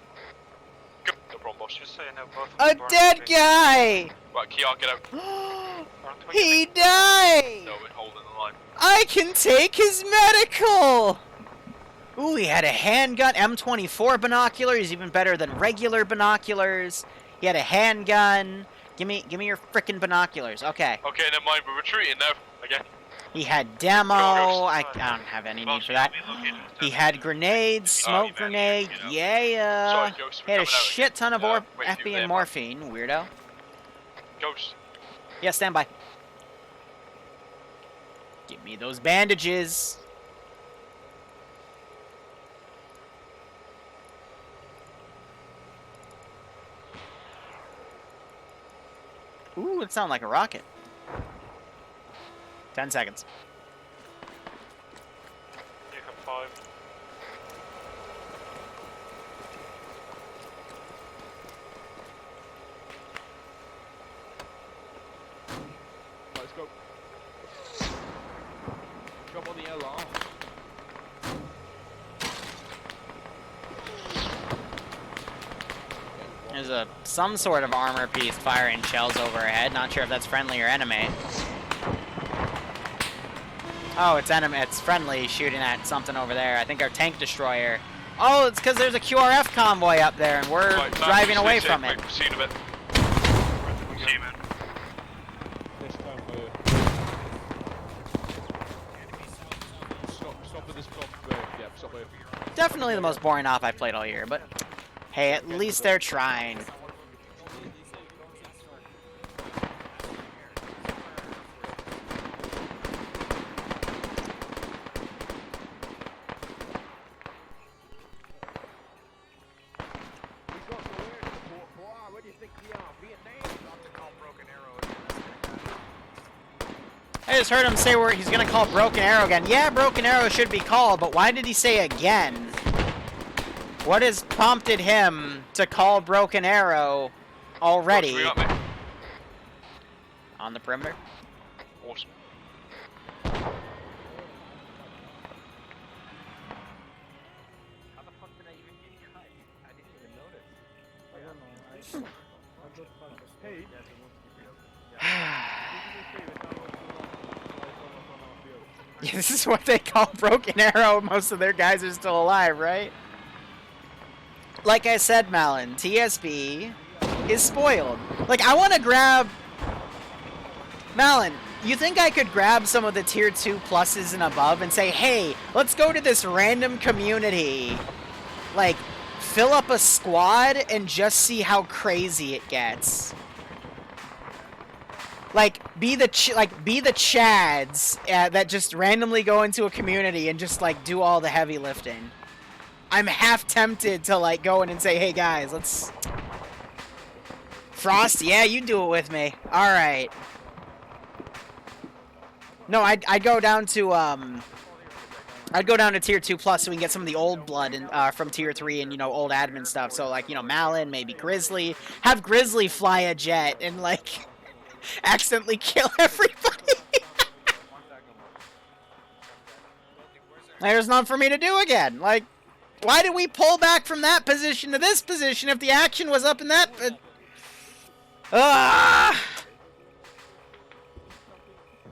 S11: Go. No problem, boss.
S1: Just so you know, both of
S3: A
S1: them
S3: dead guy!
S11: Right, Kiar, get out.
S3: He died!
S11: No, we're holding the line.
S3: I can take his medical! Ooh, he had a handgun, M24 binoculars, even better than regular binoculars. He had a handgun. Give me your frickin' binoculars. Okay.
S11: Okay, never mind. We're retreating now. Again.
S3: He had demo. I don't have any need for that. He had grenades, smoke grenade. Yeah.
S11: Sorry, Ghost,
S3: He had a
S11: we're coming out
S3: shit ton of
S11: wait for you
S3: epi
S11: there,
S3: and
S11: man.
S3: morphine. Weirdo.
S11: Ghost.
S3: Yeah, stand by. Give me those bandages. Ooh, it sounded like a rocket. 10 seconds.
S1: You have 5.
S4: Let's go. Jump on the alarm.
S3: There's some sort of armor piece firing shells over our head. Not sure if that's friendly or enemy. Oh, it's enemy. It's friendly shooting at something over there. I think our tank destroyer. Oh, it's because there's a QRF convoy up there and we're driving away from it.
S11: See you in a bit.
S2: See you, man.
S4: This time, stop at this top. Yeah, stop there.
S3: Definitely the most boring off I've played all year, but hey, at least they're trying. I just heard him say where he's gonna call Broken Arrow again. Yeah, Broken Arrow should be called, but why did he say again? What has prompted him to call Broken Arrow already? On the perimeter?
S11: Awesome.
S18: How the fuck did I even get cut? I didn't even notice.
S8: Hey.
S3: Yeah, this is what they call Broken Arrow. Most of their guys are still alive, right? Like I said, Malin, TSB is spoiled. Like, I want to grab... Malin, you think I could grab some of the tier 2 pluses and above and say, hey, let's go to this random community, like, fill up a squad and just see how crazy it gets? Like, be the Chads that just randomly go into a community and just, like, do all the heavy lifting. I'm half tempted to, like, go in and say, hey, guys, let's... Frost, yeah, you do it with me. Alright. No, I'd go down to, I'd go down to tier 2 plus so we can get some of the old blood from tier 3 and, you know, old admin stuff. So, like, you know, Malin, maybe Grizzly. Have Grizzly fly a jet and, like... accidentally kill everybody. There's none for me to do again. Like, why did we pull back from that position to this position if the action was up in that...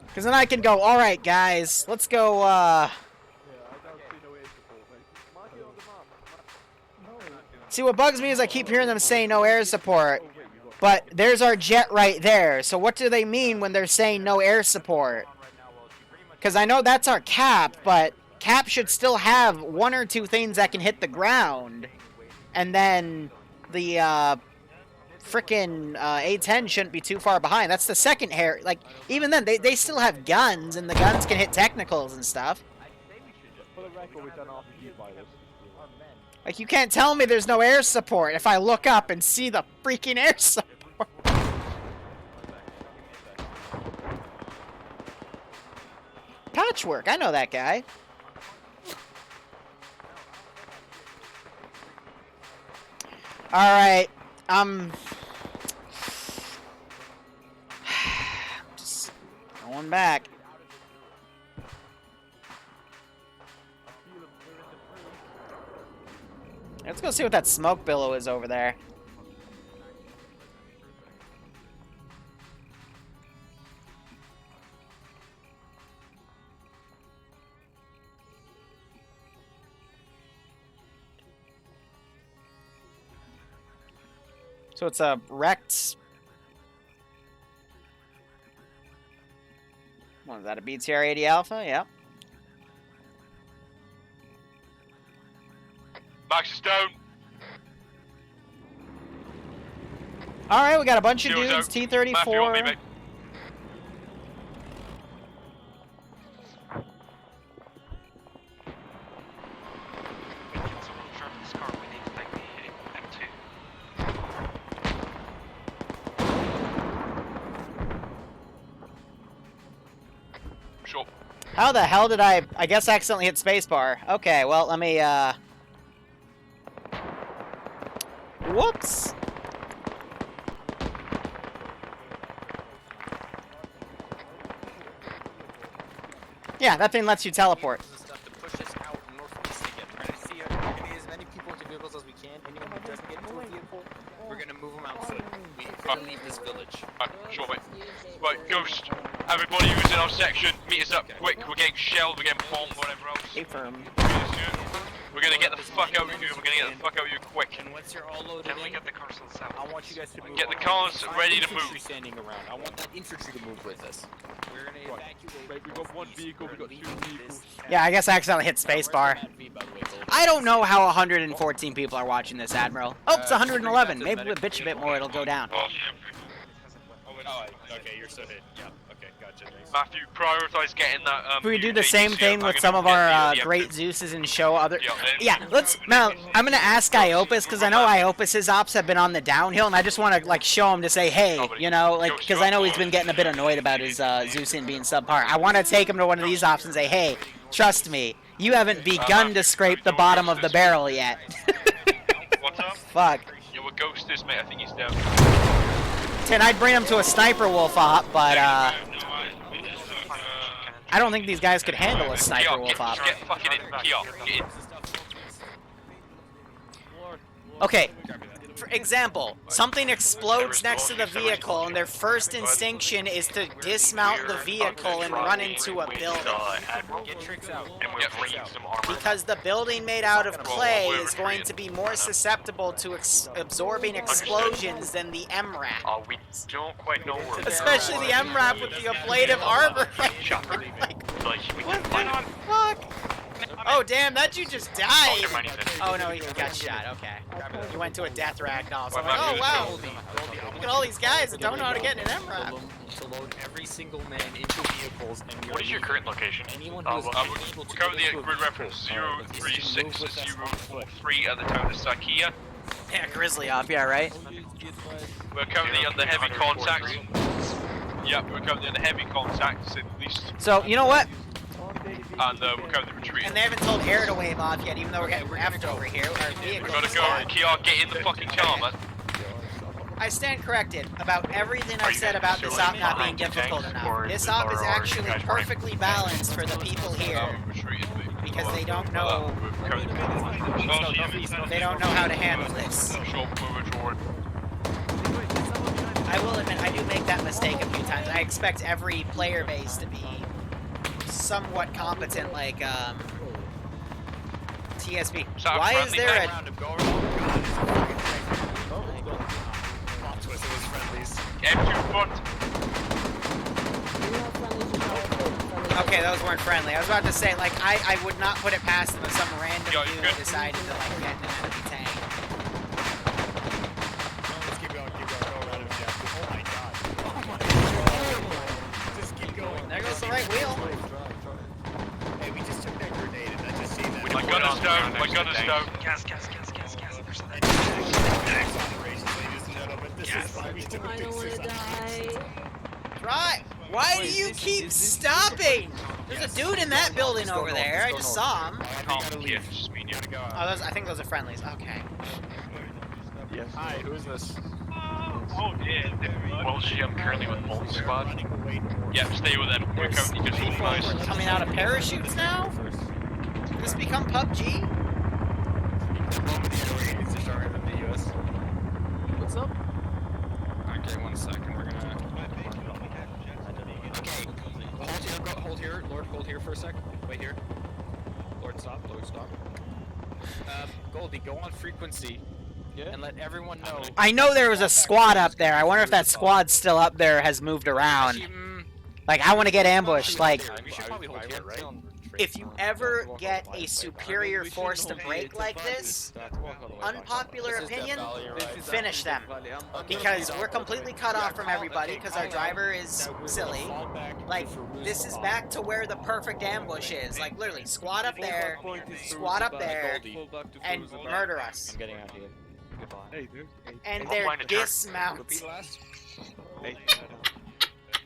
S3: Because then I can go, alright guys, let's go, See, what bugs me is I keep hearing them say no air support. But there's our jet right there. So what do they mean when they're saying no air support? Because I know that's our cap, but cap should still have 1 or 2 things that can hit the ground. And then the frickin' A-10 shouldn't be too far behind. That's the second hair. Like, even then, they still have guns, and the guns can hit technicals and stuff.
S8: For the record, we've done RPG pilots.
S3: Like, you can't tell me there's no air support if I look up and see the freaking air support. Patchwork, I know that guy. Alright, just going back. Let's go see what that smoke billow is over there. So it's a wrecked... What is that, a BTR-80 Alpha? Yep.
S11: Max is down.
S3: Alright, we got a bunch of
S11: Zero's
S3: dudes,
S11: out.
S3: T-34.
S11: Matthew, on me, mate. Sure.
S3: How the hell did I guess I accidentally hit spacebar. Okay, well, let me, Whoops! Yeah, that thing lets you teleport.
S16: Stuff to push us out northeast again. We're gonna see we're gonna get as many people into vehicles as we can. Anyone who doesn't get into a vehicle, we're gonna move them out foot. We gotta leave this village.
S11: Sure, mate. Right, Ghost. Everybody who's in our section, meet us up quick. We're getting shelled, we're getting bombed, whatever else.
S3: Hey, firm.
S11: We're gonna get the fuck out of here. We're gonna get the fuck out of here quick.
S16: And once you're all loaded
S1: Can we get the cars to the south?
S16: I want you guys to move.
S11: Get the cars ready to
S16: Infantry
S11: move.
S16: standing around. I want that infantry to move with us. We're gonna evacuate.
S4: Right, we got one vehicle, we got 2 vehicles.
S3: Yeah, I guess I accidentally hit spacebar. I don't know how 114 people are watching this, Admiral. Oh, it's 111. Maybe we bitch a bit more, it'll go down.
S13: Oh, okay, you're so hit. Yeah, okay, gotcha.
S11: Matthew, prioritize getting that.
S3: If we do the same thing with some of our great Zeuses and show other... Yeah, let's... Now, I'm going to ask Iopus, because I know Iopus's ops have been on the downhill, and I just want to, like, show him to say, hey, you know, like, because I know he's been getting a bit annoyed about his Zeusin being subpar. I want to take him to one of these ops and say, hey, trust me, you haven't begun to scrape the bottom of the barrel yet.
S11: What's up?
S3: Fuck.
S11: Yeah, what Ghost is, mate. I think he's down.
S3: And I'd bring him to a sniper wolf op, but I don't think these guys could handle a sniper wolf op.
S11: Get fucking in, Kiok. Get in.
S3: Okay, for example, something explodes next to the vehicle and their first instinction is to dismount the vehicle and run into a building.
S16: Get tricks out.
S13: And we're bringing some armor.
S3: Because the building made out of clay is going to be more susceptible to absorbing explosions than the MRAP.
S13: Oh, we don't quite know where.
S3: Especially the MRAP with the ablative armor.
S13: What the
S3: fuck? Oh damn, that dude just died! Oh no, he got shot, okay. He went to a death ragdoll, so I'm like, oh wow! Look at all these guys that don't know how to get in an MRAP.
S16: To load every single man into vehicles and
S13: What is your current location?
S16: Anyone who is unable to
S11: Currently at grid reference 036-043 at the town of Sakia.
S3: Yeah, Grizzly op, yeah, right?
S11: We're currently under heavy contact. Yep, we're currently under heavy contact, to say the least.
S3: So, you know what?
S11: And we're currently retreating.
S3: And they haven't told air to wave off yet, even though we're getting left over here. Our
S11: We gotta go, Kiok, get in the fucking car, man.
S3: I stand corrected about everything I've said about this op not being difficult enough. This op is actually perfectly balanced for the people here. Because they don't know... They don't know how to handle this. I will admit, I do make that mistake a few times. I expect every player base to be somewhat competent, like, TSP. Why is there a... Okay, those weren't friendly. I was about to say, like, I would not put it past them if some random dude decided to, like, get in an enemy tank.
S16: Let's keep going, go around him, Jeff. Oh my god. Just keep going.
S3: There goes the right wheel.
S16: Hey, we just took that grenade and I just seen that.
S11: My gun is down, my gun is down.
S1: Gas.
S17: I don't want to die.
S3: Right. Why do you keep stopping? There's a dude in that building over there. I just saw him. Oh, those, I think those are friendlies. Okay.
S16: Yes. Hi, who is this?
S13: Oh, yeah. Well, I'm currently with Bolt Squad.
S11: Yep, stay with them. We're currently just
S3: Coming out of parachutes now? Did this become PUBG?
S16: What's up? Okay, 1 second. We're gonna. Okay, hold here, Lord. Hold here for a sec. Wait here. Lord, stop. Lord, stop. Goldie, go on frequency. And let everyone know.
S3: I know there was a squad up there. I wonder if that squad's still up there, has moved around. Like, I want to get ambushed. Like,
S16: We should probably hold here, right?
S3: if you ever get a superior force to break like this, unpopular opinion, finish them. Because we're completely cut off from everybody because our driver is silly. Like, this is back to where the perfect ambush is. Like, literally, squad up there, and murder us.
S4: I'm getting out here. Goodbye.
S3: And they're dismount.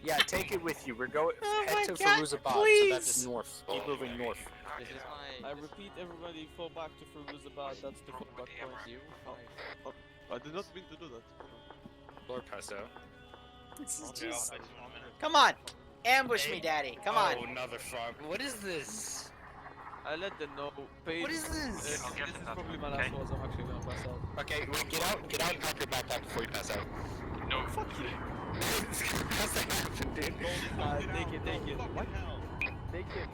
S16: Yeah, take it with you. We're going. Head to
S3: God,
S16: Firuzabad,
S3: please.
S16: so that's north. Keep moving north.
S4: I repeat, everybody fall back to Firuzabad. That's the fallback point. I did not mean to do that.
S16: Lord Pesto.
S3: This is just... Come on! Ambush me, daddy. Come on.
S16: Oh, another frog. What is this?
S4: I let them know.
S16: What is this?
S4: This is probably my last words. I'm actually gonna pass out.
S16: Okay, wait, get out and pack your backpack before you pass out.
S4: No, fuck you.
S16: How's that happen, dude?
S4: Take it. What? Take it.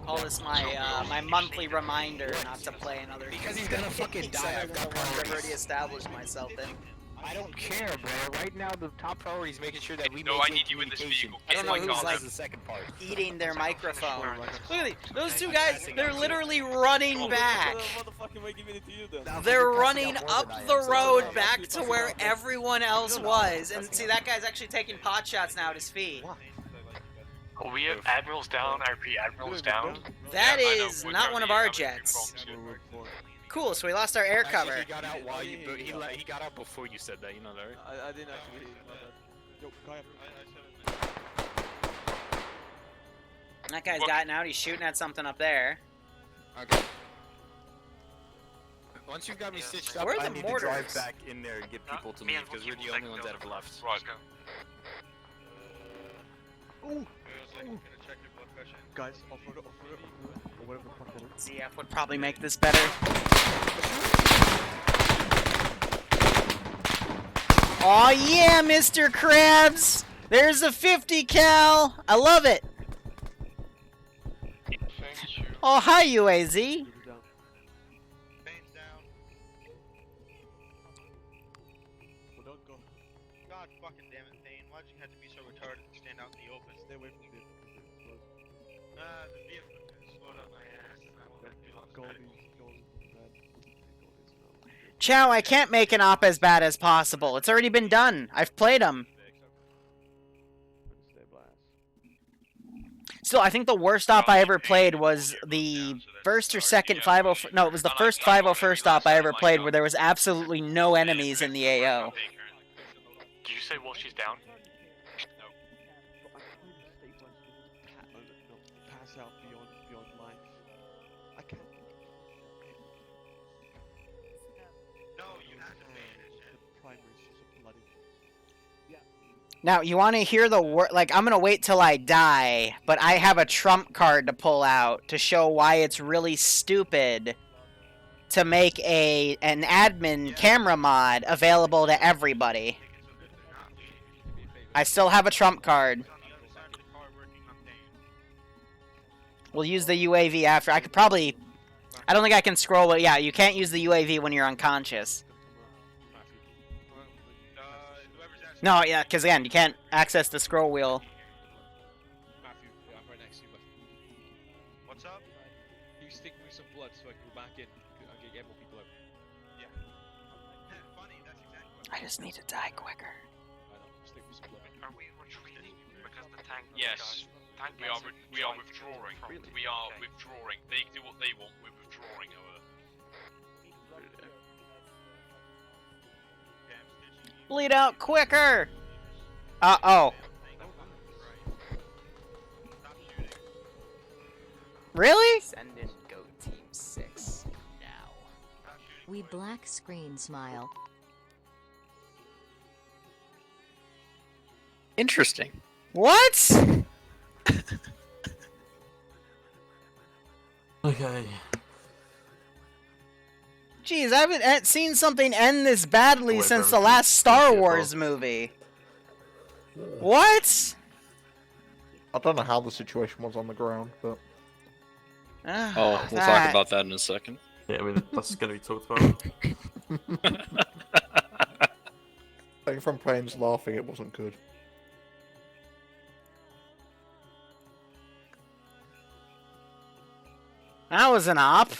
S3: Call this my monthly reminder not to play another game.
S16: Because he's gonna fucking die. I've got
S3: I've already established myself in.
S16: I don't care, bro. Right now, the top priority is making sure that we
S11: No, I need you in this vehicle.
S3: I don't know who's like
S16: the second part.
S3: eating their microphone. Look at those two guys. They're literally running back. They're running up the road back to where everyone else was. And see, that guy's actually taking pot shots now at his feet.
S13: Oh, we have admirals down. I repeat, admirals down.
S3: That is not one of our jets. Cool, so we lost our air cover.
S16: Actually, he got out while you. He got out before you said that. You know that, right?
S4: I didn't actually. Yo,
S3: That guy's gotten out. He's shooting at something up there.
S16: Okay. Once you've got me stitched up,
S3: Where are
S16: I
S3: the
S16: need
S3: mortars?
S16: to drive back in there and get people to leave because we're the only ones that have left.
S11: Right.
S4: Ooh. Guys, off road, or whatever the fuck that is.
S3: ZF would probably make this better. Aw yeah, Mr. Krabs! There's a 50 cal! I love it! Oh, hi, UAZ!
S2: God fucking damn it, Payne. Why'd you have to be so retarded and stand out in the open? Stay away from the vehicle. The vehicle slowed up my ass. And I won't be lost.
S3: Chow, I can't make an op as bad as possible. It's already been done. I've played them. Still, I think the worst op I ever played was the first or second 504... No, it was the first 501st op I ever played where there was absolutely no enemies in the AO.
S13: Did you say while she's down?
S4: Pass out beyond life. I can't.
S2: No, you have to finish it.
S4: The primary's just bloody. Yeah.
S3: Now, you want to hear the word? Like, I'm gonna wait till I die, but I have a trump card to pull out to show why it's really stupid to make an admin camera mod available to everybody. I still have a trump card. We'll use the UAV after. I could probably... I don't think I can scroll, but yeah, you can't use the UAV when you're unconscious. No, yeah, because again, you can't access the scroll wheel.
S4: Matthew, yeah, I'm right next to you, but... What's up? You stick me some blood so I can go back in and get more people out. Yeah. Funny, that's exactly what
S3: I just need to die quicker.
S4: I know, stick me some blood.
S1: Are we retreating because the tank?
S11: Yes. We are withdrawing. We are withdrawing. They do what they want. We're withdrawing.
S3: Bleed out quicker! Uh-oh. Really?
S16: Send in Go Team 6 now.
S15: We black screen smile.
S16: Interesting.
S3: What?
S10: Okay.
S3: Jeez, I haven't seen something end this badly
S10: Wait,
S3: since the
S10: everything
S3: last Star
S10: goes
S3: Wars
S10: above.
S3: movie. What?
S19: I don't know how the situation was on the ground, but...
S20: Oh, we'll talk about that in a second.
S10: Yeah, I mean, that's going to be talked about.
S19: I think from Plains laughing, it wasn't good.
S3: That was an op.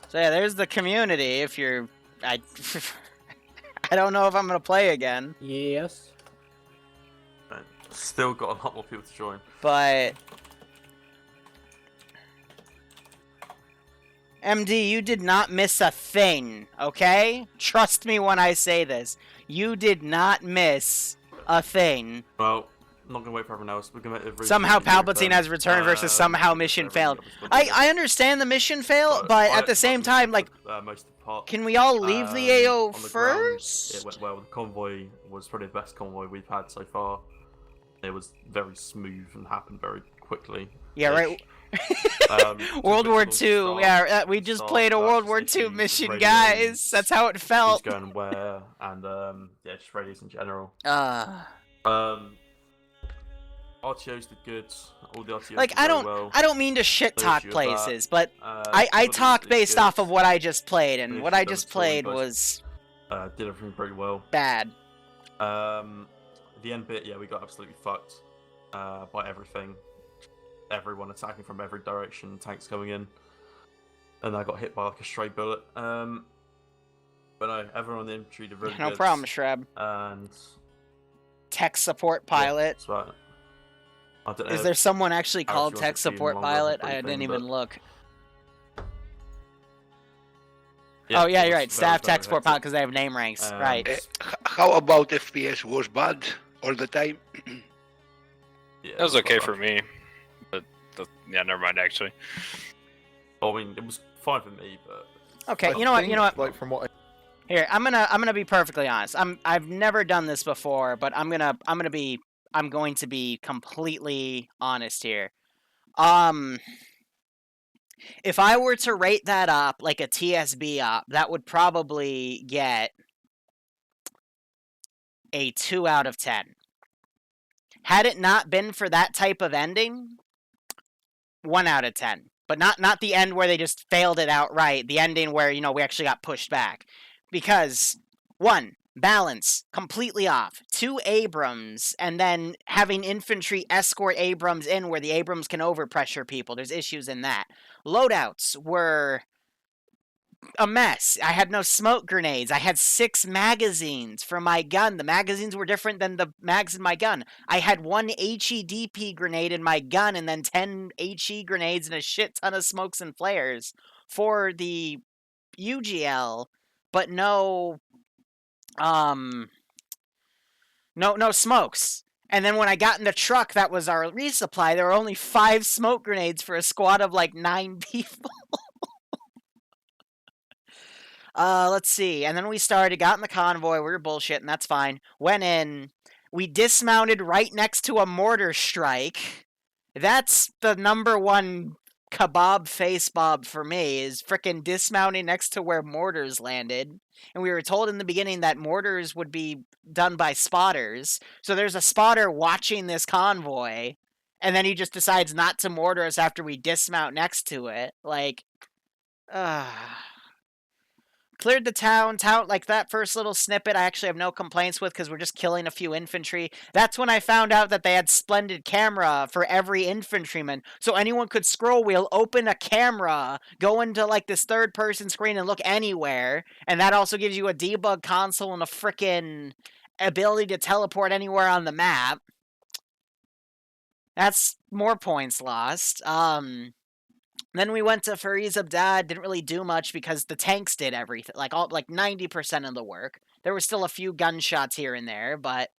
S3: So yeah, there's the community. If you're, I don't know if I'm gonna play again.
S5: Yes.
S10: Still got a lot more people to join.
S3: But MD, you did not miss a thing, okay? Trust me when I say this. You did not miss a thing.
S10: Well, I'm not gonna wait for everyone else. We're gonna
S3: Somehow Palpatine has returned versus somehow mission failed. I understand the mission fail, but at the same time, like,
S10: most of the part.
S3: can we all leave the AO
S10: on the
S3: first?
S10: Ground, it went well. The convoy was probably the best convoy we've had so far. It was very smooth and happened very quickly.
S3: Yeah, right. World War II. Yeah, we just played a World War II mission, guys. That's how it felt.
S10: Who's going where, and yeah, just radios in general. RTOs did good. All the RTOs
S3: like
S10: did
S3: I
S10: very
S3: don't
S10: well.
S3: I don't mean to shit talk
S10: That,
S3: places, but I talk based off of what I just played, and what I just played was
S10: did everything pretty well.
S3: bad.
S10: The end bit, yeah, we got absolutely fucked by everything. Everyone attacking from every direction, tanks coming in, and I got hit by like a stray bullet. But no, everyone on the infantry did really good.
S3: No problem, Shreb.
S10: And
S3: tech support pilot.
S10: That's right. I don't know
S3: Is
S10: if
S3: there someone actually
S10: Alex
S3: called
S10: wants
S3: tech
S10: to see
S3: support
S10: longer
S3: pilot? I
S10: briefing,
S3: didn't even
S10: but-
S3: look.
S9: Yeah,
S3: oh yeah,
S9: it
S3: you're
S9: was
S3: right. Staff
S9: very
S3: tech support pilot because they have name ranks. Right.
S9: How about FPS? Was bad all the time?
S20: That was okay for me, but yeah, never mind. Actually,
S10: I mean, it was fine for me, but
S3: Okay, you know what? You know what?
S19: Like from what
S3: Here, I'm gonna be perfectly honest. I've never done this before, but I'm going to be completely honest here. If I were to rate that up like a TSB op, that would probably get a 2 out of 10. Had it not been for that type of ending, 1 out of 10. But not the end where they just failed it outright. The ending where, you know, we actually got pushed back. Because, 1, balance, completely off. 2, Abrams, and then having infantry escort Abrams in where the Abrams can overpressure people. There's issues in that. Loadouts were a mess. I had no smoke grenades. I had 6 magazines for my gun. The magazines were different than the mags in my gun. I had 1 HEDP grenade in my gun and then 10 HE grenades and a shit ton of smokes and flares for the UGL, but no smokes. And then when I got in the truck that was our resupply, there were only 5 smoke grenades for a squad of like 9 people. Let's see. And then we got in the convoy. We were bullshitting. That's fine. Went in. We dismounted right next to a mortar strike. That's the #1 kebab face bob for me, is frickin' dismounting next to where mortars landed. And we were told in the beginning that mortars would be done by spotters. So there's a spotter watching this convoy, and then he just decides not to mortar us after we dismount next to it. Like, cleared the town, like that first little snippet I actually have no complaints with because we're just killing a few infantry. That's when I found out that they had splendid camera for every infantryman. So anyone could scroll wheel, open a camera, go into like this third person screen and look anywhere. And that also gives you a debug console and a frickin' ability to teleport anywhere on the map. That's more points lost. Then we went to Fariz Abdad, didn't really do much because the tanks did everything, like 90% of the work. There were still a few gunshots here and there, but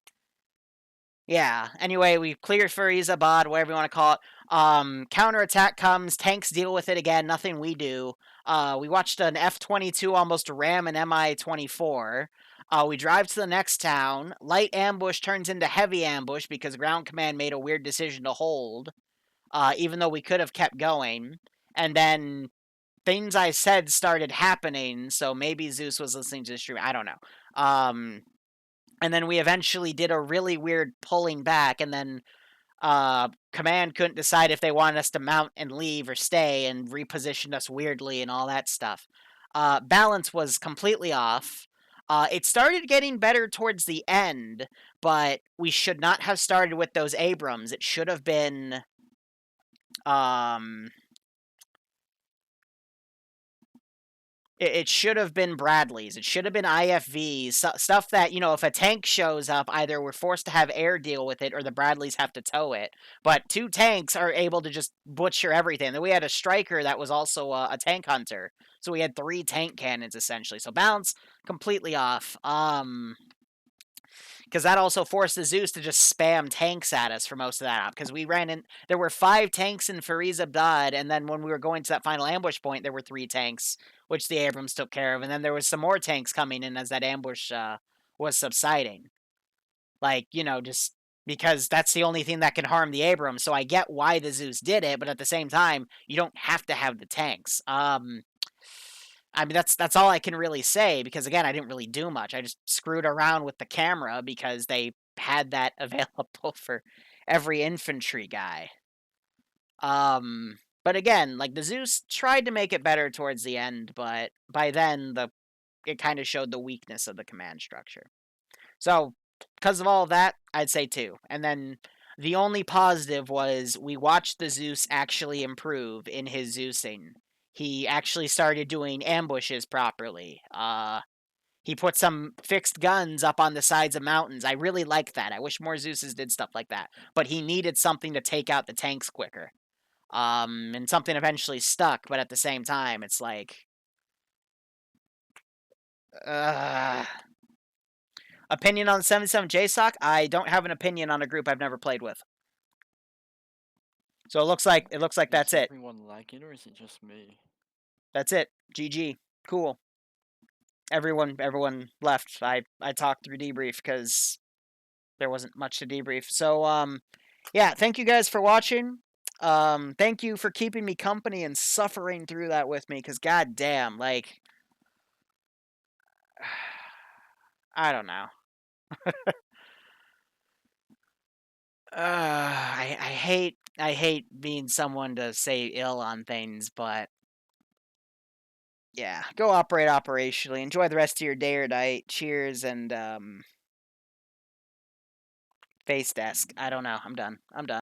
S3: yeah. Anyway, we cleared Fariz Abad, whatever you want to call it. Counterattack comes, tanks deal with it again, nothing we do. We watched an F-22 almost ram an Mi-24. We drive to the next town. Light ambush turns into heavy ambush because ground command made a weird decision to hold. even though we could have kept going. And then things I said started happening, so maybe Zeus was listening to the stream. I don't know. And then we eventually did a really weird pulling back, and then Command couldn't decide if they wanted us to mount and leave or stay, and repositioned us weirdly and all that stuff. Balance was completely off. It started getting better towards the end, but we should not have started with those Abrams. It should have been it should have been Bradley's. It should have been IFV's. Stuff that, you know, if a tank shows up, either we're forced to have air deal with it or the Bradleys have to tow it. But 2 tanks are able to just butcher everything. Then we had a striker that was also a tank hunter. So we had 3 tank cannons, essentially. So balance completely off. Because that also forced the Zeus to just spam tanks at us for most of that op. Because we ran in, there were 5 tanks in Fariz Abdad, and then when we were going to that final ambush point, there were 3 tanks, which the Abrams took care of, and then there was some more tanks coming in as that ambush was subsiding. Like, you know, just because that's the only thing that can harm the Abrams. So I get why the Zeus did it, but at the same time, you don't have to have the tanks. I mean, that's all I can really say, because, again, I didn't really do much. I just screwed around with the camera because they had that available for every infantry guy. But again, like, the Zeus tried to make it better towards the end, but by then, it kind of showed the weakness of the command structure. So, because of all of that, I'd say 2. And then the only positive was we watched the Zeus actually improve in his Zeusing. He actually started doing ambushes properly. He put some fixed guns up on the sides of mountains. I really like that. I wish more Zeuses did stuff like that. But he needed something to take out the tanks quicker. And something eventually stuck, but at the same time, it's like... Opinion on 77 JSOC? I don't have an opinion on a group I've never played with. So it looks like that's it.
S21: Is everyone lagging, or is it just me?
S3: That's it. GG. Cool. Everyone left. I talked through debrief because there wasn't much to debrief. So yeah, thank you guys for watching. Thank you for keeping me company and suffering through that with me, because goddamn, like, I don't know. I hate being someone to say ill on things, but yeah, go operate operationally. Enjoy the rest of your day or night. Cheers, and face desk. I don't know. I'm done.